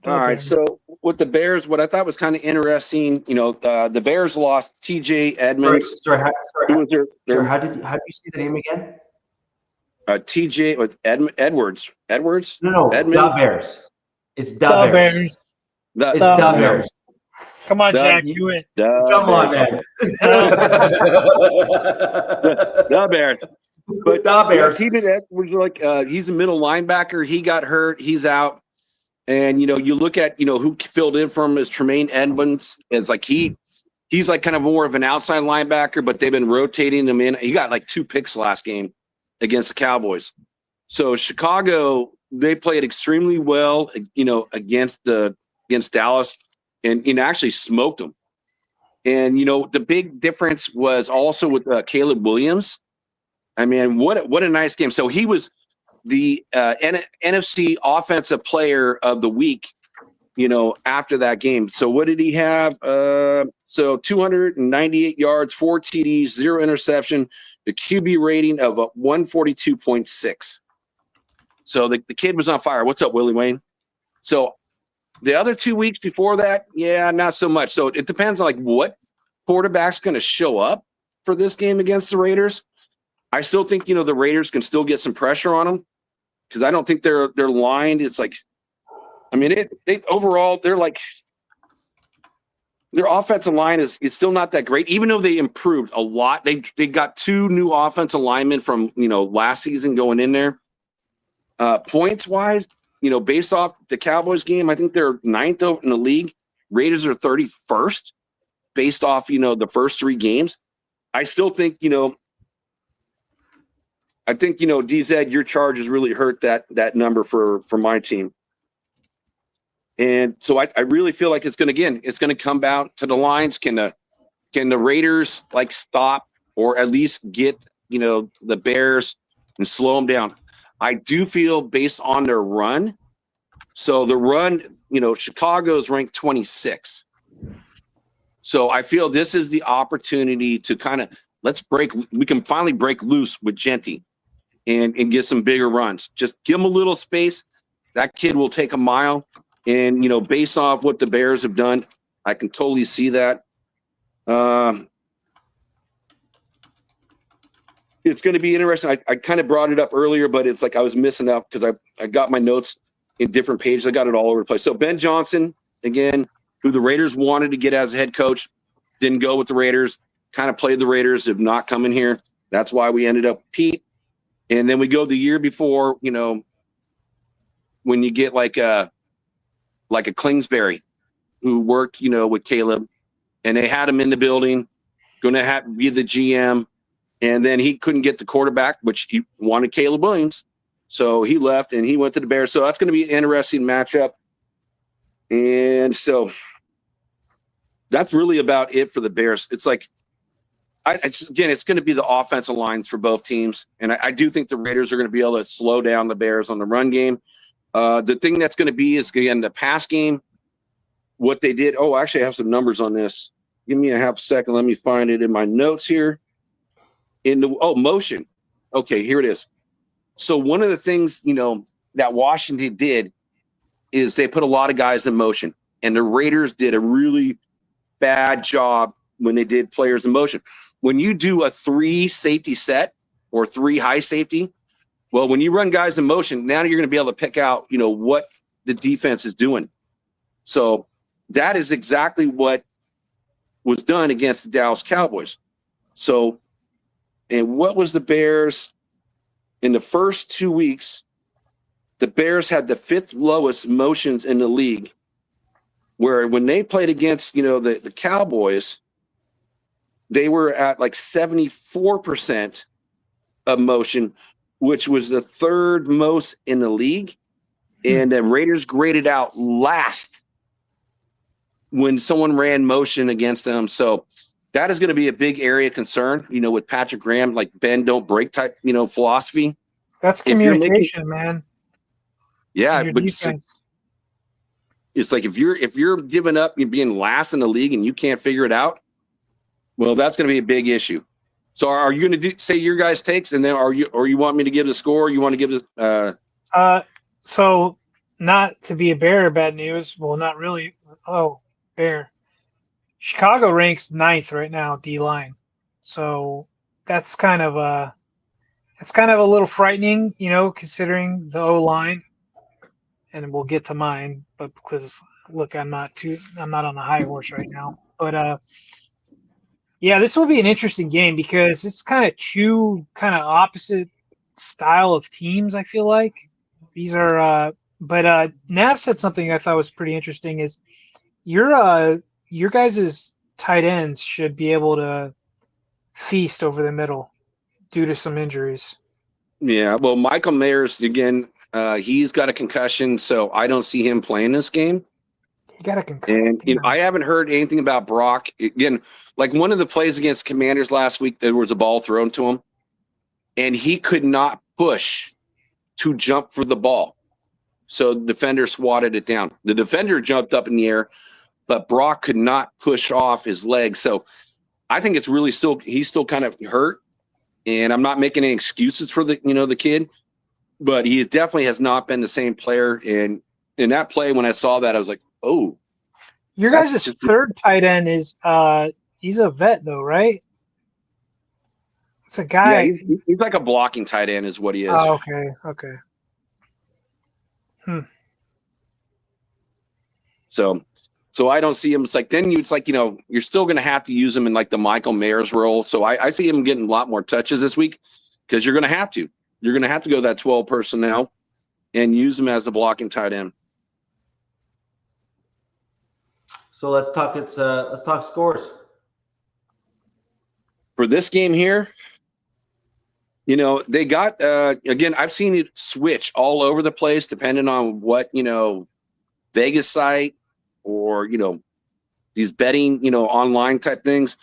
All right. So with the Bears, what I thought was kind of interesting, the Bears lost TJ Edmonds. Sorry, how did you say the name again? TJ with Edwards. No, Edmonds. The Bears. It's the Bears. It's the Bears. Come on, Jack, do it. Come on, man. The Bears. But Bears. Keenan Edwards, like he's a middle linebacker. He got hurt. He's out. And you look at who filled in for him is Tremaine Edmonds. It's like he's like kind of more of an outside linebacker, but they've been rotating him in. He got like 2 picks last game against the Cowboys. So Chicago, they played extremely well, against Dallas, and actually smoked them. And the big difference was also with Caleb Williams. I mean, what a nice game. So he was the NFC Offensive Player of the Week, after that game. So what did he have? So 298 yards, 4 TDs, 0 interception, the QB rating of 142.6. So the kid was on fire. What's up, Willie Wayne? So the other 2 weeks before that, yeah, not so much. So it depends on like what quarterback's going to show up for this game against the Raiders. I still think, the Raiders can still get some pressure on them because I don't think they're lined. It's like, I mean, they overall, they're like, their offensive line is still not that great, even though they improved a lot. They got 2 new offensive linemen from, last season going in there. Points wise, based off the Cowboys game, I think they're 9th in the league. Raiders are 31st based off, the first 3 games. I still think, DZ, your charges really hurt that number for my team. And so I really feel like it's going to come down to the lines. Can the Raiders like stop or at least get, the Bears and slow them down? I do feel based on their run. So the run, Chicago's ranked 26. So I feel this is the opportunity to kind of we can finally break loose with Genty and get some bigger runs. Just give him a little space. That kid will take a mile. And, based off what the Bears have done, I can totally see that. It's going to be interesting. I kind of brought it up earlier, but it's like I was missing out because I got my notes in different pages. I got it all over the place. So Ben Johnson, again, who the Raiders wanted to get as a head coach, didn't go with the Raiders, kind of played the Raiders, have not come in here. That's why we ended up with Pete. And then we go the year before, when you get like a Kingsbury who worked, with Caleb, and they had him in the building, going to be the GM. And then he couldn't get the quarterback, which he wanted Caleb Williams. So he left and he went to the Bears. So that's going to be an interesting matchup. And so that's really about it for the Bears. It's like, it's going to be the offensive lines for both teams. And I do think the Raiders are going to be able to slow down the Bears on the run game. The thing that's going to be is, again, the pass game, what they did. Oh, actually, I have some numbers on this. Give me a half second. Let me find it in my notes here. Motion. Okay, here it is. So one of the things, that Washington did is they put a lot of guys in motion. And the Raiders did a really bad job when they did players in motion. When you do a 3 safety set or 3 high safety, well, when you run guys in motion, now you're going to be able to pick out, what the defense is doing. So that is exactly what was done against the Dallas Cowboys. So, and what was the Bears in the first 2 weeks? The Bears had the 5th lowest motions in the league, where when they played against, the Cowboys, they were at like 74% of motion, which was the 3rd most in the league. And the Raiders graded out last when someone ran motion against them. So that is going to be a big area of concern, with Patrick Graham, like bend, don't break type, philosophy. That's communication, man. Yeah, but it's like if you're giving up, you're being last in the league and you can't figure it out, well, that's going to be a big issue. So are you going to say your guys' takes, and then or you want me to give the score? You want to give the So not to be a bearer of bad news. Well, not really. Oh, bear. Chicago ranks 9th right now, D line. So that's kind of a little frightening, considering the O line. And we'll get to mine, but because look, I'm not on a high horse right now. But Yeah, this will be an interesting game because it's kind of two kind of opposite style of teams, I feel like. These are but Nav said something I thought was pretty interesting is your guys' tight ends should be able to feast over the middle due to some injuries. Yeah, well, Michael Mayers again, he's got a concussion, so I don't see him playing this game. He got a concussion. And I haven't heard anything about Brock. Again, like one of the plays against Commanders last week, there was a ball thrown to him, and he could not push to jump for the ball. So the defender swatted it down. The defender jumped up in the air, but Brock could not push off his leg. So I think it's really he's still kind of hurt. And I'm not making any excuses for the kid, but he definitely has not been the same player. And in that play, when I saw that, I was like, oh. Your guys' third tight end is he's a vet though, right? It's a guy. Yeah, he's like a blocking tight end is what he is. Oh, okay. So I don't see him. It's like you're still going to have to use him in like the Michael Mayers role. So I see him getting a lot more touches this week because you're going to have to. You're going to have to go that 12 personnel and use him as the blocking tight end. So let's talk scores for this game here. They got again. I've seen it switch all over the place depending on what Vegas site or these betting online type things.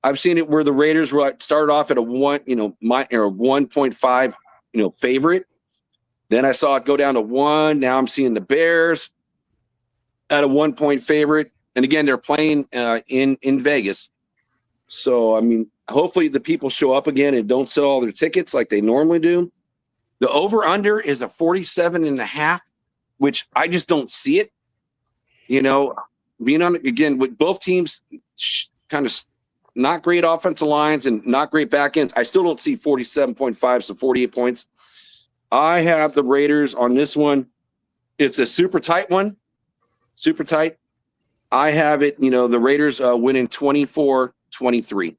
I've seen it where the Raiders were started off at a 1.5 favorite. Then I saw it go down to 1. Now I'm seeing the Bears at a 1 point favorite. And again, they're playing in Vegas. So, I mean, hopefully the people show up again and don't sell all their tickets like they normally do. The over-under is a 47.5, which I just don't see it. Being on again with both teams kind of not great offensive lines and not great back ends. I still don't see 47.5, so 48 points. I have the Raiders on this one. It's a super tight one. Super tight. I have it, the Raiders winning 24-23.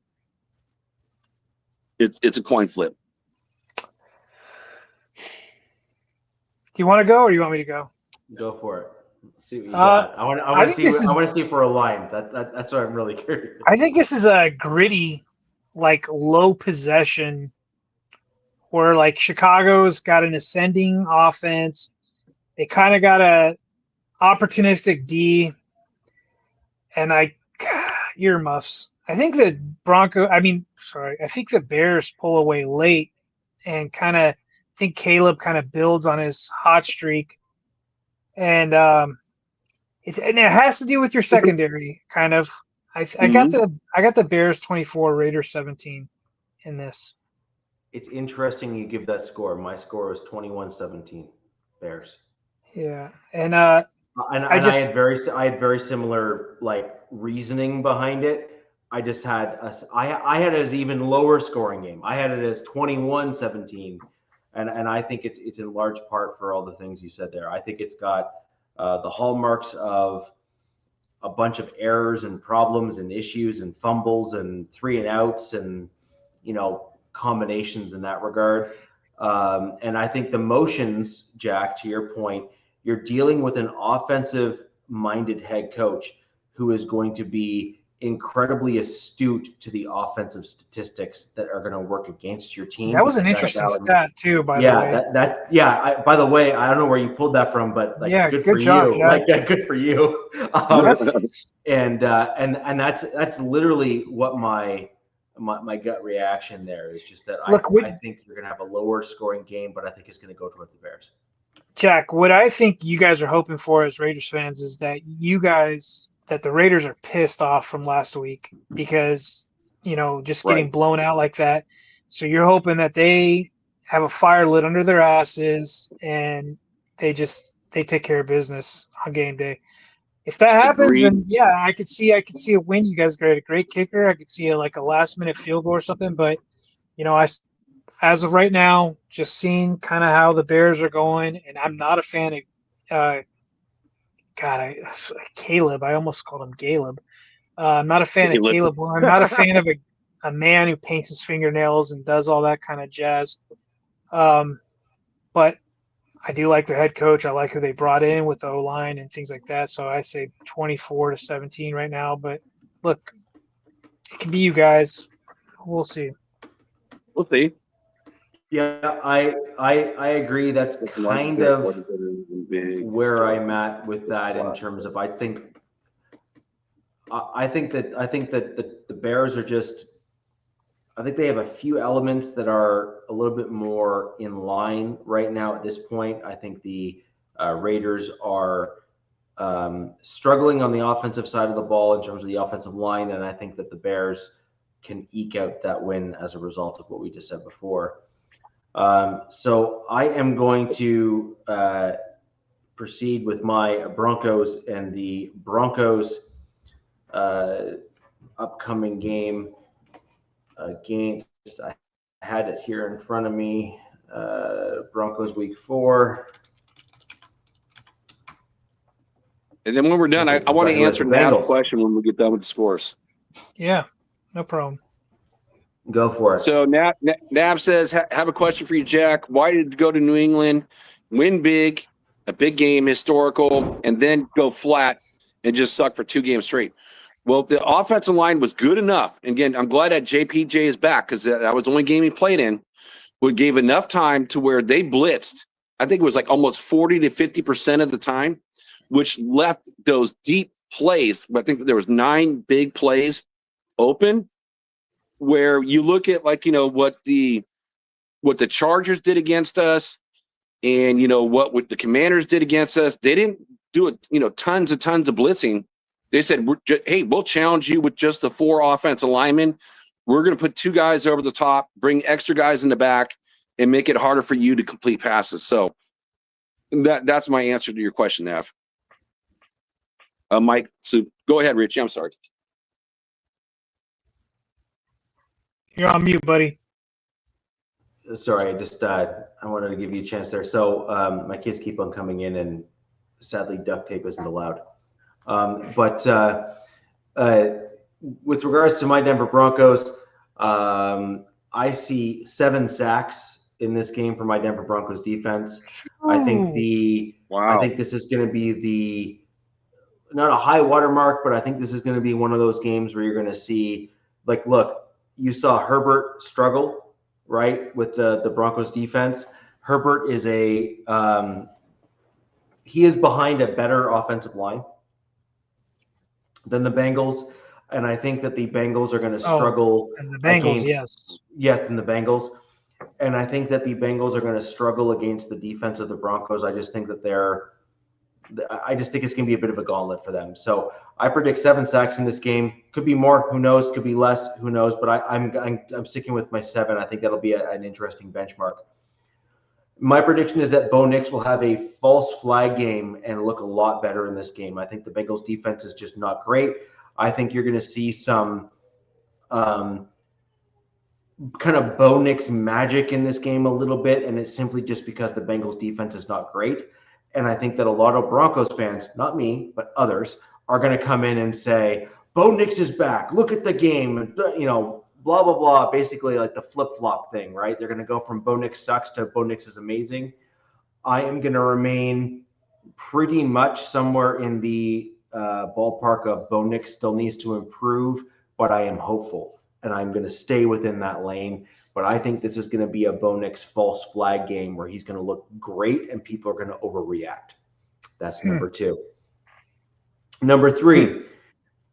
It's a coin flip. Do you want to go or do you want me to go? Go for it. Let's see what you got. I want to see for a line. That's what I'm really curious. I think this is a gritty, like low possession, where like Chicago's got an ascending offense. They kind of got a opportunistic D, and earmuffs. I think the I think the Bears pull away late, and I think Caleb kind of builds on his hot streak. And it has to do with your secondary, kind of. I got the Bears 24, Raiders 17 in this. It's interesting you give that score. My score was 21-17, Bears. Yeah, and I had very similar reasoning behind it. I just had I had it as even lower scoring game. I had it as 21-17. And I think it's in large part for all the things you said there. I think it's got the hallmarks of a bunch of errors and problems and issues and fumbles and 3 and outs and combinations in that regard. And I think the motions, Jack, to your point, you're dealing with an offensive-minded head coach who is going to be incredibly astute to the offensive statistics that are going to work against your team. That was an interesting stat too, by the way. By the way, I don't know where you pulled that from, but good for job, you. Good for you. And that's literally what my gut reaction there is. Just that I think you're going to have a lower scoring game, but I think it's going to go towards the Bears. Jack, what I think you guys are hoping for as Raiders fans is that that the Raiders are pissed off from last week because, just getting blown out like that. So you're hoping that they have a fire lit under their asses and they take care of business on game day. If that happens, then I could see a win. You guys got a great kicker. I could see a last minute field goal or something. But, as of right now, just seeing kind of how the Bears are going, and I'm not a fan of Caleb. I almost called him Caleb. I'm not a fan of Caleb. I'm not a fan of a man who paints his fingernails and does all that kind of jazz. But I do like their head coach. I like who they brought in with the O-line and things like that. So I say 24-17 right now. But look, it can be you guys. We'll see. We'll see. Yeah, I agree. That's kind of where I'm at with that in terms of I think that the Bears are just. I think they have a few elements that are a little bit more in line right now at this point. I think the Raiders are struggling on the offensive side of the ball in terms of the offensive line, and I think that the Bears can eke out that win as a result of what we just said before. So I am going to proceed with my Broncos and the Broncos upcoming game against, I had it here in front of me, Broncos week 4. And then when we're done, I want to answer Nav's question when we get done with the scores. Yeah, no problem. Go for it. So Nav says, have a question for you, Jack. Why did you go to New England, win big, a big game, historical, and then go flat and just suck for 2 games straight? Well, the offensive line was good enough. And again, I'm glad that JPJ is back because that was the only game he played in. We gave enough time to where they blitzed. I think it was like almost 40 to 50% of the time, which left those deep plays. I think there was 9 big plays open where you look at what the Chargers did against us and, what the Commanders did against us. They didn't do it, tons of blitzing. They said, hey, we'll challenge you with just the 4 offensive linemen. We're going to put 2 guys over the top, bring extra guys in the back, and make it harder for you to complete passes. So that's my answer to your question, Nav. Mike, so go ahead, Richie. I'm sorry. You're on mute, buddy. Sorry, I wanted to give you a chance there. So my kids keep on coming in, and sadly, duct tape isn't allowed. But with regards to my Denver Broncos, I see 7 sacks in this game for my Denver Broncos defense. I think this is going to be not a high watermark, but I think this is going to be one of those games where you're going to see, look, you saw Herbert struggle, right, with the Broncos defense. Herbert is he is behind a better offensive line than the Bengals, and I think that the Bengals are going to struggle. And the Bengals, yes, than the Bengals, and I think that the Bengals are going to struggle against the defense of the Broncos. I just think it's going to be a bit of a gauntlet for them. So I predict 7 sacks in this game. Could be more, who knows? Could be less, who knows? But I'm sticking with my 7. I think that'll be an interesting benchmark. My prediction is that Bo Nix will have a false flag game and look a lot better in this game. I think the Bengals defense is just not great. I think you're going to see some kind of Bo Nix magic in this game a little bit, and it's simply just because the Bengals defense is not great. And I think that a lot of Broncos fans, not me, but others, are going to come in and say, Bo Nix is back. Look at the game. Blah, blah, blah, basically like the flip-flop thing, right? They're going to go from Bo Nix sucks to Bo Nix is amazing. I am going to remain pretty much somewhere in the ballpark of Bo Nix still needs to improve, but I am hopeful, and I'm going to stay within that lane. But I think this is going to be a Bo Nix false flag game where he's going to look great and people are going to overreact. That's number 2. Number 3.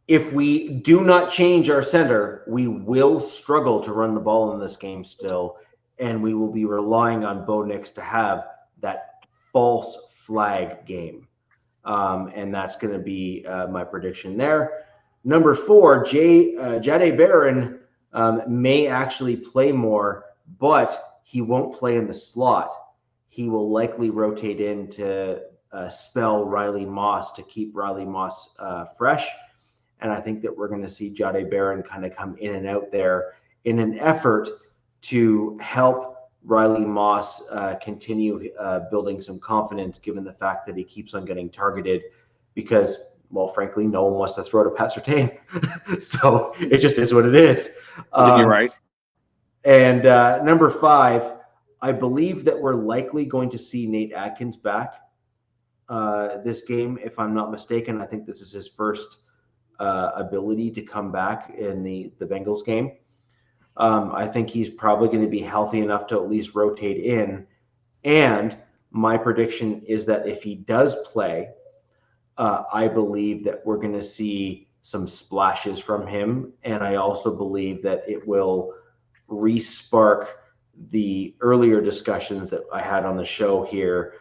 If we do not change our center, we will struggle to run the ball in this game still, and we will be relying on Bo Nix to have that false flag game. And that's going to be my prediction there. Number 4, Jahdae Barron may actually play more, but he won't play in the slot. He will likely rotate in to spell Riley Moss to keep Riley Moss fresh. And I think that we're going to see Jahdae Barron kind of come in and out there in an effort to help Riley Moss continue building some confidence, given the fact that he keeps on getting targeted. Because well, frankly, no one wants to throw to Pat Surtain. So it just is what it is. You're right. And number 5, I believe that we're likely going to see Nate Atkins back this game, if I'm not mistaken. I think this is his first ability to come back in the Bengals game. I think he's probably going to be healthy enough to at least rotate in. And my prediction is that if he does play, I believe that we're going to see some splashes from him. And I also believe that it will re-spark the earlier discussions that I had on the show here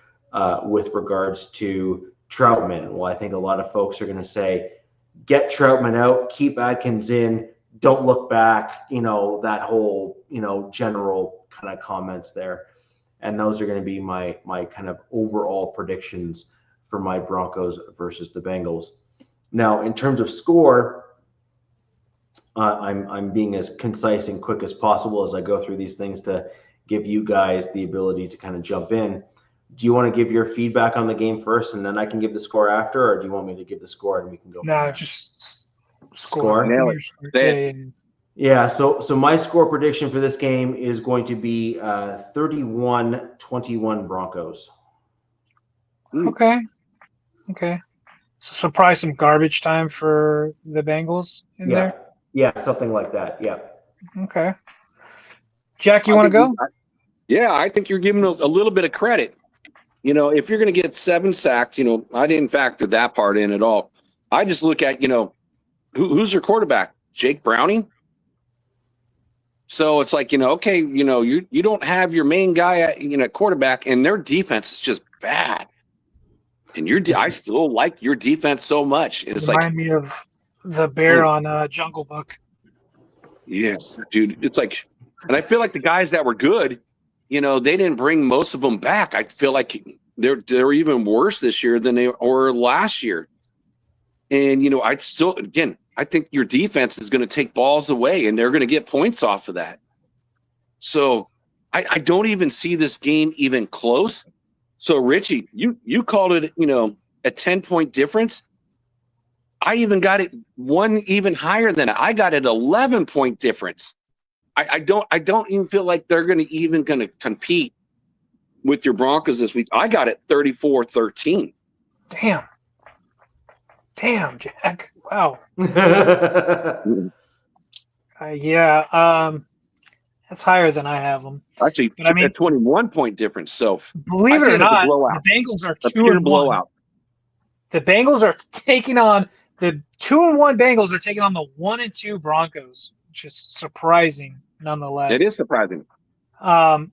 with regards to Troutman. Well, I think a lot of folks are going to say, get Troutman out, keep Atkins in, don't look back, that whole, general kind of comments there. And those are going to be my kind of overall predictions for my Broncos versus the Bengals. Now, in terms of score, I'm being as concise and quick as possible as I go through these things to give you guys the ability to kind of jump in. Do you want to give your feedback on the game first, and then I can give the score after, or do you want me to give the score and we can go? No, just score. Yeah. So my score prediction for this game is going to be 31-21 Broncos. Okay. So probably some garbage time for the Bengals in there. Yeah, something like that. Yeah. Okay. Jack, you want to go? I think you're giving a little bit of credit. If you're going to get 7 sacks, I didn't factor that part in at all. I just look at, who's your quarterback? Jake Browning? So it's like, okay, you don't have your main guy at, quarterback, and their defense is just bad. And I still like your defense so much. It's Remind me of the bear on Jungle Book. Yes, dude. It's like, and I feel like the guys that were good, they didn't bring most of them back. I feel like they're even worse this year than they were last year. And I think your defense is going to take balls away, and they're going to get points off of that. So I don't even see this game even close. So Richie, you called it, a 10-point difference. I even got it one even higher than it. I got it 11-point difference. I don't even feel like they're going to compete with your Broncos this week. I got it 34-13. Damn, Jack. Wow. That's higher than I have them. Actually, a 21-point difference. So believe it or not, the Bengals are 2-1. Blowout. The Bengals are taking on the 2-1 Bengals are taking on the 1-2 Broncos, which is surprising nonetheless. It is surprising. I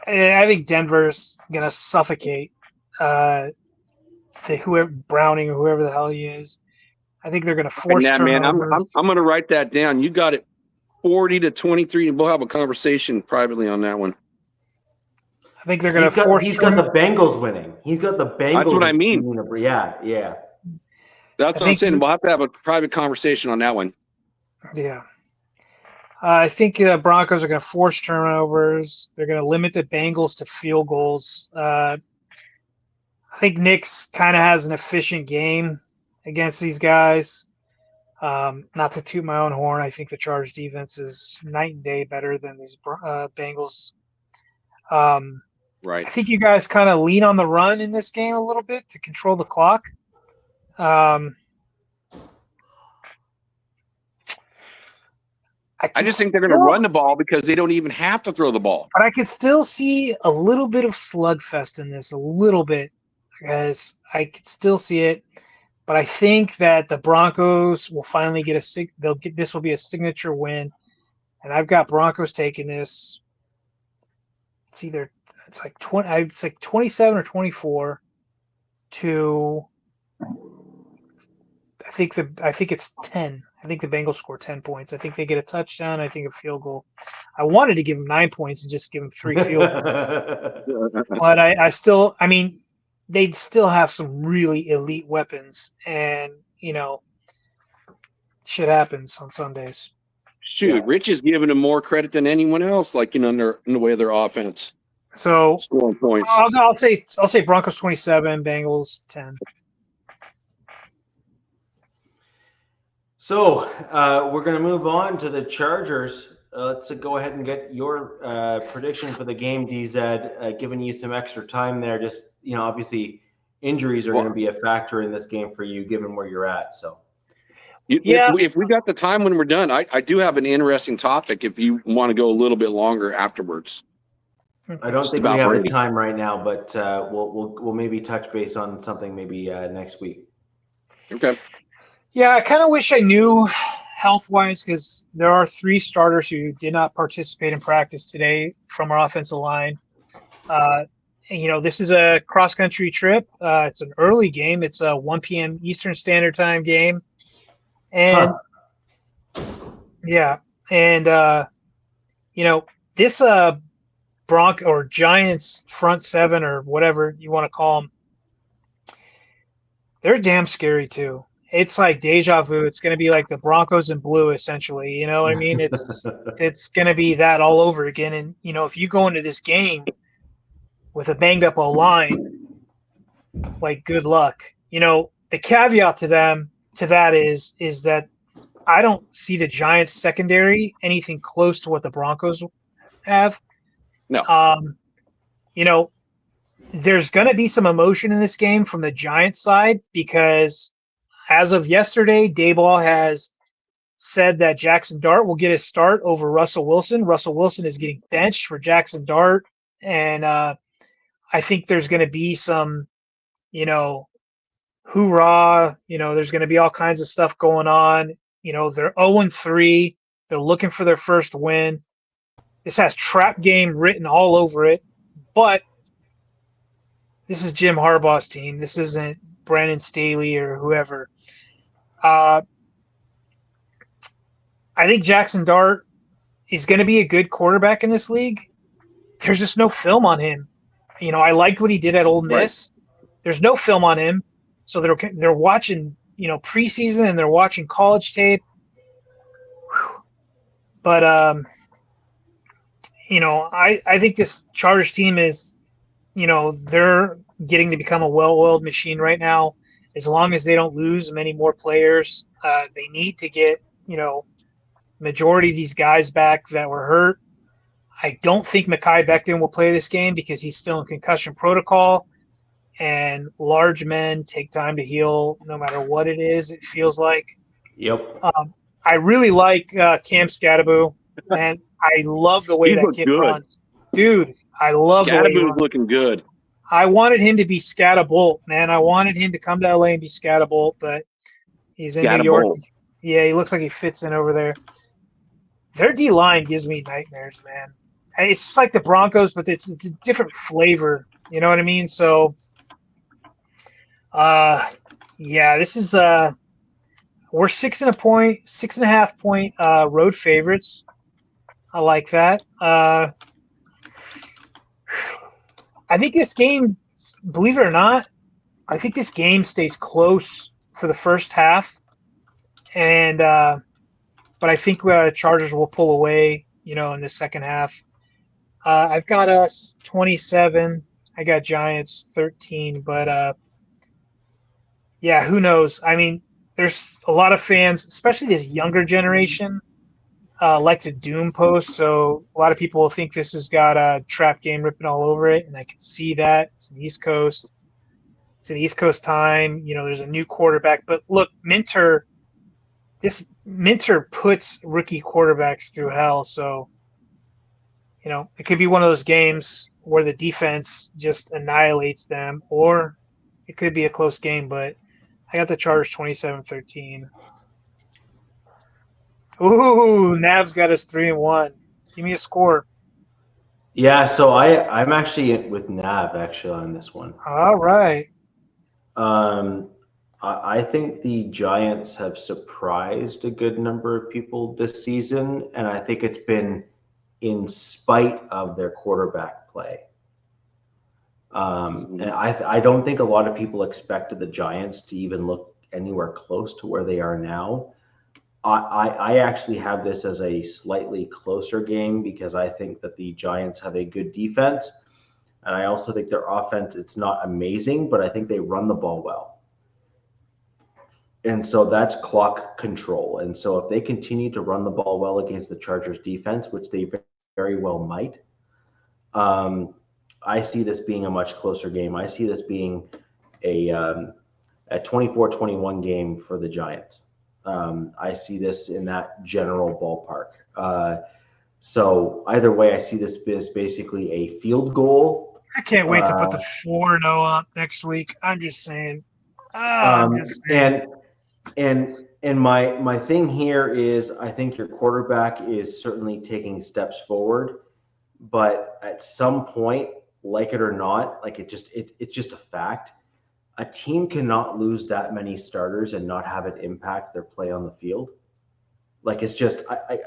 think Denver's gonna suffocate whoever Browning or whoever the hell he is. I think they're gonna force turnovers. Man, I'm gonna write that down. You got it 40-23, and we'll have a conversation privately on that one. I think they're gonna force. He's got the Bengals winning. He's got the Bengals. That's what I mean. Yeah. That's what I'm saying. We'll have to have a private conversation on that one. Yeah. I think the Broncos are going to force turnovers. They're going to limit the Bengals to field goals. I think Nick's kind of has an efficient game against these guys. Not to toot my own horn, I think the Chargers defense is night and day better than these Bengals. Right. I think you guys kind of lean on the run in this game a little bit to control the clock. I just think they're going to run the ball because they don't even have to throw the ball. But I could still see a little bit of slugfest in this, a little bit, because I could still see it. But I think that the Broncos will finally get this will be a signature win, and I've got Broncos taking this. It's like 27 or 24 to. I think it's 10. I think the Bengals score 10 points. I think they get a touchdown. I think a field goal. I wanted to give them 9 points and just give them 3 field goals. But they'd still have some really elite weapons. And, shit happens on Sundays. Shoot, yeah. Rich is giving them more credit than anyone else, in the way of their offense. So scoring points. I'll say Broncos 27, Bengals 10. So we're going to move on to the Chargers. Let's go ahead and get your prediction for the game, DZ. Giving you some extra time there. Just, obviously injuries are going to be a factor in this game for you, given where you're at. So, if we got the time when we're done, I do have an interesting topic. If you want to go a little bit longer afterwards. I don't think we have the time right now, but we'll maybe touch base on something maybe next week. Okay. Yeah, I kind of wish I knew health-wise, because there are 3 starters who did not participate in practice today from our offensive line. This is a cross-country trip. It's an early game. It's a 1 p.m. Eastern Standard Time game. And, this Bronco or Giants front 7 or whatever you want to call them, they're damn scary too. It's like deja vu. It's going to be like the Broncos in blue, essentially. You know what I mean? It's going to be that all over again. And, if you go into this game with a banged up O-line, like, good luck. The caveat to that is that I don't see the Giants secondary anything close to what the Broncos have. No. There's going to be some emotion in this game from the Giants side, because as of yesterday, Daboll has said that Jackson Dart will get his start over Russell Wilson. Russell Wilson is getting benched for Jackson Dart. And I think there's going to be some, hoorah. There's going to be all kinds of stuff going on. They're 0-3. They're looking for their first win. This has trap game written all over it. But this is Jim Harbaugh's team. This isn't Brandon Staley or whoever. I think Jackson Dart is going to be a good quarterback in this league. There's just no film on him. I liked what he did at Ole Miss. Right. There's no film on him. So they're watching, preseason, and they're watching college tape. Whew. But, I think this Chargers team is, they're getting to become a well-oiled machine right now. As long as they don't lose many more players, they need to get, majority of these guys back that were hurt. I don't think Mekhi Becton will play this game because he's still in concussion protocol, and large men take time to heal no matter what it is, it feels like. Yep. I really like Cam Scatterbo, and I love the way that kid runs. Dude, I love the way he runs. Looking good. I wanted him to be Scatterbolt, man. I wanted him to come to LA and be Scatterbolt, but he's in New York. Yeah, he looks like he fits in over there. Their D-line gives me nightmares, man. It's just like the Broncos, but it's a different flavor. You know what I mean? So, this is we're 6.5 point road favorites. I like that. I think this game, believe it or not, I think this game stays close for the first half, and but I think Chargers will pull away, in the second half. I've got us 27. I got Giants 13, but who knows? I mean, there's a lot of fans, especially this younger generation, like to doom post. So a lot of people think this has got a trap game written all over it, and I can see that. It's an East Coast. It's an East Coast time. There's a new quarterback. But look, Minter puts rookie quarterbacks through hell. So, it could be one of those games where the defense just annihilates them, or it could be a close game. But I got the Chargers 27-13. Ooh, Nav's got us 3-1. Give me a score. Yeah, so I'm actually with Nav on this one. All right. I think the Giants have surprised a good number of people this season, and I think it's been in spite of their quarterback play. And I don't think a lot of people expected the Giants to even look anywhere close to where they are now. I actually have this as a slightly closer game because I think that the Giants have a good defense. And I also think their offense, it's not amazing, but I think they run the ball well. And so that's clock control. And so if they continue to run the ball well against the Chargers defense, which they very well might, I see this being a much closer game. I see this being a 24-21 game for the Giants. I see this in that general ballpark. So either way, I see this as basically a field goal. I can't wait to put the 4-0 up next week. I'm just saying. I'm just saying. And my thing here is I think your quarterback is certainly taking steps forward, but at some point, like it or not, like it's just a fact. A team cannot lose that many starters and not have it impact their play on the field. Like it's just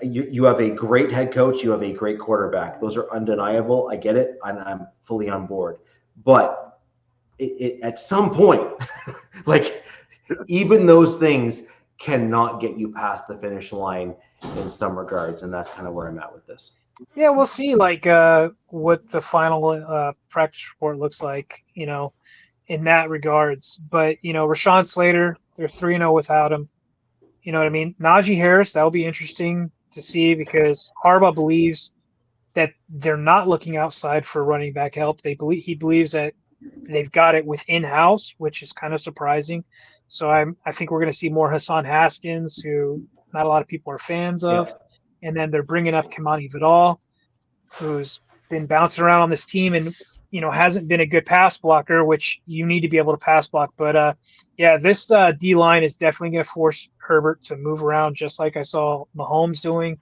you have a great head coach, you have a great quarterback. Those are undeniable. I get it, and I'm fully on board. But it at some point, like even those things cannot get you past the finish line in some regards, and that's kind of where I'm at with this. Yeah, we'll see like what the final practice report looks like, in that regards. But, Rashawn Slater, they're 3-0 without him. You know what I mean? Najee Harris, that'll be interesting to see because Harbaugh believes that they're not looking outside for running back help. He believes that they've got it within house, which is kind of surprising. So I think we're going to see more Hassan Haskins, who not a lot of people are fans of. Yeah. And then they're bringing up Kimani Vidal, who's been bouncing around on this team and, hasn't been a good pass blocker, which you need to be able to pass block. But, this D-line is definitely going to force Herbert to move around just like I saw Mahomes doing.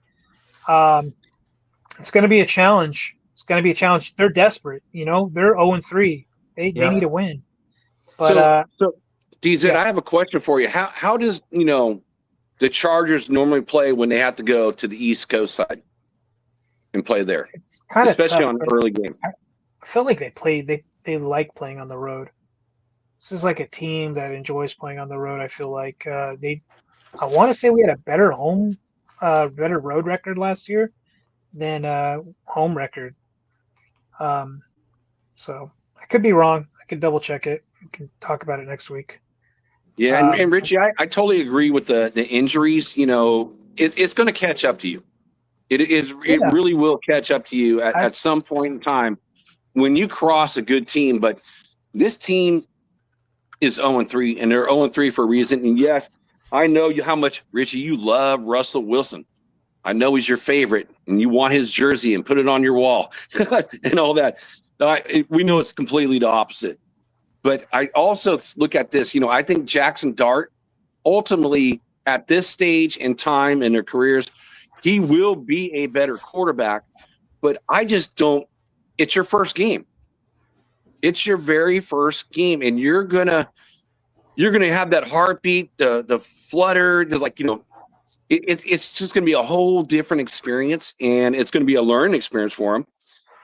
It's going to be a challenge. They're desperate. They're 0-3. They need a win. But, so DZ, I have a question for you. How does, the Chargers normally play when they have to go to the East Coast side and play there, especially on an early game? I feel like they like playing on the road. This is like a team that enjoys playing on the road. I feel like I want to say we had a better better road record last year than home record. So I could be wrong. I could double check it. We can talk about it next week. Yeah, and Richie, I totally agree with the injuries. It's going to catch up to you. It really will catch up to you at some point in time when you cross a good team. But this team is 0-3, and they're 0-3 for a reason. And yes, I know how much, Richie, you love Russell Wilson. I know he's your favorite, and you want his jersey and put it on your wall and all that. We know it's completely the opposite. But I also look at this, I think Jackson Dart, ultimately at this stage in time in their careers, he will be a better quarterback. But I just don't – it's your first game. It's your very first game, and you're gonna have that heartbeat, the flutter, it's just gonna be a whole different experience, and it's gonna be a learning experience for him.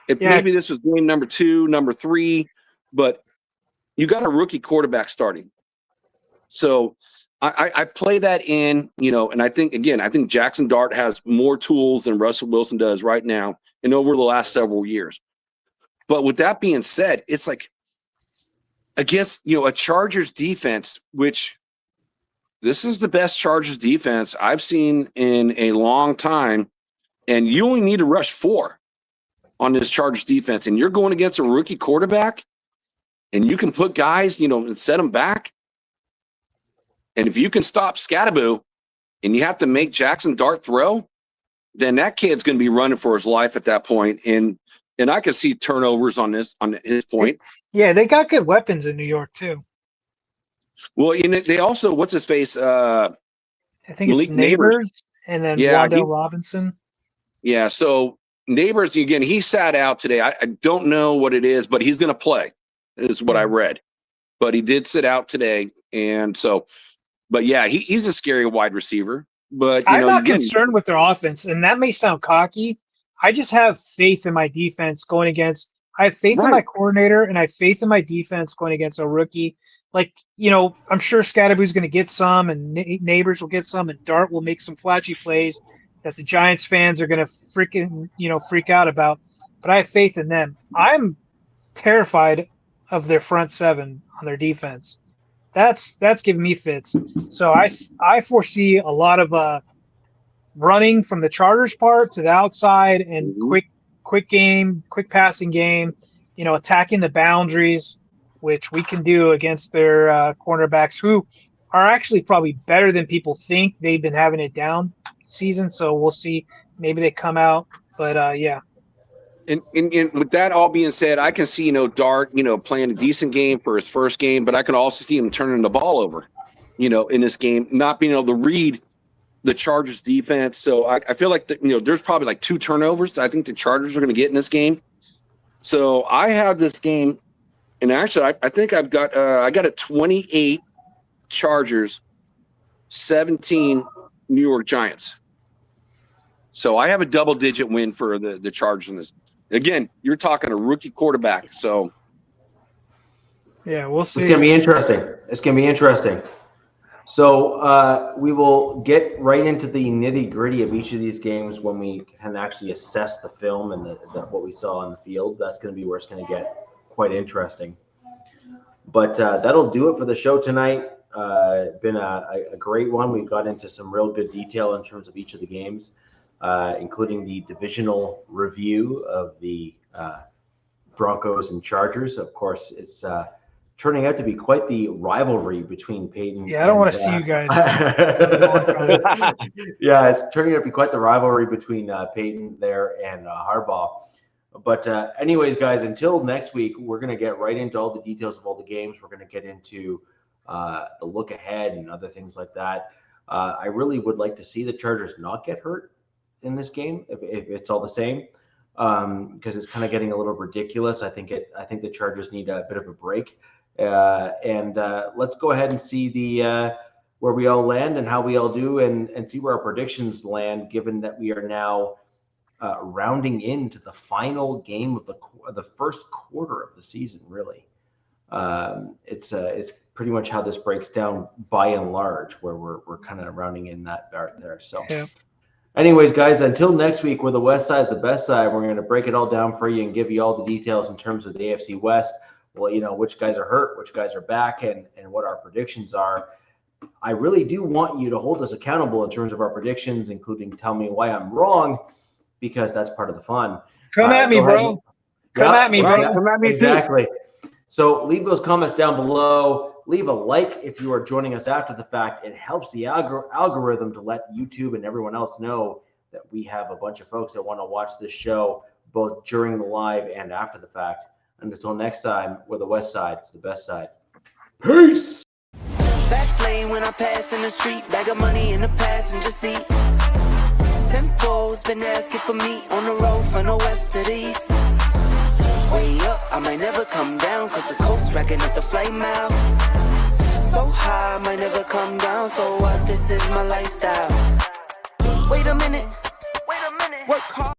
Maybe this was game number 2, number 3, but you got a rookie quarterback starting. So I play that in, and I think Jackson Dart has more tools than Russell Wilson does right now and over the last several years. But with that being said, it's like against, a Chargers defense, which this is the best Chargers defense I've seen in a long time. And you only need to rush 4 on this Chargers defense. And you're going against a rookie quarterback, and you can put guys, and set them back. And if you can stop Scatterboo and you have to make Jackson Dart throw, then that kid's going to be running for his life at that point. And I can see turnovers on his point. Yeah, they got good weapons in New York too. Well, they also, what's his face? I think it's Neighbors and then Wandale Robinson. Yeah, so Neighbors, again, he sat out today. I don't know what it is, but he's going to play, is what I read. But he did sit out today. And so, but yeah, he's a scary wide receiver. But I'm not concerned with their offense, and that may sound cocky. I just have faith in my defense going against – I have faith in my coordinator, and I have faith in my defense going against a rookie. Like, I'm sure Scatterboo's going to get some, and Neighbors will get some, and Dart will make some flashy plays that the Giants fans are going to freak out about. But I have faith in them. I'm terrified of their front seven on their defense. that's giving me fits. So I foresee a lot of running from the Chargers part to the outside and quick passing game, attacking the boundaries, which we can do against their cornerbacks, who are actually probably better than people think. They've been having it down season, so we'll see. Maybe they come out, but yeah. And with that all being said, I can see, Dart, playing a decent game for his first game, but I can also see him turning the ball over, in this game, not being able to read the Chargers defense. So I feel like, there's probably like 2 turnovers I think the Chargers are going to get in this game. So I have this game, and actually I think I got a 28 Chargers, 17 New York Giants. So I have a double-digit win for the Chargers in this. Again, you're talking a rookie quarterback, so. Yeah, we'll see. It's going to be interesting. So we will get right into the nitty-gritty of each of these games when we can actually assess the film and what we saw on the field. That's going to be where it's going to get quite interesting. But that'll do it for the show tonight. Been a great one. We got into some real good detail in terms of each of the games, including the divisional review of the Broncos and Chargers. Of course, it's turning out to be quite the rivalry between Peyton. Yeah, I don't want to see you guys. Yeah, it's turning out to be quite the rivalry between Peyton there and Harbaugh. But anyways, guys, until next week, we're going to get right into all the details of all the games. We're going to get into the look ahead and other things like that. I really would like to see the Chargers not get hurt in this game if it's all the same, because it's kind of getting a little ridiculous. I think the Chargers need a bit of a break. And let's go ahead and see the where we all land and how we all do, and see where our predictions land, given that we are now rounding into the final game of the first quarter of the season. Really, it's pretty much how this breaks down by and large, where we're kind of rounding in that part there. So. Yeah. Anyways, guys, until next week, where the West Side's the best side, we're going to break it all down for you and give you all the details in terms of the AFC West. Well, which guys are hurt, which guys are back, and what our predictions are. I really do want you to hold us accountable in terms of our predictions, including tell me why I'm wrong, because that's part of the fun. Come at me, bro. Come at me, bro. Come at me, exactly. So leave those comments down below. Leave a like if you are joining us after the fact. It helps the algorithm to let YouTube and everyone else know that we have a bunch of folks that want to watch this show both during the live and after the fact. And until next time, we're the West Side. It's the best side. Peace. Fast lane when I pass in the street. Bag of money in the passenger seat. Tempo's been asking for me on the road from the west to the east. Way up, I might never come down, cause the coast racking up the flame out. So high, I might never come down, so what? This is my lifestyle. Wait a minute. Work hard.